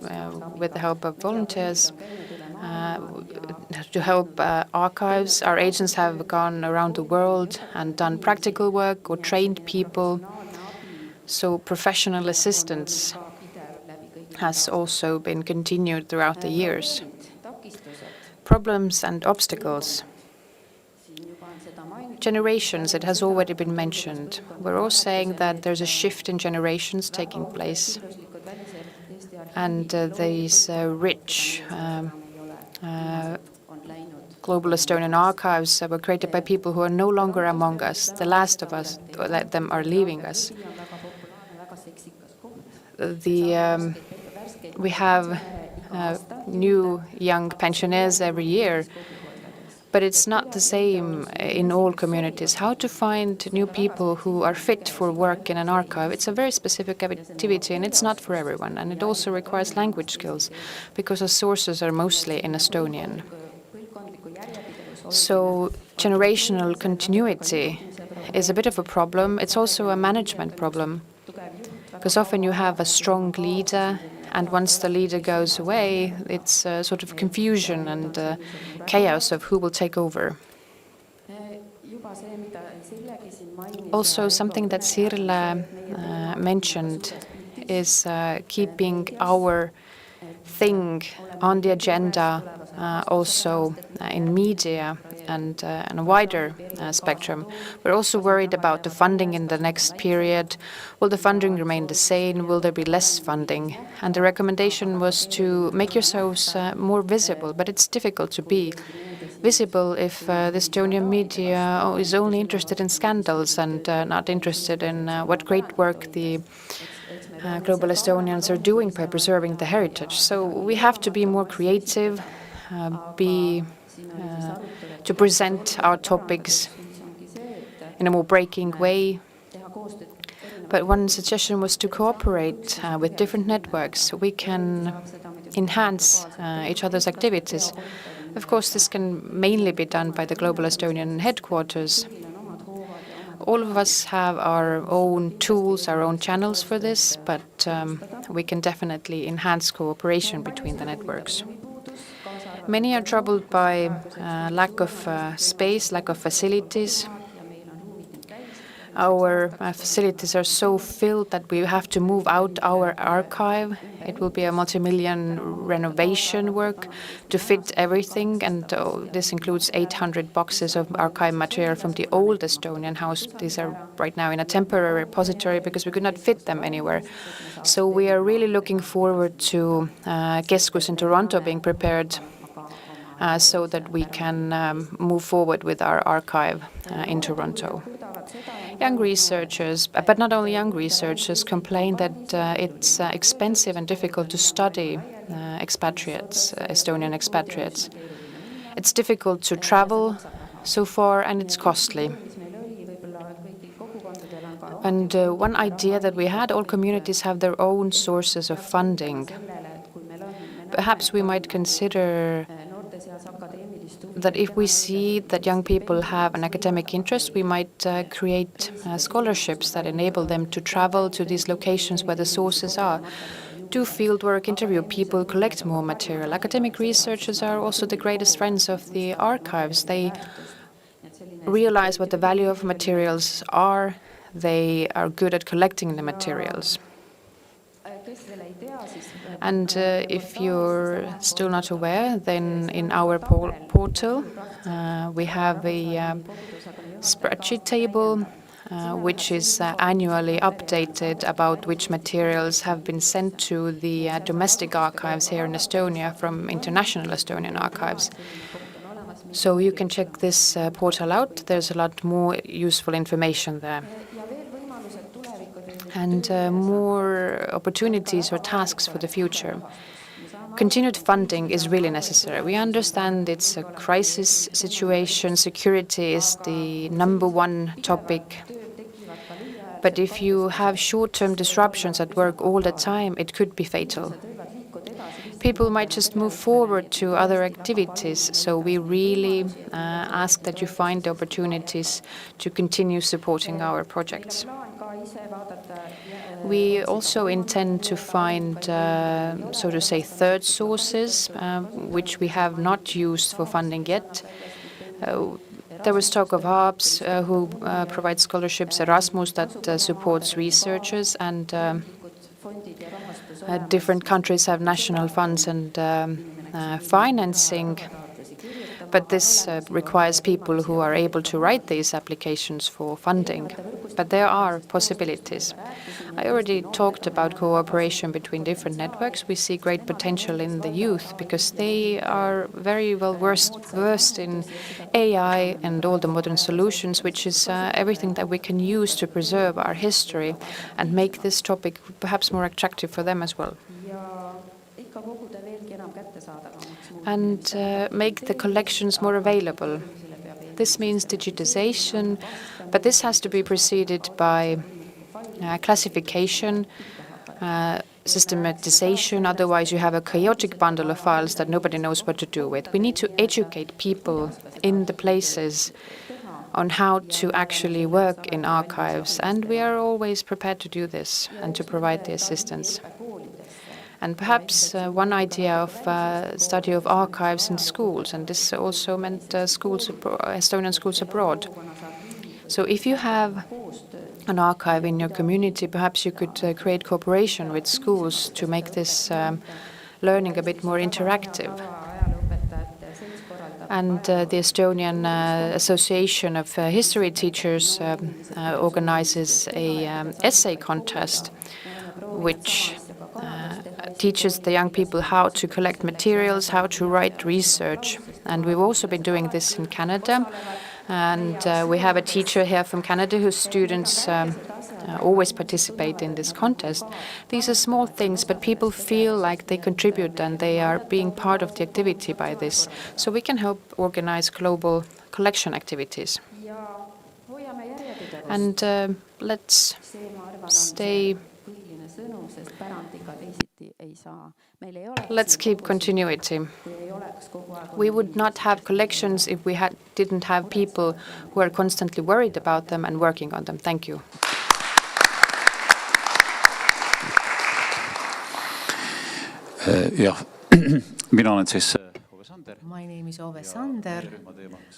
with the help of volunteers, to help archives. Our agents have gone around the world and done practical work or trained people. So professional assistance has also been continued throughout the years. Problems and obstacles. Generations, it has already been mentioned. We're all saying that there's a shift in generations taking place. And these rich global Estonian archives were created by people who are no longer among us. The last of us, them are leaving us. We have new young pensioners every year, but it's not the same in all communities. How to find new people who are fit for work in an archive? It's a very specific activity, and it's not for everyone. And it also requires language skills, because the sources are mostly in Estonian. So generational continuity is a bit of a problem. It's also a management problem, because often you have a strong leader, and once the leader goes away, it's a sort of confusion and chaos of who will take over. Also, something that Sirle mentioned is keeping our thing on the agenda also in media and in a wider spectrum. We're also worried about the funding in the next period. Will the funding remain the same? Will there be less funding? And the recommendation was to make yourselves more visible, but it's difficult to be visible if the Estonian media is only interested in scandals and not interested in what great work the global Estonians are doing by preserving the heritage. So we have to be more creative, to present our topics in a more breaking way. But one suggestion was to cooperate with different networks. We can enhance each other's activities. Of course, this can mainly be done by the Global Estonian headquarters. All of us have our own tools, our own channels for this, but we can definitely enhance cooperation between the networks. Many are troubled by lack of space, lack of facilities. Our facilities are so filled that we have to move out our archive. It will be a multi-million renovation work to fit everything, and this includes 800 boxes of archive material from the old Estonian house. These are right now in a temporary repository because we could not fit them anywhere. So we are really looking forward to Keskus in Toronto being prepared so that we can move forward with our archive in Toronto. Young researchers, but not only young researchers, complain that it's expensive and difficult to study expatriates, Estonian expatriates. It's difficult to travel so far, and it's costly. And one idea that we had, all communities have their own sources of funding. Perhaps we might consider that if we see that young people have an academic interest, we might create scholarships that enable them to travel to these locations where the sources are. Do fieldwork, interview people, collect more material. Academic researchers are also the greatest friends of the archives. They realize what the value of materials are. They are good at collecting the materials. And if you're still not aware, then in our portal we have a spreadsheet table which is annually updated about which materials have been sent to the domestic archives here in Estonia from international Estonian archives. So you can check this portal out. There's a lot more useful information there. And more opportunities or tasks for the future. Continued funding is really necessary. We understand it's a crisis situation. Security is the #1 topic. But if you have short-term disruptions at work all the time, it could be fatal. People might just move forward to other activities. So we really ask that you find the opportunities to continue supporting our projects. We also intend to find, so to say, third sources, which we have not used for funding yet. There was talk of hubs who provide scholarships, Erasmus that supports researchers, and different countries have national funds and financing. But this requires people who are able to write these applications for funding. But there are possibilities. I already talked about cooperation between different networks. We see great potential in the youth because they are very well versed in AI and all the modern solutions, which is everything that we can use to preserve our history and make this topic perhaps more attractive for them as well. And make the collections more available. This means digitization, but this has to be preceded by classification, systematization. Otherwise, you have a chaotic bundle of files that nobody knows what to do with. We need to educate people in the places on how to actually work in archives, and we are always prepared to do this and to provide the assistance. And perhaps one idea of study of archives in schools, and this also meant Estonian schools abroad. So if you have an archive in your community, perhaps you could create cooperation with schools to make this learning a bit more interactive. And the Estonian Association of History Teachers organizes an essay contest, which teaches the young people how to collect materials, how to write research. And we've also been doing this in Canada. And we have a teacher here from Canada whose students always participate in this contest. These are small things, but people feel like they contribute and they are being part of the activity by this. So we can help organize global collection activities. And let's keep continuity. We would not have collections if we didn't have people who are constantly worried about them and working on them. Thank you. My name is Ove Sander,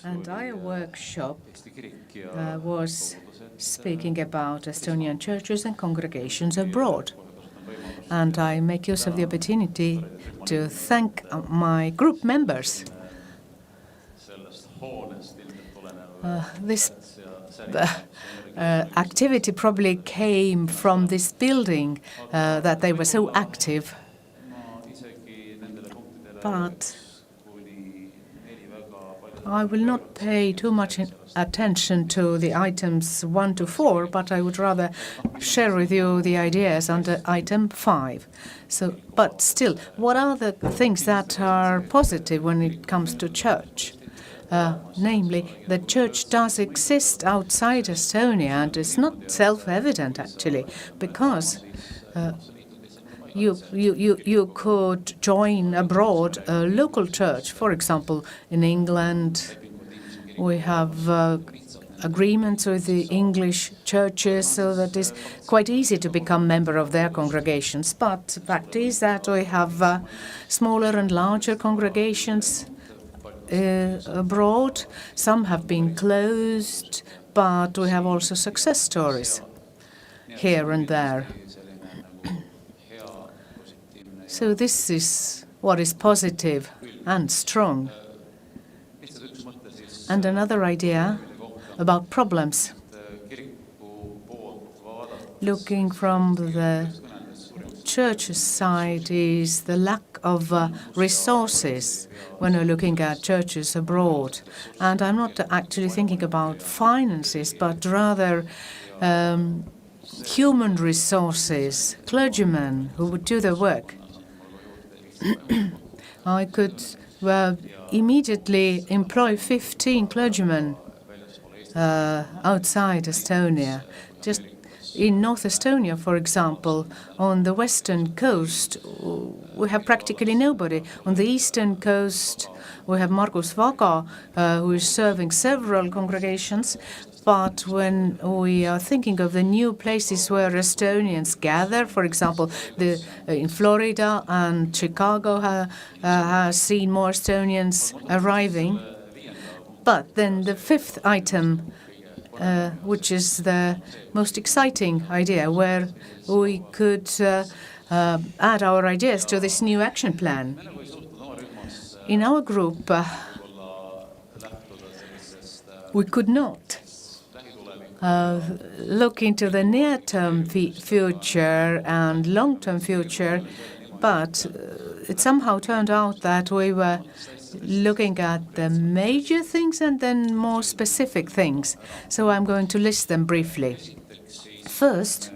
and our workshop was speaking about Estonian churches and congregations abroad. And I make use of the opportunity to thank my group members. This activity probably came from this building, that they were so active. But I will not pay too much attention to the items 1 to 4, but I would rather share with you the ideas under item 5. But still, what are the things that are positive when it comes to church? Namely, the church does exist outside Estonia, and it's not self-evident actually, because you could join abroad a local church. For example, in England, we have agreements with the English churches, so that it's quite easy to become member of their congregations. But the fact is that we have smaller and larger congregations abroad. Some have been closed, but we have also success stories here and there. So this is what is positive and strong. And another idea about problems. Looking from the church's side is the lack of resources when we're looking at churches abroad. And I'm not actually thinking about finances, but rather human resources, clergymen who would do the work. I could immediately employ 15 clergymen outside Estonia. Just in North Estonia, for example, on the western coast, we have practically nobody. On the eastern coast, we have Margus, who is serving several congregations. But when we are thinking of the new places where Estonians gather, for example, in Florida and Chicago has seen more Estonians arriving. But then the fifth item, which is the most exciting idea, where we could add our ideas to this new action plan. In our group, we could not look into the near-term future and long-term future, but it somehow turned out that we were looking at the major things and then more specific things. So I'm going to list them briefly. First,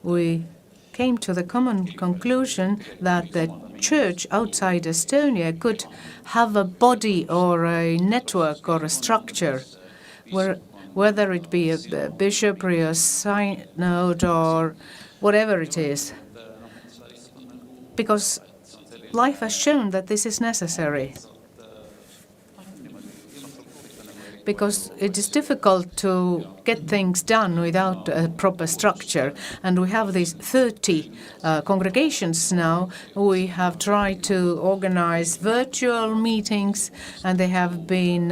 we came to the common conclusion that the church outside Estonia could have a body or a network or a structure, whether it be a bishopry or synod or whatever it is, because life has shown that this is necessary. Because it is difficult to get things done without a proper structure. And we have these 30 congregations now. We have tried to organize virtual meetings, and they have been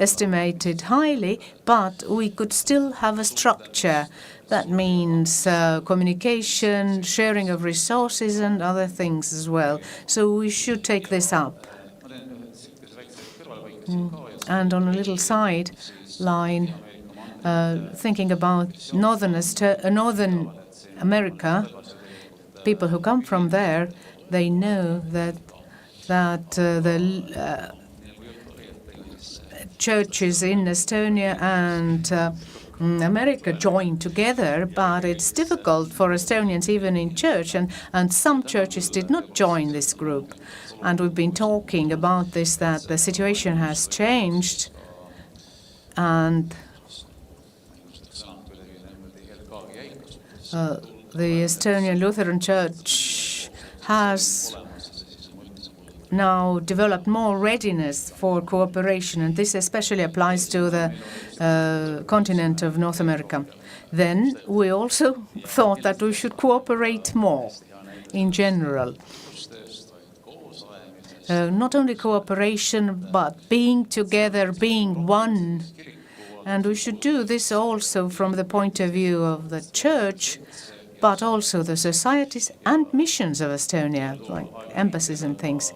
estimated highly, but we could still have a structure. That means communication, sharing of resources, and other things as well. So we should take this up. And on a little side line, thinking about Northern America, people who come from there, they know that the churches in Estonia and America join together, but it's difficult for Estonians even in church, and some churches did not join this group. And we've been talking about this, that the situation has changed, and the Estonian Lutheran Church has now developed more readiness for cooperation, and this especially applies to the continent of North America. Then we also thought that we should cooperate more in general. Not only cooperation, but being together, being one. And we should do this also from the point of view of the church, but also the societies and missions of Estonia, like embassies and things.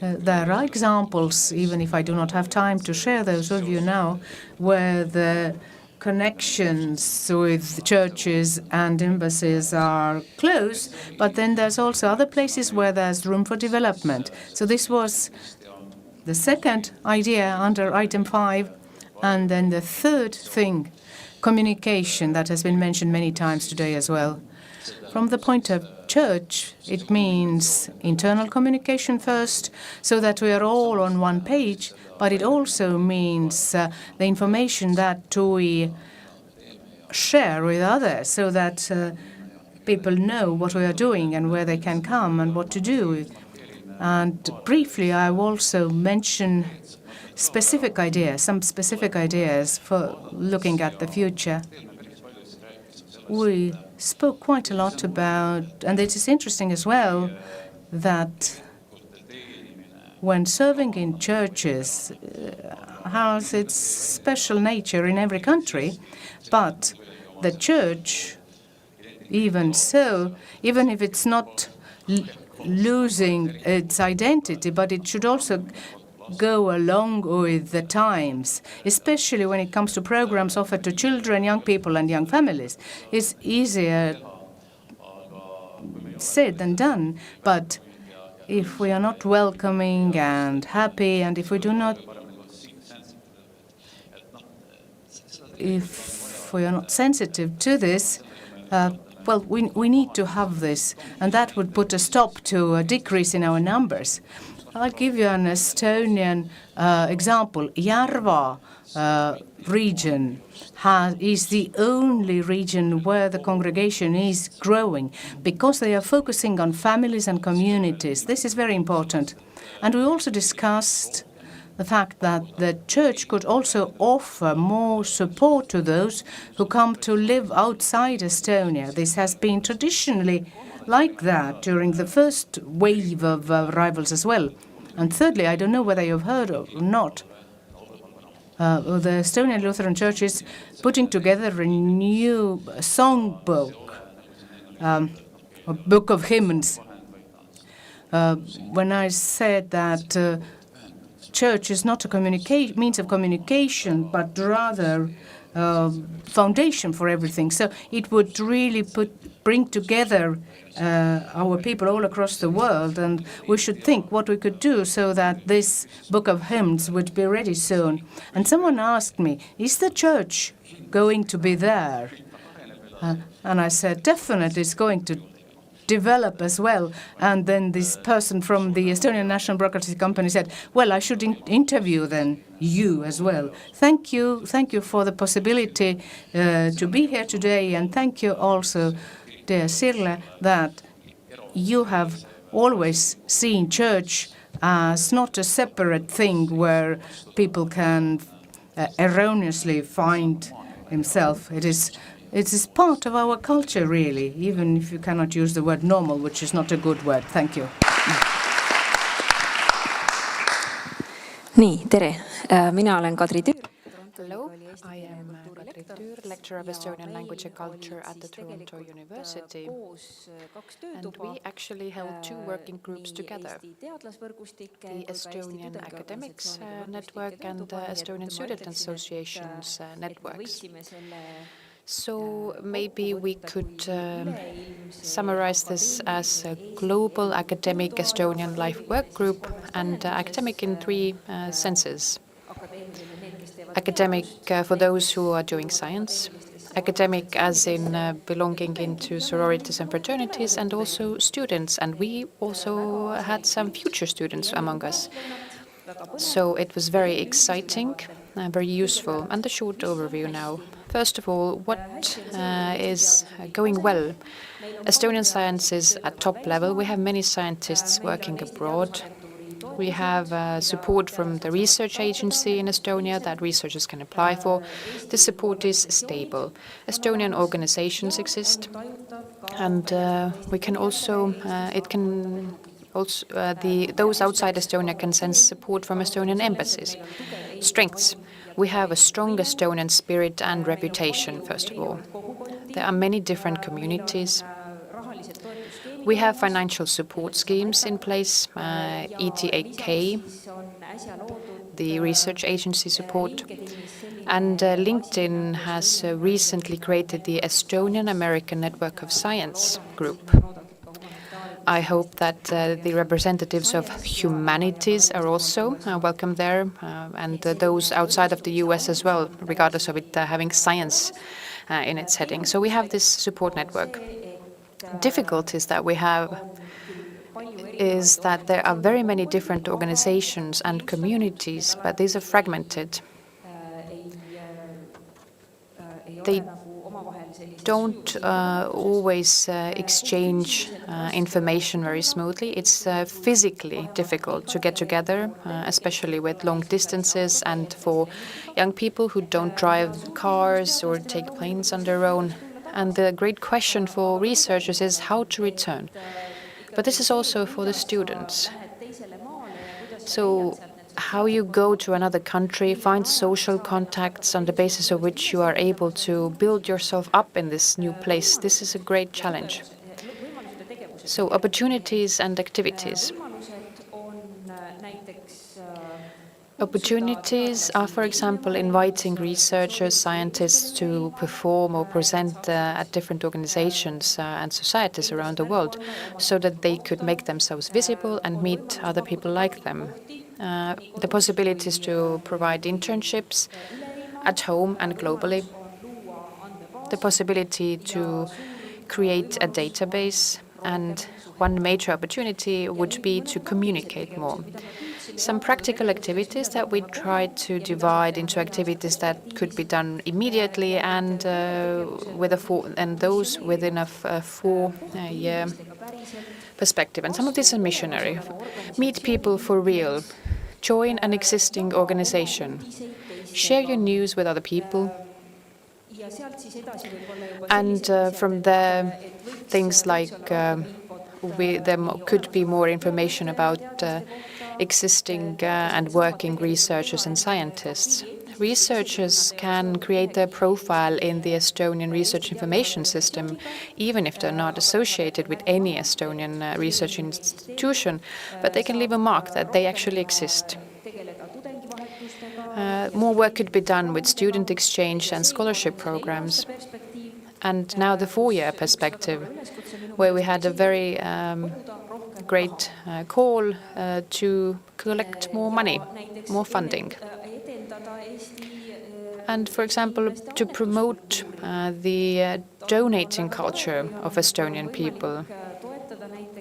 There are examples, even if I do not have time to share those with you now, where the connections with churches and embassies are close, but then there's also other places where there's room for development. So this was the second idea under item 5. And then the third thing, communication, that has been mentioned many times today as well. From the point of church, it means internal communication first, so that we are all on one page, but it also means the information that we share with others, so that people know what we are doing and where they can come and what to do. And briefly, I will also mention specific ideas, some specific ideas for looking at the future. We spoke quite a lot about, and it is interesting as well, that when serving in churches has its special nature in every country, but the church, even so, even if it's not losing its identity, but it should also go along with the times, especially when it comes to programs offered to children, young people and young families. It's easier said than done, but if we are not welcoming and happy, and if we are not sensitive to this, well, we need to have this, and that would put a stop to a decrease in our numbers. I'll give you an Estonian example. Järva region is the only region where the congregation is growing because they are focusing on families and communities. This is very important. And we also discussed the fact that the church could also offer more support to those who come to live outside Estonia. This has been traditionally like that during the first wave of arrivals as well. And thirdly, I don't know whether you've heard or not, the Estonian Lutheran Church is putting together a new songbook, a book of hymns. When I said that church is not a means of communication, but rather foundation for everything. So it would really bring together our people all across the world, and we should think what we could do so that this book of hymns would be ready soon. And someone asked me, is the church going to be there? And I said, definitely it's going to develop as well. And then this person from the Estonian National Broadcasting Company said, well, I should interview then you as well. Thank you for the possibility to be here today, and thank you also, dear Sirle, that you have always seen church as not a separate thing where people can erroneously find himself. It is part of our culture, really, even if you cannot use the word normal, which is not a good word. Thank you. Nii, tere. Mina olen Kadri. Hello, I am Kadri, lecturer of Estonian language and culture at the Toronto University. And we actually held two working groups together, the Estonian Academics Network and the Estonian Student Associations networks. So maybe we could summarize this as a global academic Estonian life work group, and academic in three senses. Academic for those who are doing science, academic as in belonging into sororities and fraternities, and also students. And we also had some future students among us. So it was very exciting, very useful. And a short overview now. First of all, what is going well? Estonian science is at top level. We have many scientists working abroad. We have support from the research agency in Estonia that researchers can apply for. This support is stable. Estonian organizations exist, and we can also, those outside Estonia can sense support from Estonian embassies. Strengths. We have a strong Estonian spirit and reputation, first of all. There are many different communities. We have financial support schemes in place, ETAK, the research agency support, and LinkedIn has recently created the Estonian American Network of Science group. I hope that the representatives of humanities are also welcome there, and those outside of the US as well, regardless of it having science in its heading. So we have this support network. Difficulties that we have is that there are very many different organizations and communities, but these are fragmented. They don't always exchange information very smoothly. It's physically difficult to get together, especially with long distances, and for young people who don't drive cars or take planes on their own. And the great question for researchers is how to return. But this is also for the students. So how you go to another country, find social contacts on the basis of which you are able to build yourself up in this new place. This is a great challenge. So opportunities and activities. Opportunities are, for example, inviting researchers, scientists to perform or present at different organizations and societies around the world so that they could make themselves visible and meet other people like them. The possibilities to provide internships at home and globally. The possibility to create a database. And one major opportunity would be to communicate more. Some practical activities that we try to divide into activities that could be done immediately and those within a 4-year perspective. And some of these are missionary. Meet people for real. Join an existing organization. Share your news with other people. And from there, things like there could be more information about existing and working researchers and scientists. Researchers can create their profile in the Estonian research information system, even if they're not associated with any Estonian research institution, but they can leave a mark that they actually exist. More work could be done with student exchange and scholarship programs. And now the 4-year perspective, where we had a very great call to collect more money, more funding. And, for example, to promote the donating culture of Estonian people.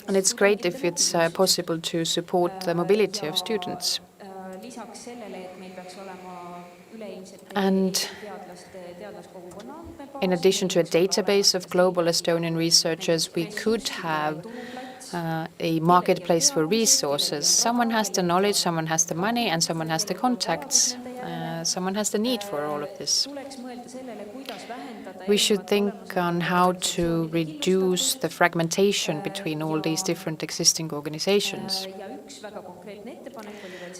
And it's great if it's possible to support the mobility of students. And in addition to a database of global Estonian researchers, we could have a marketplace for resources. Someone has the knowledge, someone has the money, and someone has the contacts. Someone has the need for all of this. We should think on how to reduce the fragmentation between all these different existing organizations.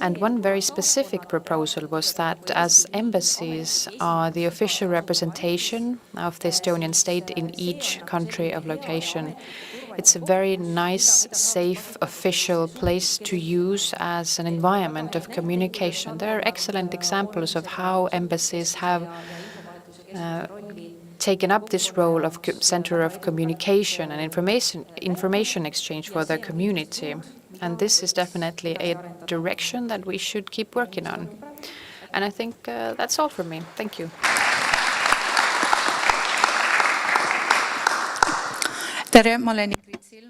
And one very specific proposal was that as embassies are the official representation of the Estonian state in each country of location, it's a very nice, safe, official place to use as an environment of communication. There are excellent examples of how embassies have taken up this role of center of communication and information exchange for their community. And this is definitely a direction that we should keep working on. And I think that's all from me. Thank you.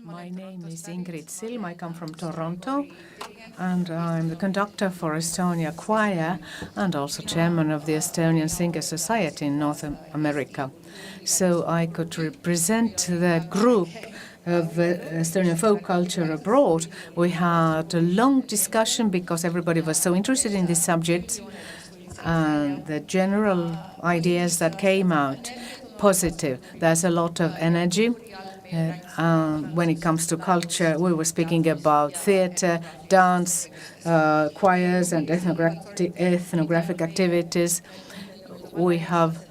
My name is Ingrid Silm. I come from Toronto, and I'm the conductor for Estonia Choir and also chairman of the Estonian Singer Society in North America. So I could represent the group of Estonian folk culture abroad. We had a long discussion because everybody was so interested in this subject, and the general ideas that came out, positive. There's a lot of energy. When it comes to culture, we were speaking about theater, dance, choirs, and ethnographic activities. We have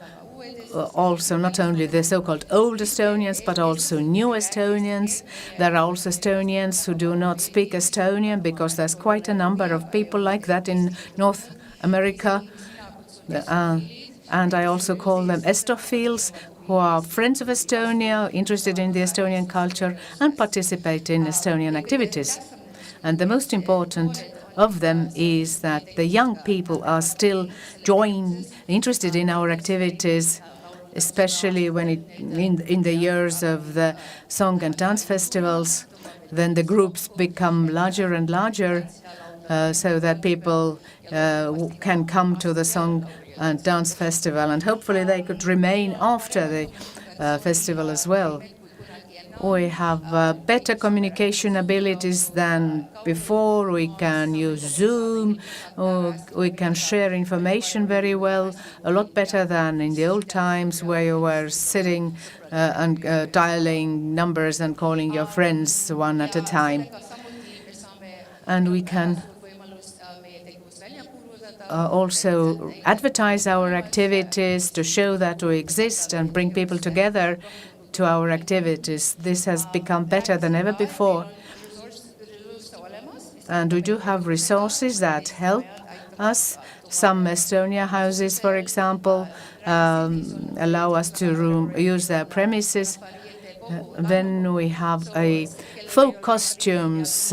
also not only the so-called old Estonians, but also new Estonians. There are also Estonians who do not speak Estonian, because there's quite a number of people like that in North America. And I also call them Estophiles, who are friends of Estonia, interested in the Estonian culture, and participate in Estonian activities. And the most important of them is that the young people are still interested in our activities, especially when in the years of the song and dance festivals. Then the groups become larger and larger, so that people can come to the song and dance festival, and hopefully they could remain after the festival as well. We have better communication abilities than before. We can use Zoom, or we can share information very well, a lot better than in the old times where you were sitting and dialing numbers and calling your friends one at a time. And we can also advertise our activities to show that we exist and bring people together to our activities. This has become better than ever before. And we do have resources that help us. Some Estonia houses, for example, allow us to use their premises. Then we have a folk costumes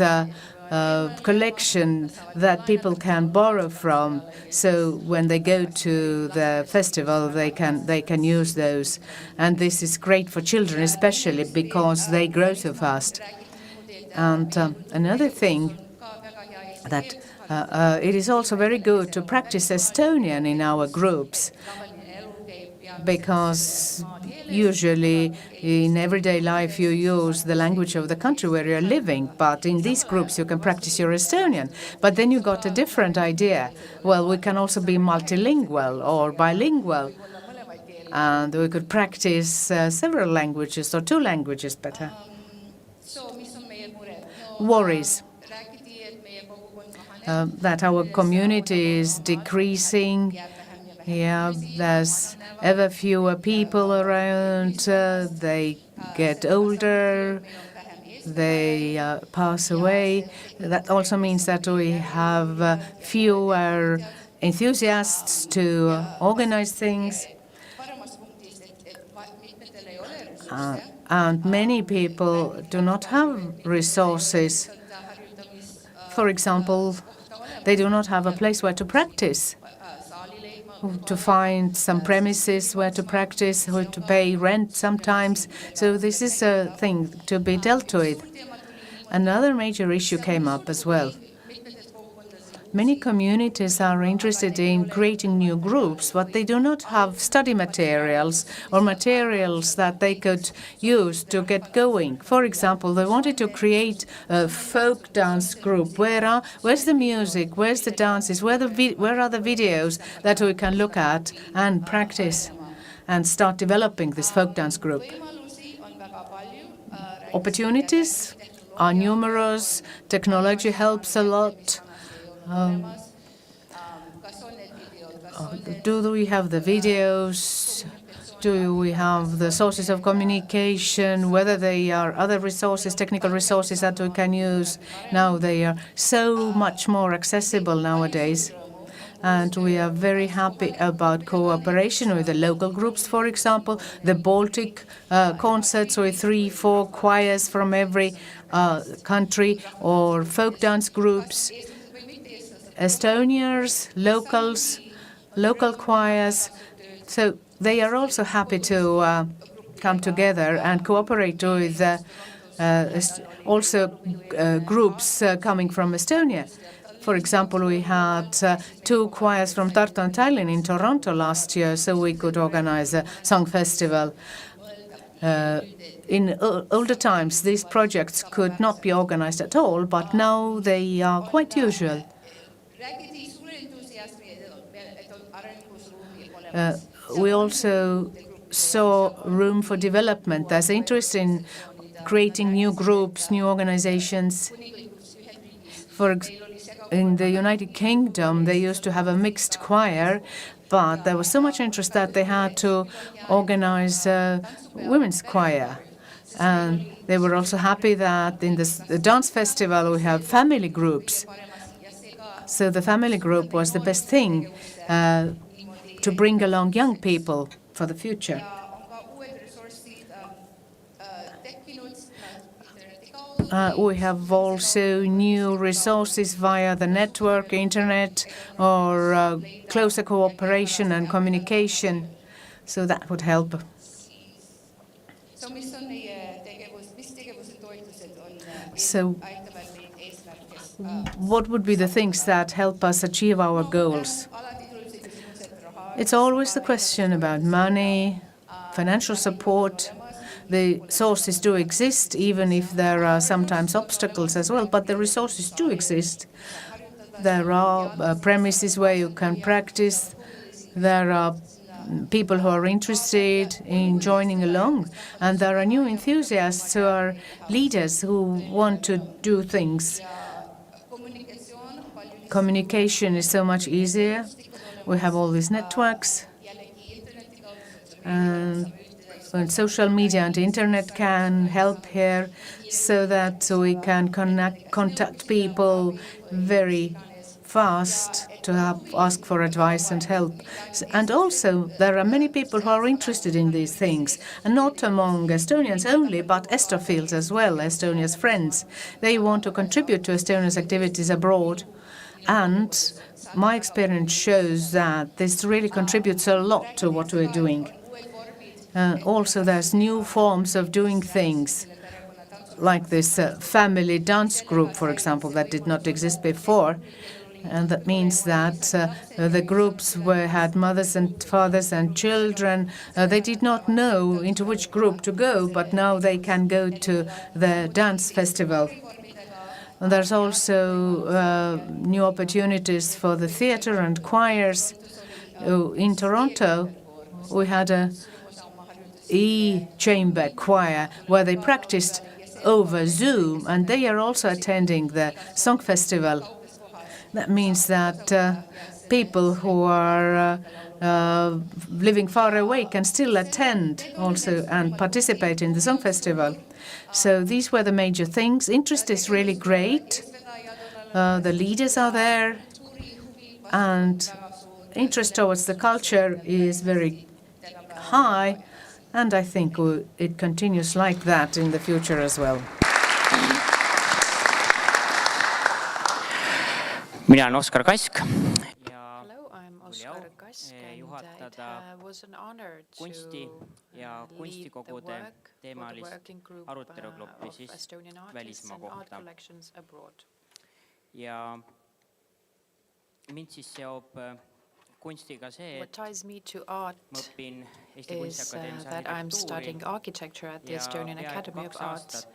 collection that people can borrow from. So when they go to the festival, they can use those. And this is great for children, especially because they grow so fast. And another thing that it is also very good to practice Estonian in our groups, because usually in everyday life you use the language of the country where you're living, but in these groups you can practice your Estonian. But then you got a different idea. Well, we can also be multilingual or bilingual, and we could practice several languages or 2 languages better. Worries. That our community is decreasing. Yeah, there's ever fewer people around. They get older. They pass away. That also means that we have fewer enthusiasts to organize things. And many people do not have resources. For example, they do not have a place where to practice, to find some premises where to practice, or to pay rent sometimes. So this is a thing to be dealt with. Another major issue came up as well. Many communities are interested in creating new groups, but they do not have study materials or materials that they could use to get going. For example, they wanted to create a folk dance group. Where's the music? Where's the dances? Where are the videos that we can look at and practice and start developing this folk dance group? Opportunities are numerous. Technology helps a lot. Do we have the videos? Do we have the sources of communication? Whether they are other resources, technical resources that we can use. Now they are so much more accessible nowadays. And we are very happy about cooperation with the local groups, for example, the Baltic concerts with 3-4 choirs from every country, or folk dance groups. Estonians, locals, local choirs. So they are also happy to come together and cooperate with also groups coming from Estonia. For example, we had 2 choirs from Tartu and Tallinn in Toronto last year, so we could organize a song festival. In older times, these projects could not be organized at all, but now they are quite usual. We also saw room for development. There's interest in creating new groups, new organizations. In the United Kingdom, they used to have a mixed choir, but there was so much interest that they had to organize a women's choir. And they were also happy that in the dance festival we have family groups. So the family group was the best thing to bring along young people for the future. We have also new resources via the network, internet, or closer cooperation and communication. So that would help. So what would be the things that help us achieve our goals? It's always the question about money, financial support. The sources do exist, even if there are sometimes obstacles as well, but the resources do exist. There are premises where you can practice. There are people who are interested in joining along, and there are new enthusiasts who are leaders who want to do things. Communication is so much easier. We have all these networks, and social media and internet can help here so that we can contact people very fast to ask for advice and help. And also, there are many people who are interested in these things, and not among Estonians only, but Estophiles as well, Estonia's friends. They want to contribute to Estonia's activities abroad, and my experience shows that this really contributes a lot to what we're doing. Also, there's new forms of doing things, like this family dance group, for example, that did not exist before. And that means that the groups had mothers and fathers and children. They did not know into which group to go, but now they can go to the dance festival. And there's also new opportunities for the theater and choirs. In Toronto, we had a E-chamber choir where they practiced over Zoom, and they are also attending the song festival. That means that people who are living far away can still attend also and participate in the song festival. So these were the major things. Interest is really great. The leaders are there, and interest towards the culture is very high. And I think it continues like that in the future as well. Mina olen Oskar Kask ja oli au juhatada kunsti ja kunstikogude teemalist aruteluklubbi siis välismaa kohta. Ja mind siis seob kunstiga see, What ties me to art is that I'm studying architecture at the Estonian Academy of Arts,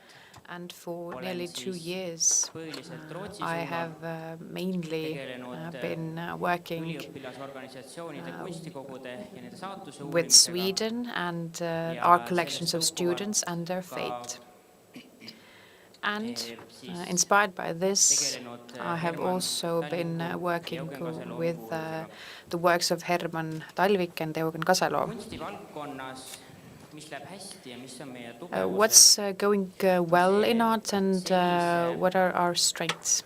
and for nearly 2 years I have mainly been working with Sweden and art collections of students and their fate. And inspired by this, I have also been working with the works of Herman Talvik and Eugen Kasalo. What's going well in art, and what are our strengths?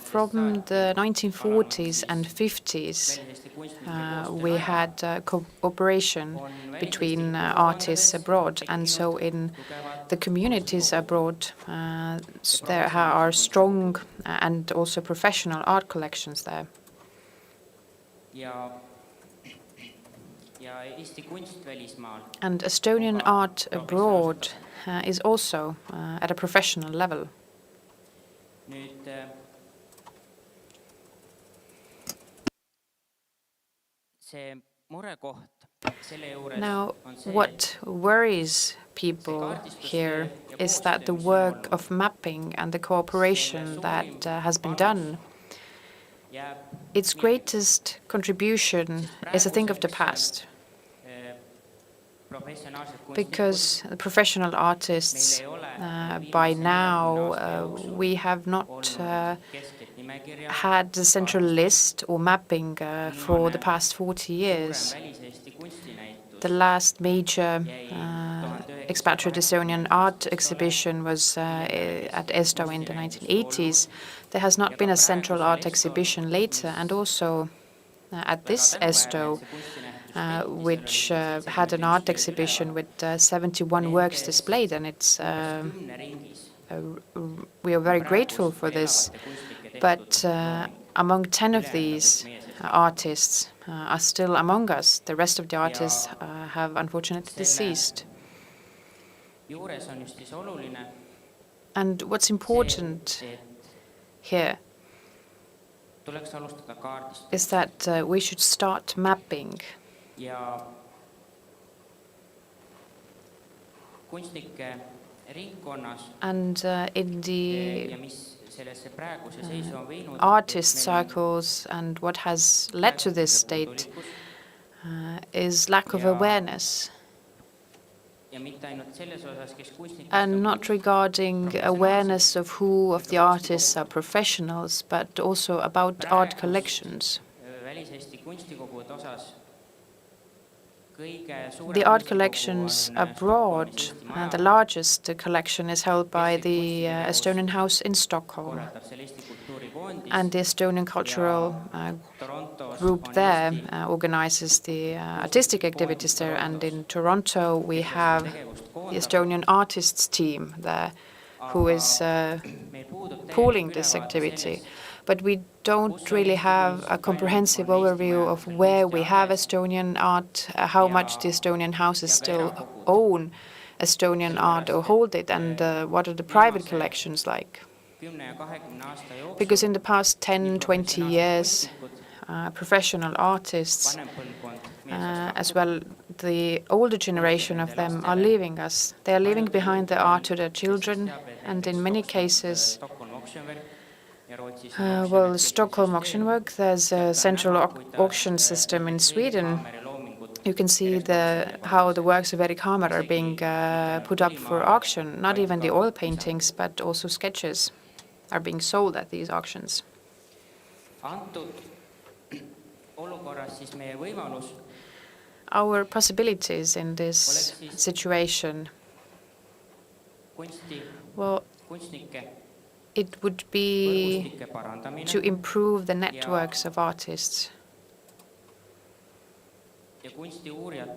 From the 1940s and 50s, we had cooperation between artists abroad, and so in the communities abroad, there are strong and also professional art collections there. And Estonian art abroad is also at a professional level. Now, what worries people here is that the work of mapping and the cooperation that has been done, its greatest contribution is a thing of the past. Because the professional artists, by now, we have not had the central list or mapping for the past 40 years. The last major expatriate Estonian art exhibition was at ESTO in the 1980s. There has not been a central art exhibition later, and also at this ESTO, which had an art exhibition with 71 works displayed, and it's we are very grateful for this. But among 10 of these artists are still among us. The rest of the artists have unfortunately deceased. And what's important here is that we should start mapping. And in the artist circles, and what has led to this state is lack of awareness. And not regarding awareness of who of the artists are professionals, but also about art collections. The art collections abroad, the largest collection is held by the Estonian House in Stockholm. And the Estonian Cultural Group there organizes the artistic activities there. And in Toronto, we have the Estonian artists team there who is pooling this activity. But we don't really have a comprehensive overview of where we have Estonian art, how much the Estonian houses still own Estonian art or hold it, and what are the private collections like. Because in the past 10, 20 years, professional artists, as well the older generation of them, are leaving us. They are leaving behind the art to their children, and in many cases, well, Stockholm auction work, there's a central auction system in Sweden. You can see how the works of Erik Hammer are being put up for auction. Not even the oil paintings, but also sketches are being sold at these auctions. Our possibilities in this situation, well, it would be to improve the networks of artists.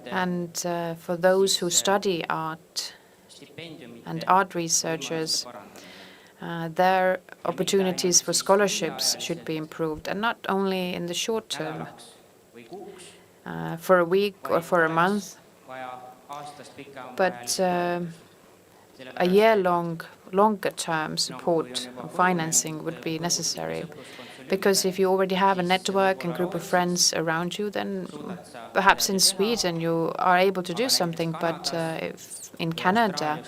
And for those who study art and art researchers, their opportunities for scholarships should be improved, and not only in the short term, for a week or for a month, but a longer term support or financing would be necessary. Because if you already have a network and group of friends around you, then perhaps in Sweden you are able to do something, but if in Canada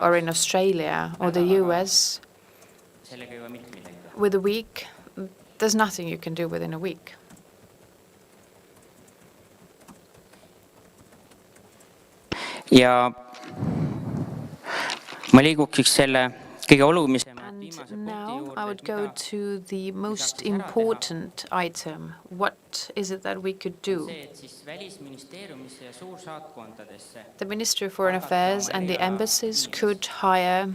or in Australia or the US, with a week, there's nothing you can do within a week. Ja ma liiguks selle kõige olulisema. And now I would go to the most important item. What is it that we could do? The Ministry of Foreign Affairs and the embassies could hire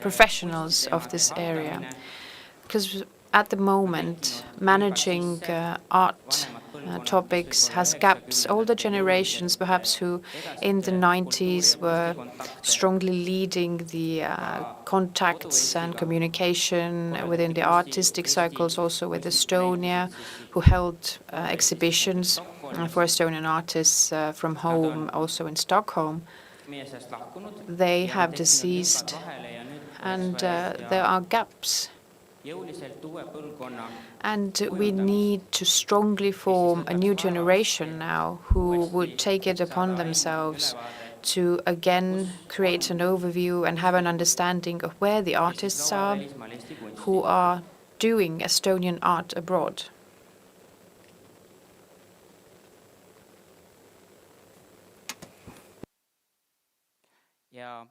professionals of this area. Because at the moment, managing art topics has gaps. Older generations, perhaps, who in the 90s were strongly leading the contacts and communication within the artistic circles, also with Estonia, who held exhibitions for Estonian artists from home, also in Stockholm. They have deceased, and there are gaps. And we need to strongly form a new generation now who would take it upon themselves to again create an overview and have an understanding of where the artists are who are doing Estonian art abroad. Ja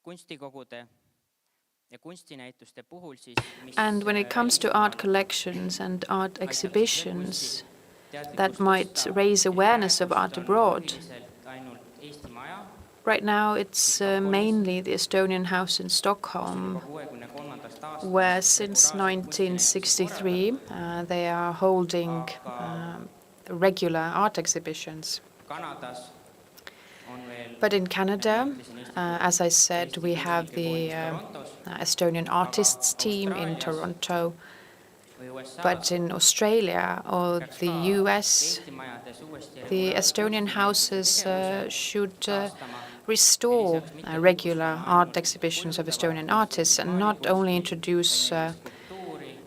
kunstikogude ja kunstinäituste puhul siis And when it comes to art collections and art exhibitions that might raise awareness of art abroad, right now it's mainly the Estonian House in Stockholm, where since 1963 they are holding regular art exhibitions. But in Canada, as I said, we have the Estonian artists team in Toronto. But in Australia or the US, the Estonian houses should restore regular art exhibitions of Estonian artists and not only introduce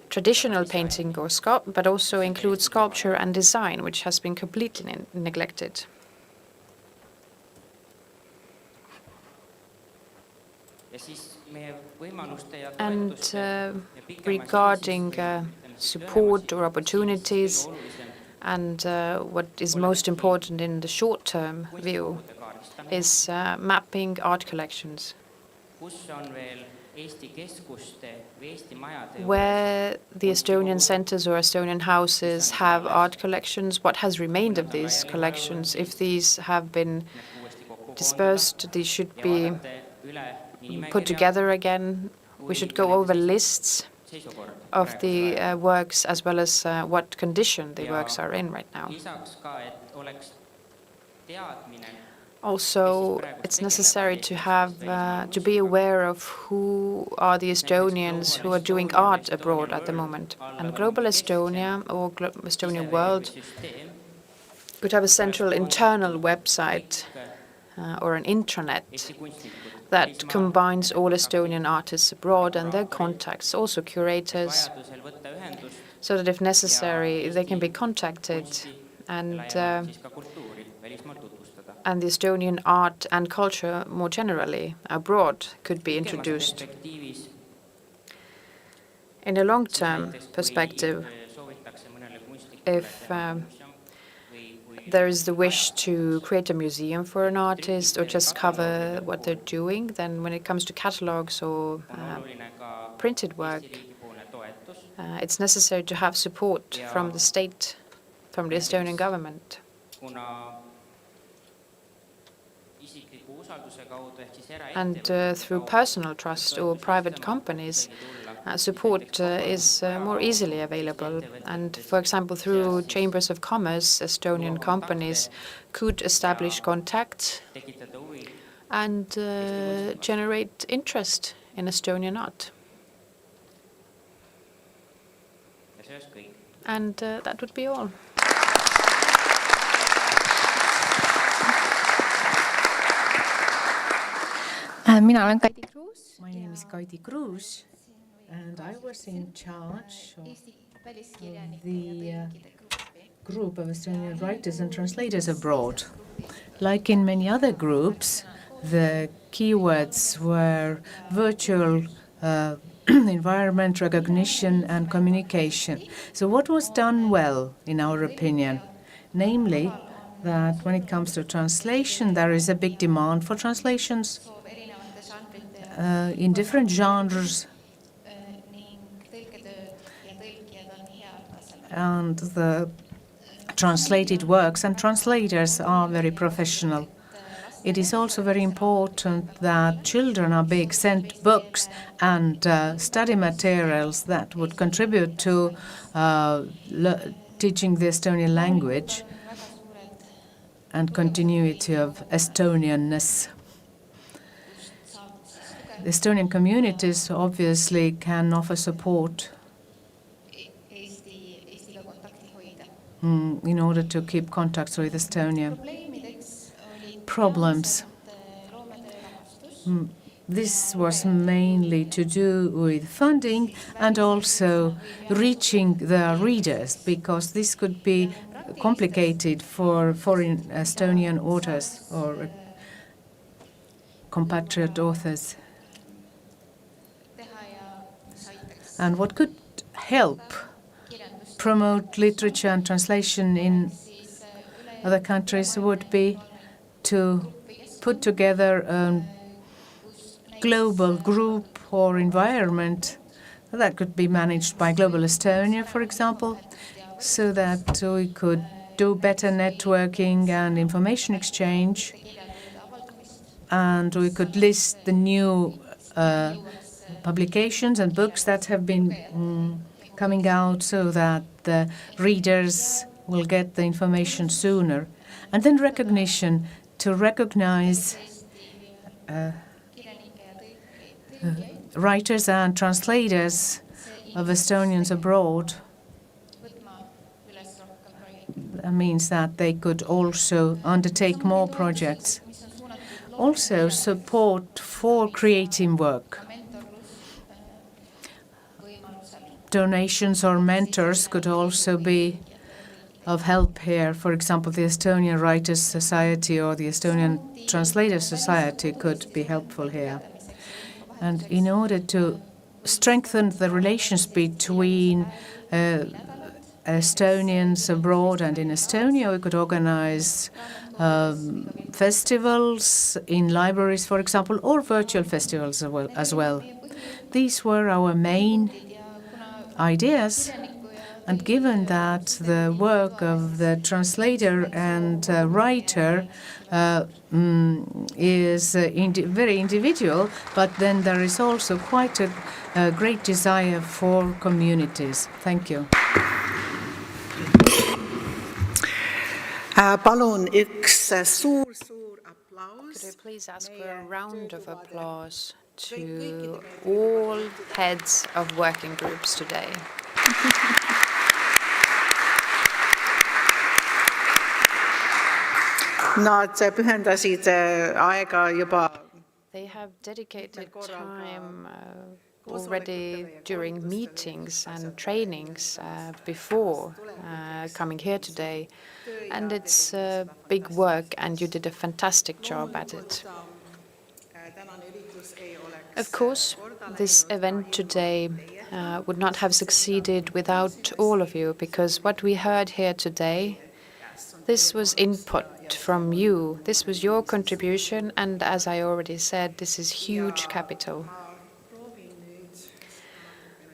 traditional painting or but also include sculpture and design, which has been completely neglected. And regarding support or opportunities and what is most important in the short-term view is mapping art collections. Where the Estonian centers or Estonian houses have art collections, what has remained of these collections? If these have been dispersed, these should be put together again. We should go over lists of the works as well as what condition the works are in right now. Also, it's necessary to have to be aware of who are the Estonians who are doing art abroad at the moment. And Global Estonia or Estonia World could have a central internal website or an intranet that combines all Estonian artists abroad and their contacts, also curators, so that if necessary, they can be contacted and the Estonian art and culture more generally abroad could be introduced. In a long-term perspective, if there is the wish to create a museum for an artist or just cover what they're doing, then when it comes to catalogs or printed work, it's necessary to have support from the state, from the Estonian government. And through personal trust or private companies, support is more easily available. And for example, through chambers of commerce, Estonian companies could establish contacts and generate interest in Estonian art. And that would be all. Mina olen Kadri. My name is Kadri, and I was in charge of the group of Estonian writers and translators abroad. Like in many other groups, the keywords were virtual environment, recognition, and communication. So what was done well, in our opinion? Namely, that when it comes to translation, there is a big demand for translations in different genres, and the translated works and translators are very professional. It is also very important that children are being sent books and study materials that would contribute to teaching the Estonian language and continuity of Estonianness. The Estonian communities obviously can offer support in order to keep contacts with Estonia. Problems. This was mainly to do with funding and also reaching the readers, because this could be complicated for foreign Estonian authors or compatriot authors. And what could help promote literature and translation in other countries would be to put together a global group or environment that could be managed by Global Estonia, for example, so that we could do better networking and information exchange, and we could list the new publications and books that have been coming out so that the readers will get the information sooner. And then recognition, to recognize writers and translators of Estonians abroad. That means that they could also undertake more projects. Also support for creative work. Donations or mentors could also be of help here. For example, the Estonian Writers Society or the Estonian Translators Society could be helpful here. And in order to strengthen the relations between Estonians abroad and in Estonia, we could organize festivals in libraries, for example, or virtual festivals as well. These were our main ideas. And given that the work of the translator and writer is very individual, but then there is also quite a great desire for communities. Thank you. Palun üks suur aplaus. Could I please ask for a round of applause to all heads of working groups today? Nad pühendasid aega juba. They have dedicated time already during meetings and trainings before coming here today. And it's big work, and you did a fantastic job at it. Of course, this event today would not have succeeded without all of you, because what we heard here today, this was input from you. This was your contribution, and as I already said, this is huge capital.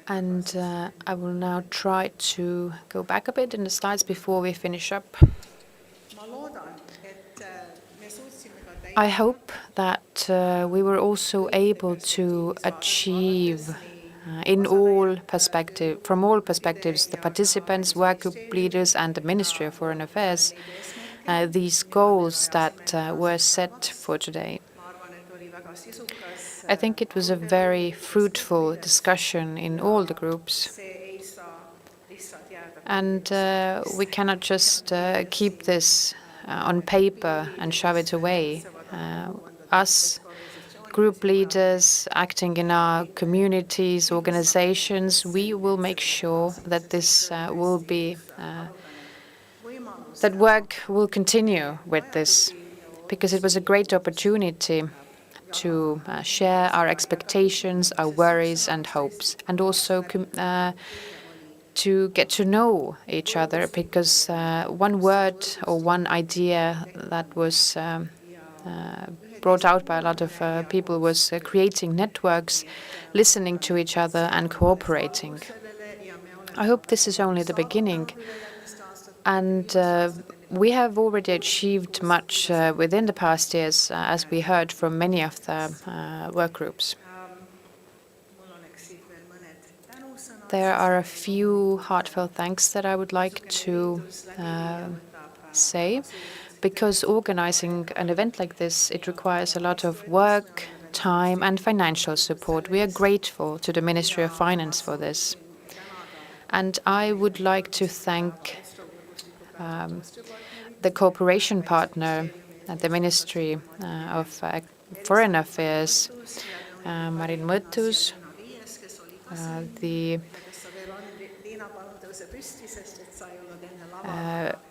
And I will now try to go back a bit in the slides before we finish up. I hope that we were also able to achieve from all perspectives, the participants, work group leaders, and the Ministry of Foreign Affairs, these goals that were set for today. I think it was a very fruitful discussion in all the groups. And we cannot just keep this on paper and shove it away. Us group leaders acting in our communities, organizations, we will make sure that this will be, that work will continue with this, because it was a great opportunity to share our expectations, our worries and hopes, and also to get to know each other, because one word or one idea that was brought out by a lot of people was creating networks, listening to each other and cooperating. I hope this is only the beginning. And we have already achieved much within the past years, as we heard from many of the work groups. There are a few heartfelt thanks that I would like to say, because organizing an event like this, it requires a lot of work, time, and financial support. We are grateful to the Ministry of Finance for this. And I would like to thank the cooperation partner at the Ministry of Foreign Affairs, Marin Mõttus, the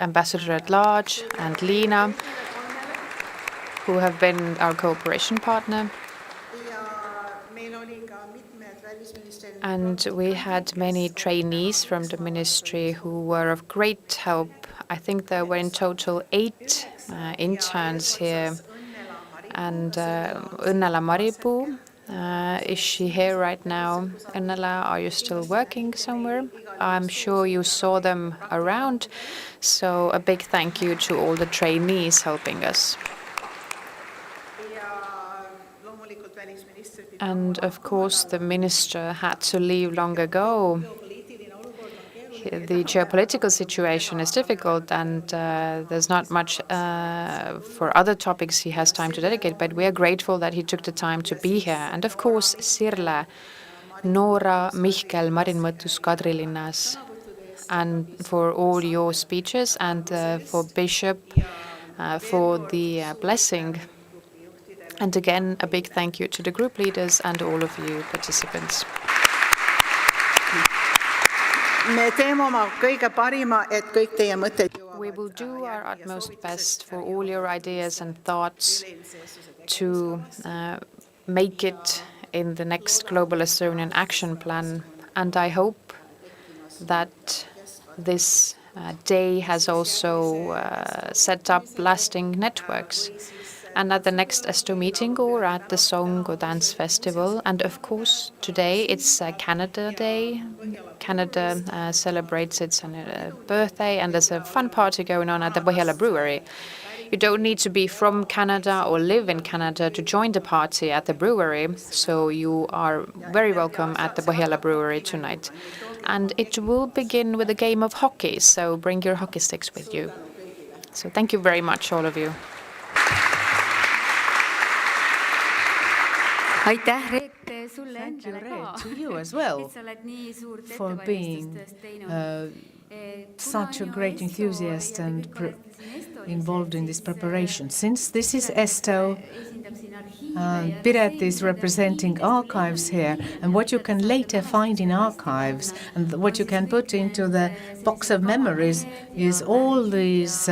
Ambassador at Large, and Lina, who have been our cooperation partner. And we had many trainees from the ministry who were of great help. I think there were in total 8 interns here. And Õnnela Maripuu, is she here right now? Õnnela, are you still working somewhere? I'm sure you saw them around. So a big thank you to all the trainees helping us. And of course, the minister had to leave long ago. The geopolitical situation is difficult, and there's not much for other topics he has time to dedicate, but we are grateful that he took the time to be here. And of course, Sirle, Nora, Mihkel, Marin, Mõttus, Kadri, Linnas, and for all your speeches, and for Bishop, for the blessing. And again, a big thank you to the group leaders and all of you participants. Me teeme oma kõige parima, et kõik teie mõtted We will do our utmost best for all your ideas and thoughts to make it in the next Global Estonian Action Plan. And I hope that this day has also set up lasting networks. And at the next ESTO meeting or at the Song or Dance Festival. And of course, today it's Canada Day. Canada celebrates its birthday, and there's a fun party going on at the Põhjala Brewery. You don't need to be from Canada or live in Canada to join the party at the brewery, so you are very welcome at the Põhjala Brewery tonight. And it will begin with a game of hockey, so bring your hockey sticks with you. So thank you very much, all of you. Thank you, Reet, to you as well for being such a great enthusiast and involved in this preparation. Since this is ESTO, Piret is representing archives here, and what you can later find in archives and what you can put into the box of memories is all these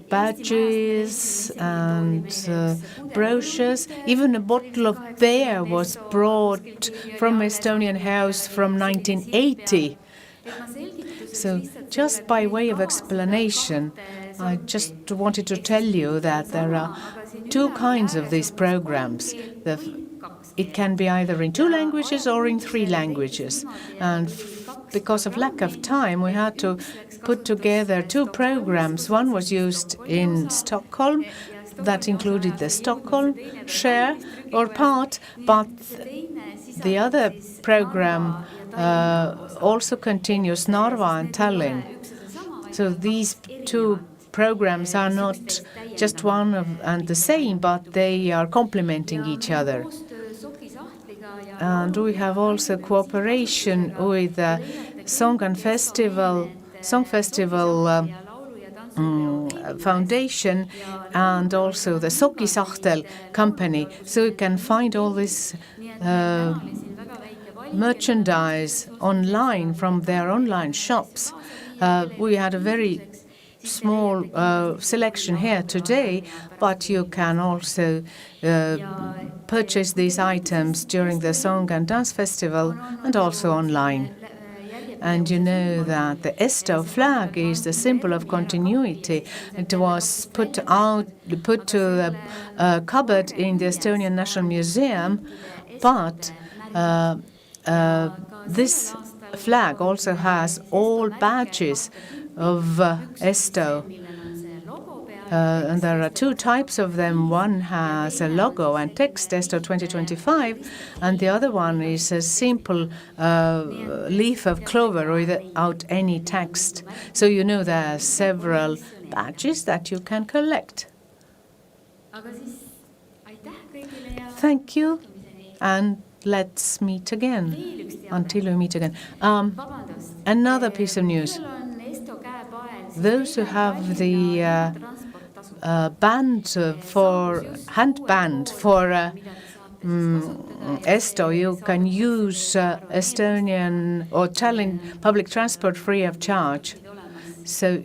badges and brochures. Even a bottle of beer was brought from Estonian house from 1980. So just by way of explanation, I just wanted to tell you that there are two kinds of these programs. It can be either in 2 languages or in 3 languages. And because of lack of time, we had to put together 2 programs. One was used in Stockholm, that included the Stockholm share or part, but the other program also continues Narva and Tallinn. So these 2 programs are not just one and the same, but they are complementing each other. And we have also cooperation with the Song Festival Foundation and also the Sokisahtel company. So you can find all this merchandise online from their online shops. We had a very small selection here today, but you can also purchase these items during the Song and Dance Festival and also online. And you know that the ESTO flag is the symbol of continuity. It was put to a cupboard in the Estonian National Museum, but this flag also has all badges of ESTO. And there are 2 types of them. One has a logo and text, ESTO 2025, and the other one is a simple leaf of clover without any text. So you know there are several badges that you can collect. Thank you, and let's meet again, until we meet again. Another piece of news. Those who have the handband for ESTO, you can use Estonian or Tallinn public transport free of charge. So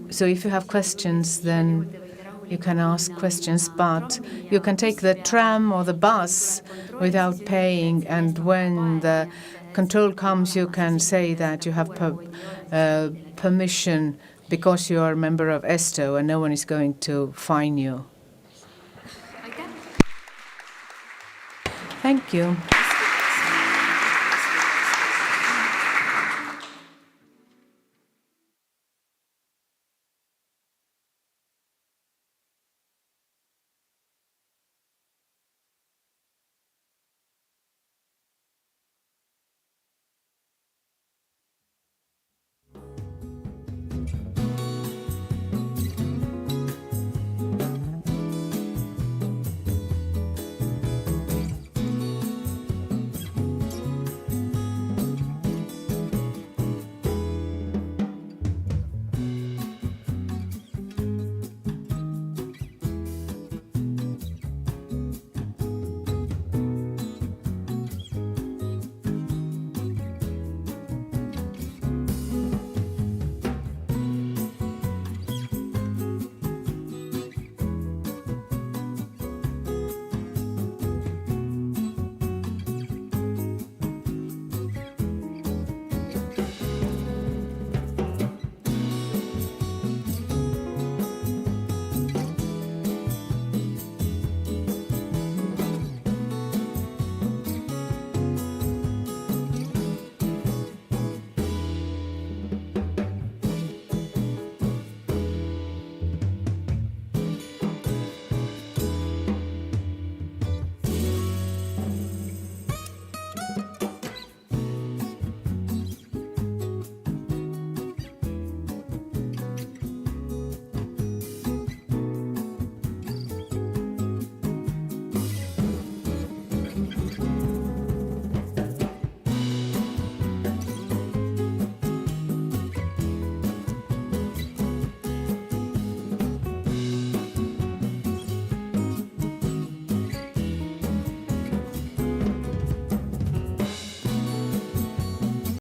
if you have questions, then you can ask questions, but you can take the tram or the bus without paying, and when the control comes, you can say that you have permission because you are a member of ESTO, and no one is going to fine you. Thank you.